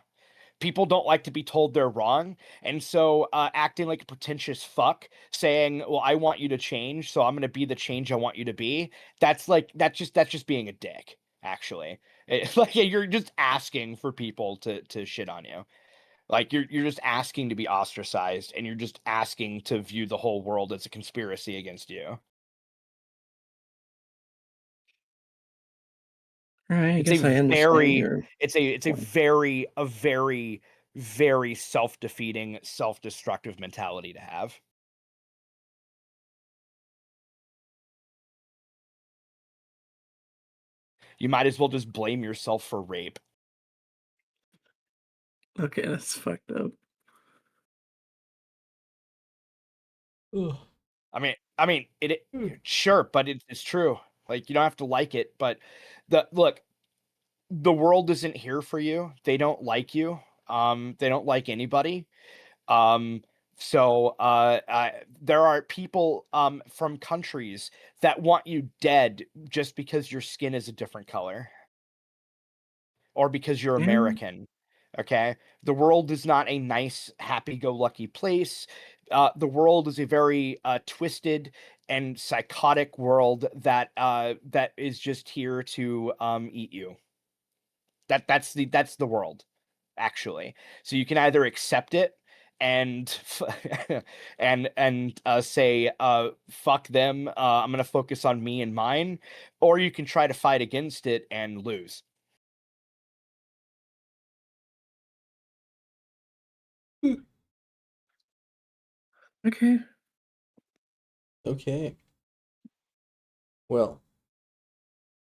People don't like to be told they're wrong, and so acting like a pretentious fuck, saying, "Well, I want you to change, so I'm going to be the change I want you to be." That's just being a dick. Actually, like you're just asking for people to shit on you. Like you're just asking to be ostracized, and you're just asking to view the whole world as a conspiracy against you. All right, I It's guess I a understand very, your it's a point. very self-defeating, self-destructive mentality to have. You might as well just blame yourself for rape. Okay, that's fucked up. I mean, sure, but it's true. Like you don't have to like it, but the world isn't here for you. They don't like you. They don't like anybody. Um, there are people from countries that want you dead just because your skin is a different color or because you're Yeah. American. Okay, the world is not a nice, happy-go-lucky place. The world is a very twisted and psychotic world that is just here to eat you. That's the world, actually. So you can either accept it and say fuck them. I'm gonna focus on me and mine, or you can try to fight against it and lose. Okay. Okay. Well,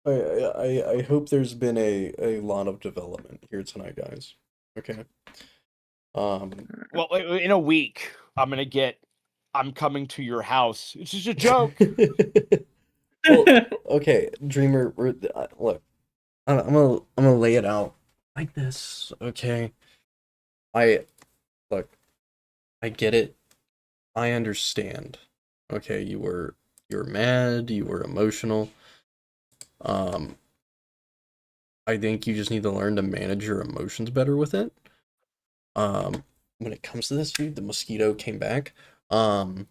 I hope there's been a lot of development here tonight, guys. Okay. Um. Well, in a week, I'm coming to your house. It's just a joke. Well, okay, Dreamer. Look, I'm gonna lay it out like this. Okay. I look. I get it. I understand. Okay, you were mad. You were emotional. Um. I think you just need to learn to manage your emotions better with it. When it comes to this, dude, the mosquito came back. Um,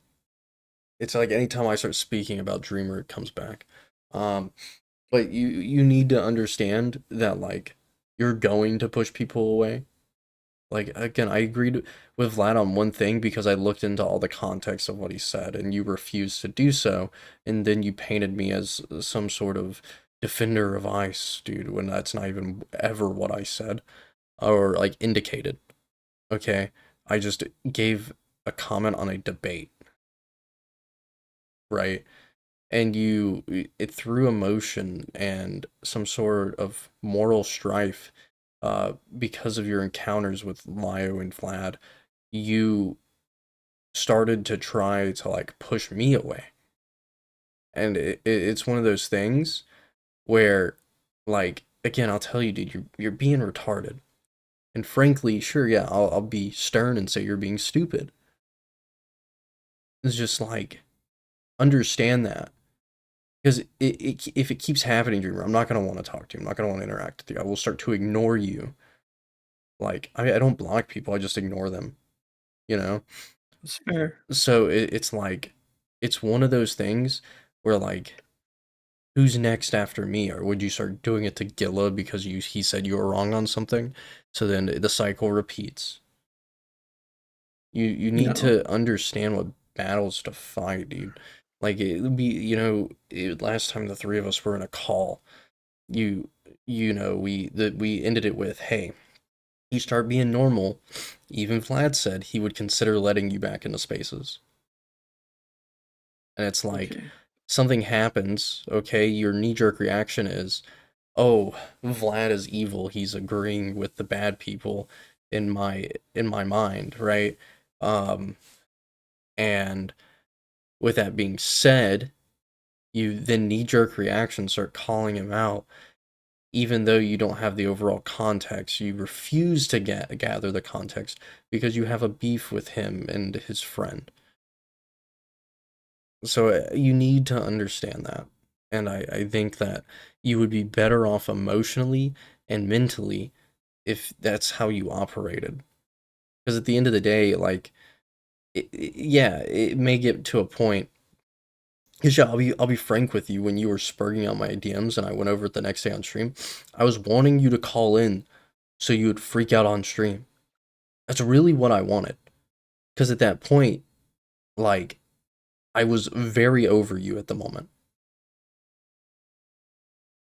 it's like anytime I start speaking about Dreamer, it comes back. Um, but you need to understand that like you're going to push people away. Like again, I agreed with Vlad on one thing because I looked into all the context of what he said, and you refused to do so, and then you painted me as some sort of defender of ice, dude, when that's not even ever what I said or like indicated. Okay, I just gave a comment on a debate, right? And it through emotion and some sort of moral strife, because of your encounters with Lio and Vlad, you started to try to like push me away. And it's one of those things where, like, again, I'll tell you, dude, you're being retarded. And frankly, sure, yeah, I'll be stern and say you're being stupid. It's just like, understand that. Because if it keeps happening, Dreamer, I'm not going to want to talk to you. I'm not going to want to interact with you. I will start to ignore you. Like, I don't block people, I just ignore them. You know? It's fair. So it's like, it's one of those things where, like, who's next after me? Or would you start doing it to Gilla because he said you were wrong on something? So then the cycle repeats. You need No. to understand what battles to fight, dude. Like it would be, last time the three of us were in a call, we ended it with, hey, you start being normal. Even Vlad said he would consider letting you back into spaces. And it's like, Okay. something happens, okay, your knee-jerk reaction is, oh, Vlad is evil, he's agreeing with the bad people, in my mind, right? And with that being said, you then knee-jerk reaction start calling him out, even though you don't have the overall context. You refuse to gather the context because you have a beef with him and his friend. So you need to understand that. And I think that you would be better off emotionally and mentally if that's how you operated. Because at the end of the day, like, it may get to a point. Because yeah, I'll be frank with you. When you were spurging out my DMs and I went over it the next day on stream, I was wanting you to call in so you would freak out on stream. That's really what I wanted. Because at that point, like, I was very over you at the moment.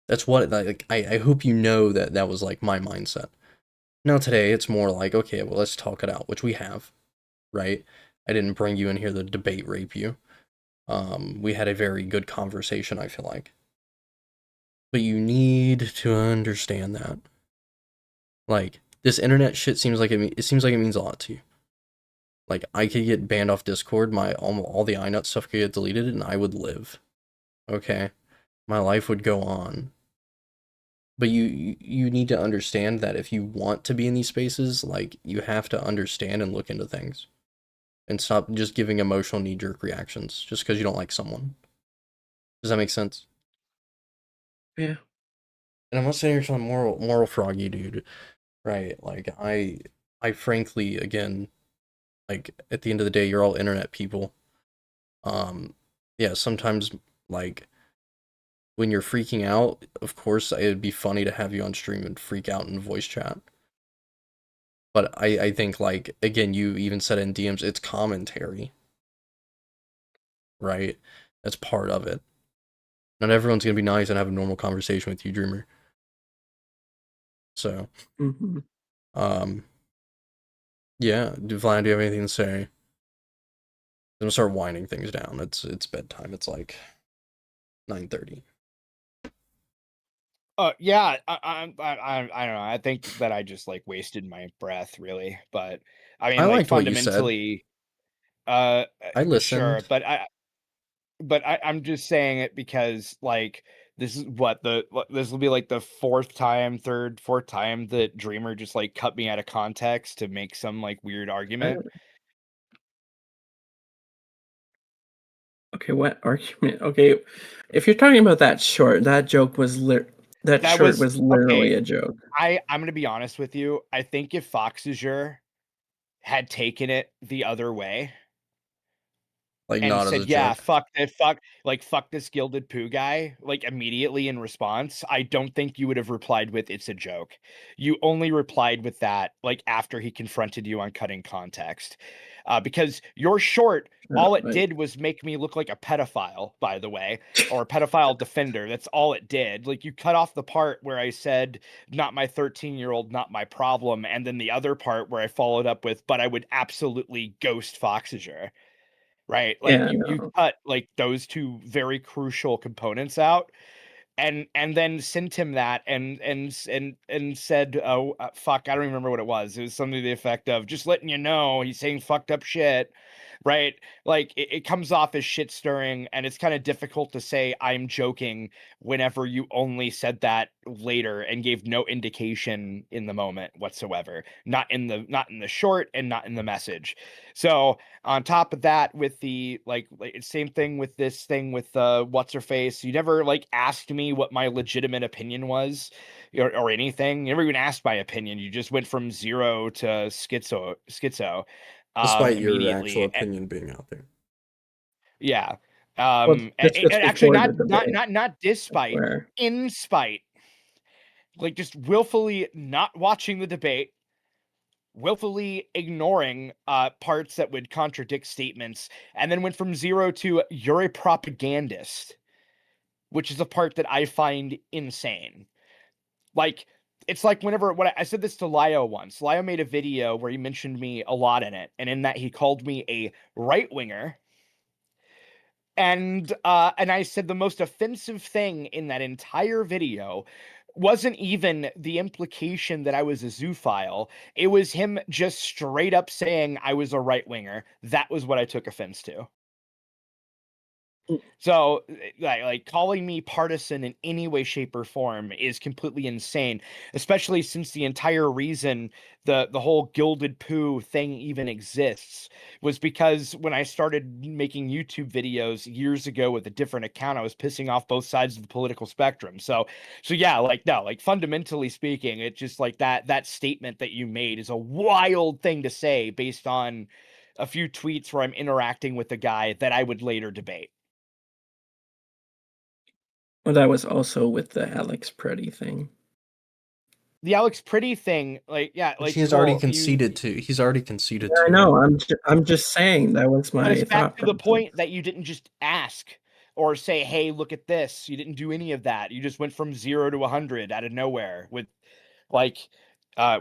That's what, like, I hope you know that that was like my mindset. Now today it's more like, okay, well, let's talk it out, which we have, right? I didn't bring you in here to debate rape you. We had a very good conversation, I feel like. But you need to understand that. Like, this internet shit seems like it seems like it means a lot to you. Like, I could get banned off Discord, all the iNut stuff could get deleted, and I would live. Okay? My life would go on. But you need to understand that if you want to be in these spaces, like, you have to understand and look into things. And stop just giving emotional knee-jerk reactions just because you don't like someone. Does that make sense? Yeah. And I'm not saying you're some moral froggy dude, right? Like, I frankly, again, like, at the end of the day, you're all internet people. Yeah, sometimes, like, when you're freaking out, of course, it'd be funny to have you on stream and freak out in voice chat. But I think, like, again, you even said in DMs, it's commentary, right? That's part of it. Not everyone's gonna be nice and have a normal conversation with you, Dreamer. So, Mm-hmm. Yeah, Vlad, do you have anything to say? I'm gonna start winding things down. It's bedtime. It's like 9:30. Yeah, I don't know. I think that I just like wasted my breath, really. But I I mean, like liked what you said. fundamentally, I sure. listened. But I'm just saying it because like this is this will be like the fourth, time that Dreamer just like cut me out of context to make some like weird argument. Okay, what argument? Okay, if you're talking about that short, that joke was that That short was was literally okay. a joke. I'm gonna be honest with you. I think if Foxazure had taken it the other way Like, and not as said, a "Yeah, joke. fuck this gilded poo guy," like immediately in response, I don't think you would have replied with "It's a joke." You only replied with that like after he confronted you on cutting context, because your short, all it Like, did was make me look like a pedophile, by the way, or a pedophile defender. That's all it did. Like you cut off the part where I said, "Not my 13-year-old, not my problem," and then the other part where I followed up with, "But I would absolutely ghost Foxazure." Right? Like yeah, you no. cut like those two very crucial components out and then sent him that and said, "Oh, fuck, I don't even remember what it was." It was something to the effect of, "Just letting you know, he's saying fucked up shit." Right? Like it comes off as shit stirring, and it's kind of difficult to say I'm joking whenever you only said that later and gave no indication in the moment whatsoever. Not in the short and not in the message. So on top of that, with the like same thing with this thing with what's her face, you never like asked me what my legitimate opinion was or anything. You never even asked my opinion. You just went from zero to schizo Despite your actual immediately. opinion being out there. Yeah. Well, this gets Actually, before the debate. not despite, Where in spite, like just willfully not watching the debate, willfully ignoring parts that would contradict statements, and then went from zero to "you're a propagandist," which is a part that I find insane. Like, it's like whenever I said this to Lio once. Lio made a video where he mentioned me a lot in it, and in that he called me a right winger. And I said the most offensive thing in that entire video wasn't even the implication that I was a zoophile. It was him just straight up saying I was a right winger. That was what I took offense to. So, like calling me partisan in any way, shape, or form is completely insane. Especially since the entire reason the whole gilded poo thing even exists was because when I started making YouTube videos years ago with a different account, I was pissing off both sides of the political spectrum. So yeah, like no, like fundamentally speaking, it just like that statement that you made is a wild thing to say based on a few tweets where I'm interacting with a guy that I would later debate. Well, that was also with the Alex Pretty thing. The Alex Pretty thing, like, yeah, Which like he has already cool. conceded to. He's already conceded Yeah, I to. know. I'm just saying that was But my it's back thought to the process. point that you didn't just ask or say, "Hey, look at this." You didn't do any of that. You just went from 0 to 100 out of nowhere with, like,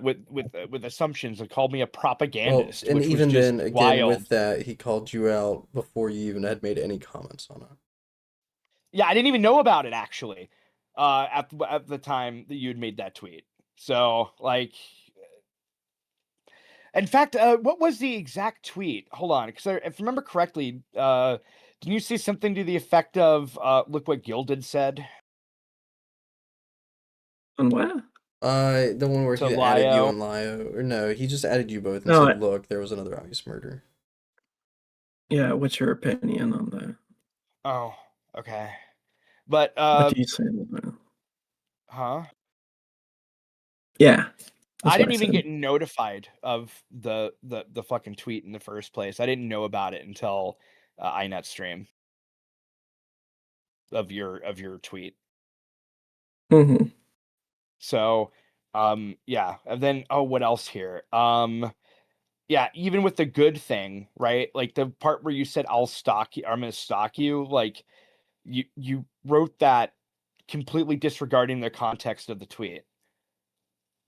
with assumptions and called me a Well, propagandist, and which was even just then, again, wild. with that, he called you out before you even had made any comments on it. Yeah, I didn't even know about it actually, at the time that you had made that tweet. So, like, in fact, what was the exact tweet? Hold on, because if I remember correctly, didn't you say something to the effect of, "Look what Gilded said" On what? The one where to he added you Lio? and Lio, or no, he just added you both and No, said, "Look, there was another obvious murder." yeah, what's your opinion on that? Oh, okay. But, What do you say on that? huh? Yeah, I that's what I didn't even said. get notified of the fucking tweet in the first place. I didn't know about it until iNet stream of your tweet. Mm-hmm. So, yeah. And then, oh, what else here? Yeah, even with the good thing, right? Like the part where you said I'll stalk you, I'm gonna stalk you, like you wrote that completely disregarding the context of the tweet.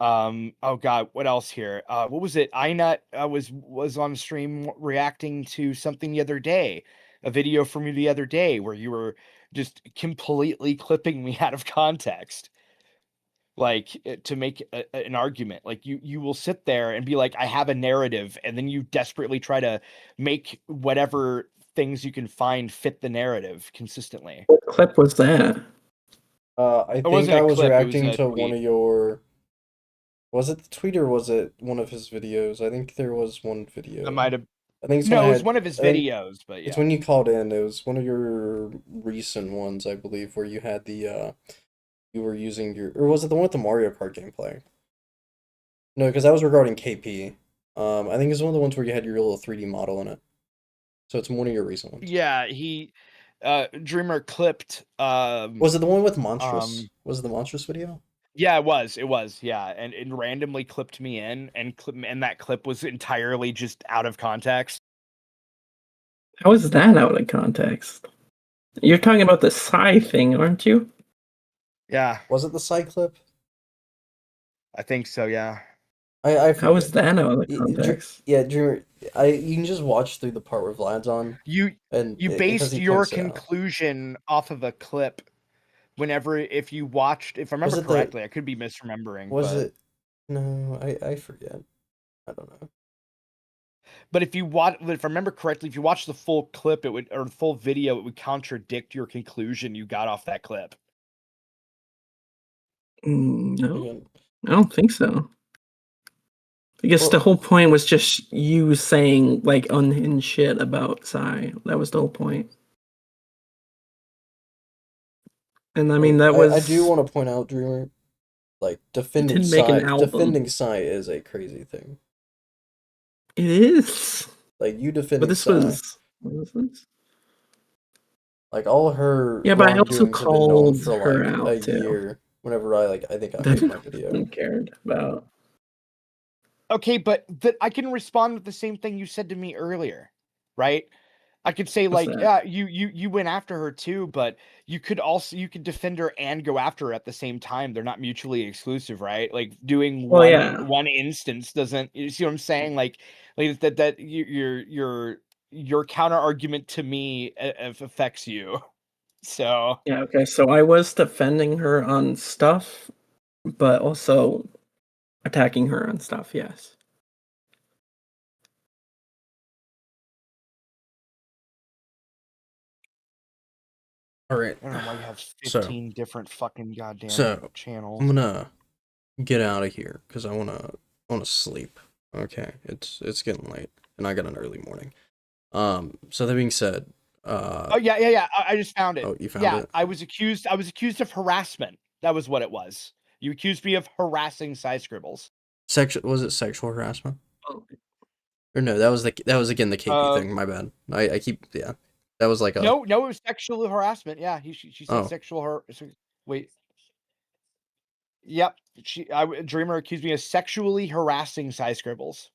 Oh god, what else here? What was it? Inut was on stream reacting to something the other day, a video from you the other day where you were just completely clipping me out of context, like to make an argument. Like you will sit there and be like, I have a narrative, and then you desperately try to make whatever things you can find fit the narrative consistently. What clip was that? I It think wasn't I a was clip, it was reacting a to one tweet. of your. Was it the tweet or was it one of his videos? I think there was one video. That might have I think it's when I No, it was had. one of his I think videos, but it's yeah. when you called in. It was one of your recent ones, I believe, where you had you were using your, or was it the one with the Mario Kart gameplay? No, because that was regarding KP. I think it's one of the ones where you had your little 3D model in it. So it's one of your recent ones. Yeah, he Dreamer clipped Was it the one with Monstrous? um Was it the Monstrous video? yeah, it was, yeah, and it randomly clipped me in, and that clip was entirely just out of context. How is that out of context? You're talking about the Psy thing, aren't you? Yeah, Was it the side clip? I think so, yeah. I How is forget. that out of context? Yeah, Dreamer. You can just watch through the part where Vlad's on, You and you because based he your points it out. conclusion off of a clip whenever if you watched, if I Was remember it the? correctly, I could be misremembering, Was but it? No, I forget. I don't know. if I remember correctly, if you watch the full clip, it would, or the full video, it would contradict your conclusion you got off that clip. No, Again, I don't think so. Because the well, whole point was just you saying like unhinged shit about Psy. That was the whole point. And I mean like that I do was want to point out, Dreamer, like it didn't make an album. defending Psy is a crazy thing. It is. Like you But defending this Psy, was what was this? like all her Yeah, but I also wrongdoings have been known called for her like a out too. year. Whenever I think I That made no my video. one cared about. Okay, but that I can respond with the same thing you said to me earlier, right? I could say What's like, that? yeah, you went after her too, but you could defend her and go after her at the same time. They're not mutually exclusive, right? Like doing Well, yeah. one instance doesn't. You see what I'm saying? Like that your counter argument to me affects you. So Yeah, okay. So I was defending her on stuff but also attacking her and stuff. Yes. All right. I don't know why you have So- 15 different fucking goddamn So, channels. I'm gonna get out of here because I wanna sleep. Okay, it's getting late and I got an early morning. So that being said, Oh yeah. I just found it. Oh, you found yeah, it? I was accused of harassment. That was what it was. You accused me of harassing Cy Scribbles. Was it sexual harassment? Oh. Or no, that was again the KP thing. My bad. I keep That was like a No, it was sexual harassment. Yeah, she said Oh. sexual wait. Yep, Dreamer accused me of sexually harassing Cy Scribbles.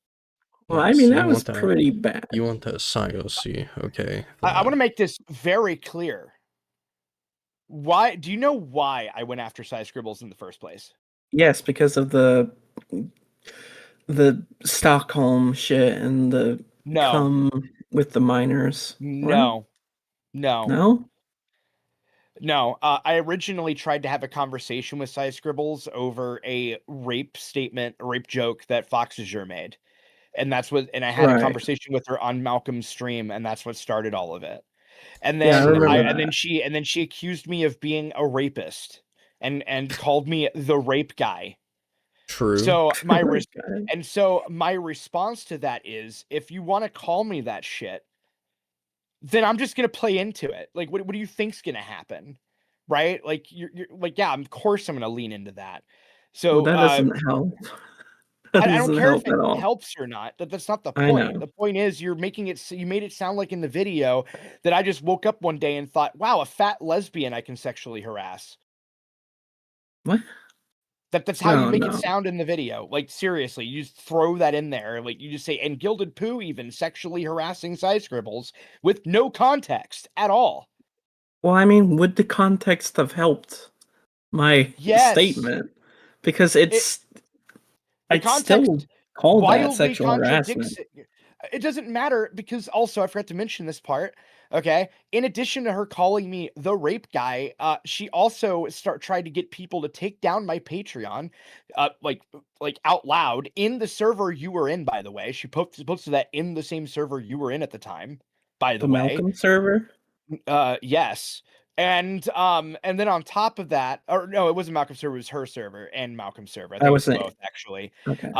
Well, I Nice. mean, You that was want that- pretty bad. You want the psychocy, okay? I want to make this very clear. Why do you know why I went after Cy Scribbles in the first place? Yes, because of the Stockholm shit and the No, come with the minors. no, no, No? no. I originally tried to have a conversation with Cy Scribbles over a rape joke that Fox Azure made, and I had a Right. conversation with her on Malcolm's stream, and that's what started all of it. And Yeah, I then remember and then that. she accused me of being a rapist and called me the rape guy. True. So my Right, my response to that is, if you want to call me that shit, then I'm just gonna play into it. Like, what do you think's gonna happen, right? Like, you're like, yeah, of course I'm gonna lean into that. So Well, that doesn't help. That I don't doesn't care if help at it all. helps or not. That's not the I point. know. The point is you made it sound like in the video that I just woke up one day and thought, wow, a fat lesbian I can sexually harass. What? That's how you make it No. sound in the video. Like, seriously, you just throw that in there. Like, you just say, and Gilded Poo even sexually harassing Cy Scribbles with no context at all. Well, I mean, would the context have helped my Yes. statement? Because it's I'd still call that sexual harassment. It doesn't matter, because also I forgot to mention this part. Okay, in addition to her calling me the rape guy, she also tried to get people to take down my Patreon, like out loud in the server you were in. By the way, she posted that in the same server you were in at the time. By the way, Malcolm server. Yes. And then on top of that, or no, it wasn't Malcolm's server, it was her server and Malcolm's server. I think it was both, actually. Okay.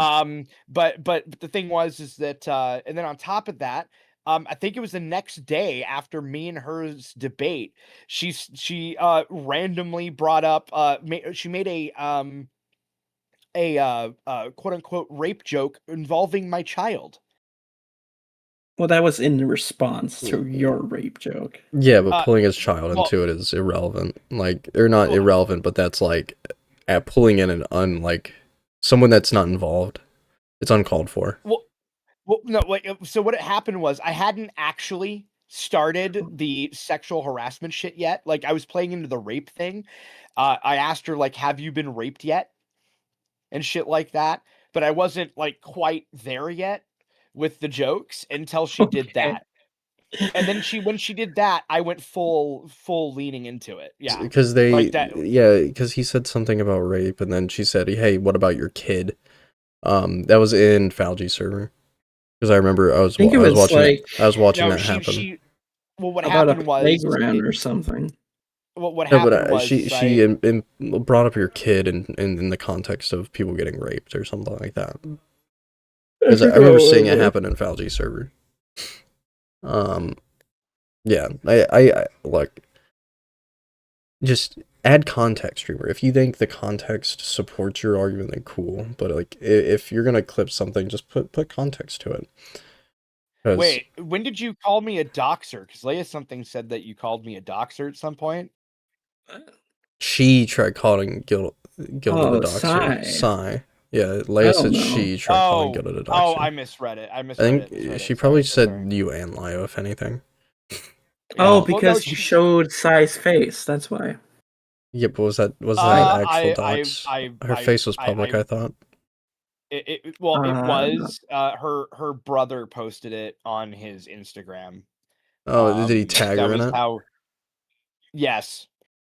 But the thing is that and then on top of that, I think it was the next day after me and her's debate, she randomly brought up she made a quote unquote rape joke involving my child. Well, that was in response to your rape joke. Yeah, but pulling his child into it is irrelevant. Like, they're not irrelevant, but that's like pulling in an someone that's not involved. It's uncalled for. Well, no, wait. So what happened was I hadn't actually started the sexual harassment shit yet. Like, I was playing into the rape thing. I asked her, like, have you been raped yet? And shit like that. But I wasn't like quite there yet with the jokes until she did that. And then when she did that, I went full leaning into it. Yeah. Because because he said something about rape, and then she said, "Hey, what about your kid?" That was in Falgi server. Because I remember I was watching that happen. Well, what about happened a was playground or something. Well, what happened was she brought up your kid in the context of people getting raped or something like that. Because I remember seeing it happen in Falgi server. Yeah, I look. Just add context, Dreamer. If you think the context supports your argument, then cool. But like, if you're gonna clip something, just put context to it. Wait, when did you call me a doxer? Because Leia something said that you called me a doxer at some point. She tried calling Gilded a doxer. Sigh. Yeah, Leia said she tried calling Gilded a doxer. Oh, I misread it. I think she probably said you and Lio, if anything. Oh, because you showed Sai's face. That's why. Yeah, but was that actual dox? Her face was public, I thought. It was. Her brother posted it on his Instagram. Oh, did he tag her in it? Yes.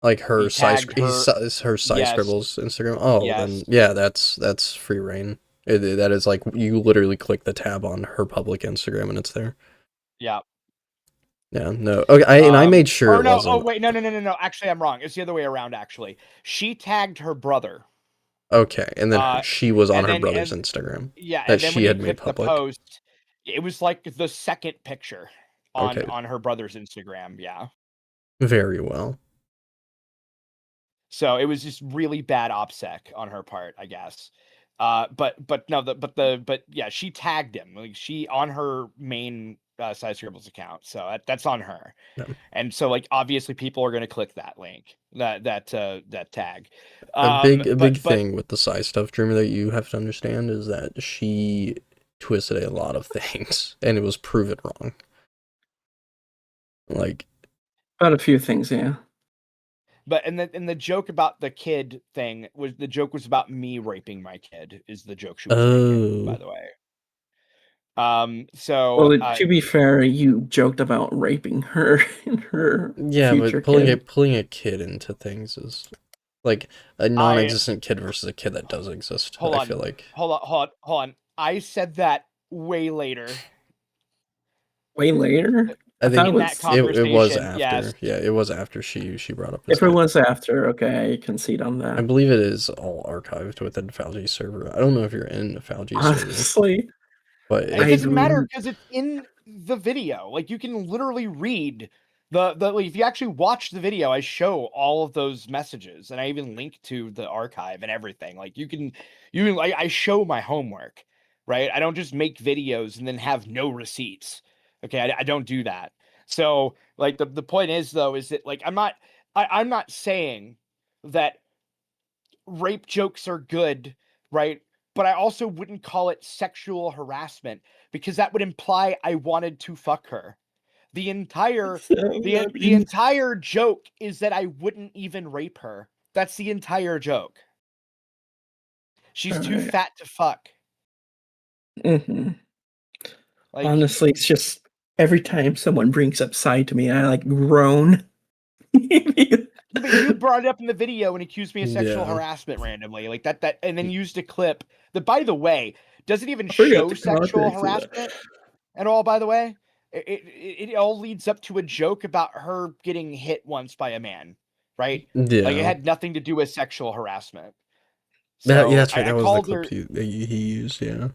Like her He size, tagged her. her size Yes. scribbles Instagram. Oh, Yes. then yeah, that's free reign. That is like you literally click the tab on her public Instagram and it's there. Yeah. Yeah, no. Okay, I made sure Or it no. wasn't. Oh wait, no. Actually, I'm wrong. It's the other way around. Actually, she tagged her brother. Okay, and then she was on and her then brother's Instagram yeah, that and then when she you had made click the public. post, it was like the second picture Okay, on her brother's Instagram. Yeah. very well. So it was just really bad OPSEC on her part, I guess. But no, but yeah, she tagged him. Like she on her main Size Scribbles account. So that's on her. Yeah. And so like obviously people are going to click that link, that tag. A big But thing with the size stuff, Dreamer, that you have to understand is that she twisted a lot of things and it was proven wrong. Like About a few things, yeah. But and the joke about the kid thing was the joke was about me raping my kid is the joke she was making, by the way. So Well, to be fair, you joked about raping her and her yeah, future but pulling kid. pulling a kid into things is like a non-existent kid versus a kid that does exist. I feel like Hold on. I said that way later. Way later? I think in that it was conversation, after. yes. Yeah, it was after she brought up this. If it was after, okay, I concede on I that. believe it is all archived within Fauci's server. I don't know if you're in Fauci's server, Honestly, but It doesn't matter because it's in the video. Like you can literally read the like, if you actually watch the video, I show all of those messages and I even link to the archive and everything. Like you can like I show my homework, right? I don't just make videos and then have no receipts. Okay, I don't do that. So like the point is though is that like I'm not saying that rape jokes are good, right? But I also wouldn't call it sexual harassment because that would imply I wanted to fuck her. The entire the entire joke is that I wouldn't even rape her. That's the entire joke. She's too fat to fuck. Like, Like honestly, it's just every time someone brings up side to me, I like groan. but you brought it up in the video and accused me of sexual Yeah. harassment randomly, like that, and then used a clip that, by the way, doesn't even I forgot show the sexual context of that. harassment at all. By the way, it all leads up to a joke about her getting hit once by a man, right? Like it Yeah. had nothing to do with sexual harassment. Yeah, So that's right. I That was the called clip her. he used. Yeah.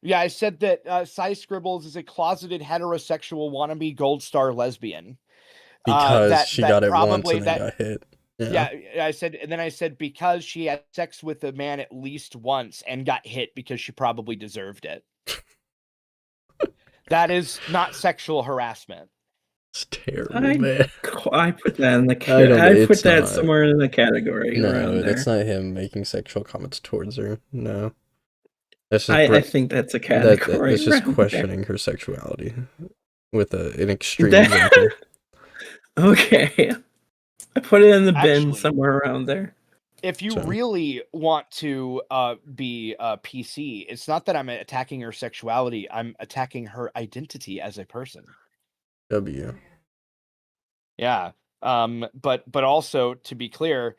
Yeah. I said that Cy Scribbles is a closeted heterosexual wannabe gold star lesbian. Because she got it once Probably and then got hit. Yeah, I said because she had sex with a man at least once and got hit because she probably deserved it. That is not sexual harassment. It's terrible, man. I put that in the I don't know, I put it's that not. somewhere in the category No, around there. that's not him making sexual comments towards her. No. That's just I think that's a category. that's just around questioning there. her sexuality with an extreme example. Okay. I put it in the bin Actually, somewhere around there. If you really want to be PC, it's not that I'm attacking her sexuality. I'm attacking her identity as a person. W. Yeah. But also to be clear,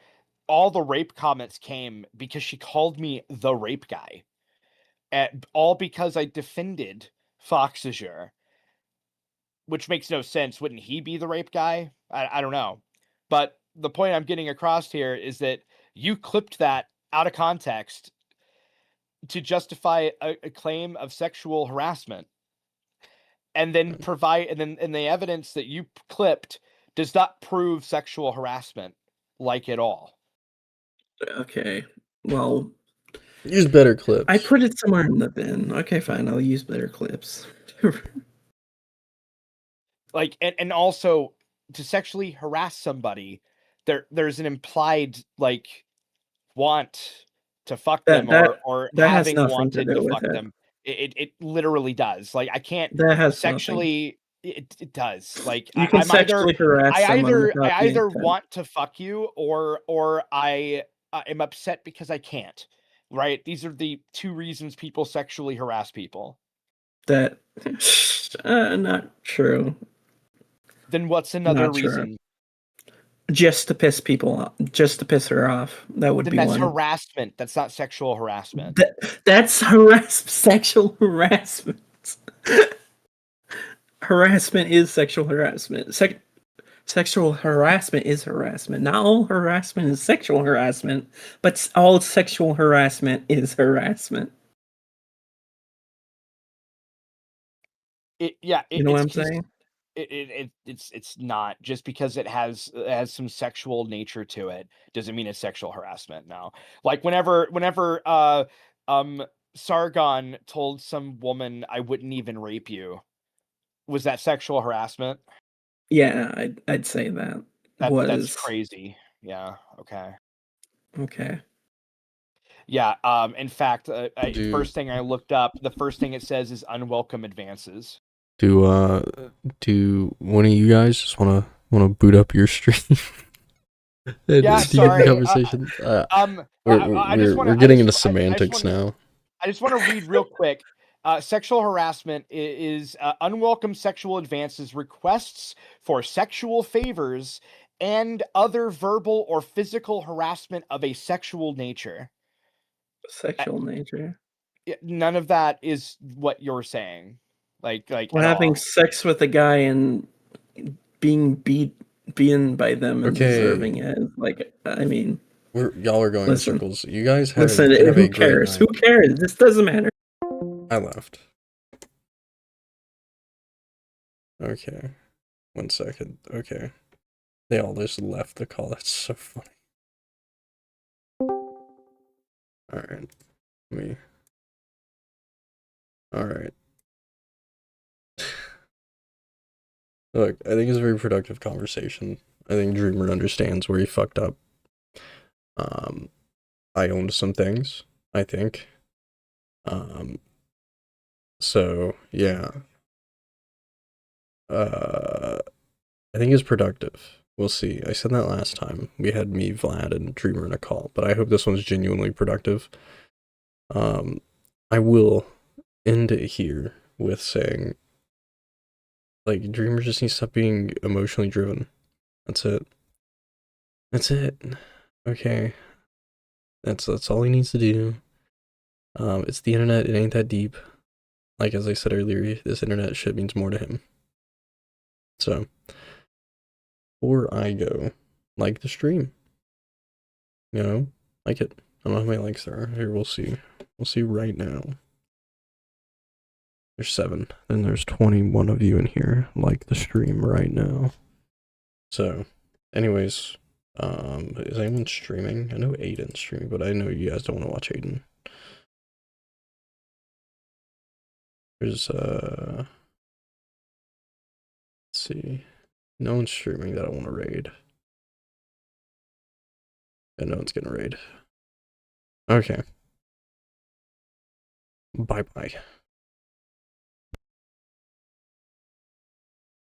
all the rape comments came because she called me the rape guy. All because I defended Foxazure, which makes no sense. Wouldn't he be the rape guy? I don't know. But the point I'm getting across here is that you clipped that out of context to justify a claim of sexual harassment. And then and the evidence that you clipped does not prove sexual harassment like at all. Okay. Well, use better clips. I put it somewhere in the bin. Okay, fine. I'll use better clips. Like, and also to sexually harass somebody, there's an implied like want to fuck them or that has having nothing to wanted do to with fuck it. them. It literally does. Like I can't That has sexually. It does. Like You can sexually harass someone I without the either intent. want to fuck you or I am upset because I can't. Right? These are the two reasons people sexually harass people. That not true. Then what's another Not true. reason? Just to piss people off, just to piss her off. That would Then be that's one. harassment. That's not sexual harassment. That's sexual harassment. Harassment is sexual harassment. Sexual harassment is harassment. Not all harassment is sexual harassment, but all sexual harassment is harassment. Yeah, You know what I'm saying? it's not just because it has some sexual nature to it doesn't mean it's sexual harassment now. Like whenever Sargon told some woman, I wouldn't even rape you, was that sexual harassment? Yeah, I'd say that That's was crazy. Yeah, okay. okay. Yeah, in fact, Do first thing I looked up, the first thing it says is unwelcome advances. do one of you guys just wanna boot up your stream? And Yeah, do you have sorry. a conversation? We're getting into semantics now. I just want to read real quick. Sexual harassment is unwelcome sexual advances, requests for sexual favors, and other verbal or physical harassment of a sexual nature. Sexual nature. None of that is what you're saying, like Well, at having all. sex with a guy and being beaten by them and Okay. deserving it. Like, I mean, Y'all are going Listen. in circles. You guys have listen, a who great cares? night. Who cares? This doesn't matter. I left. Okay. 1 second. Okay. They all just left the call. That's so funny. Alright. Alright. Look, I think it's a very productive conversation. I think Dreamer understands where he fucked up. I owned some things, I think. So yeah. I think it's productive. We'll see. I said that last time. We had me, Vlad, and Dreamer in a call, but I hope this one's genuinely productive. I will end it here with saying, like, Dreamer just needs to stop being emotionally driven. That's it. That's it. Okay. That's all he needs to do. It's the internet. It ain't that deep. Like, as I said earlier, this internet shit means more to him. So, before I go, like the stream. You know, like it. I don't know how many likes there are. Here, we'll see. We'll see right now. There's 7. Then there's 21 of you in here. Like the stream right now. So, anyways, is anyone streaming? I know Aiden's streaming, but I know you guys don't want to watch Aiden. There's, let's see. No one's streaming that I want to raid. And no one's getting raid. Okay. Bye-bye.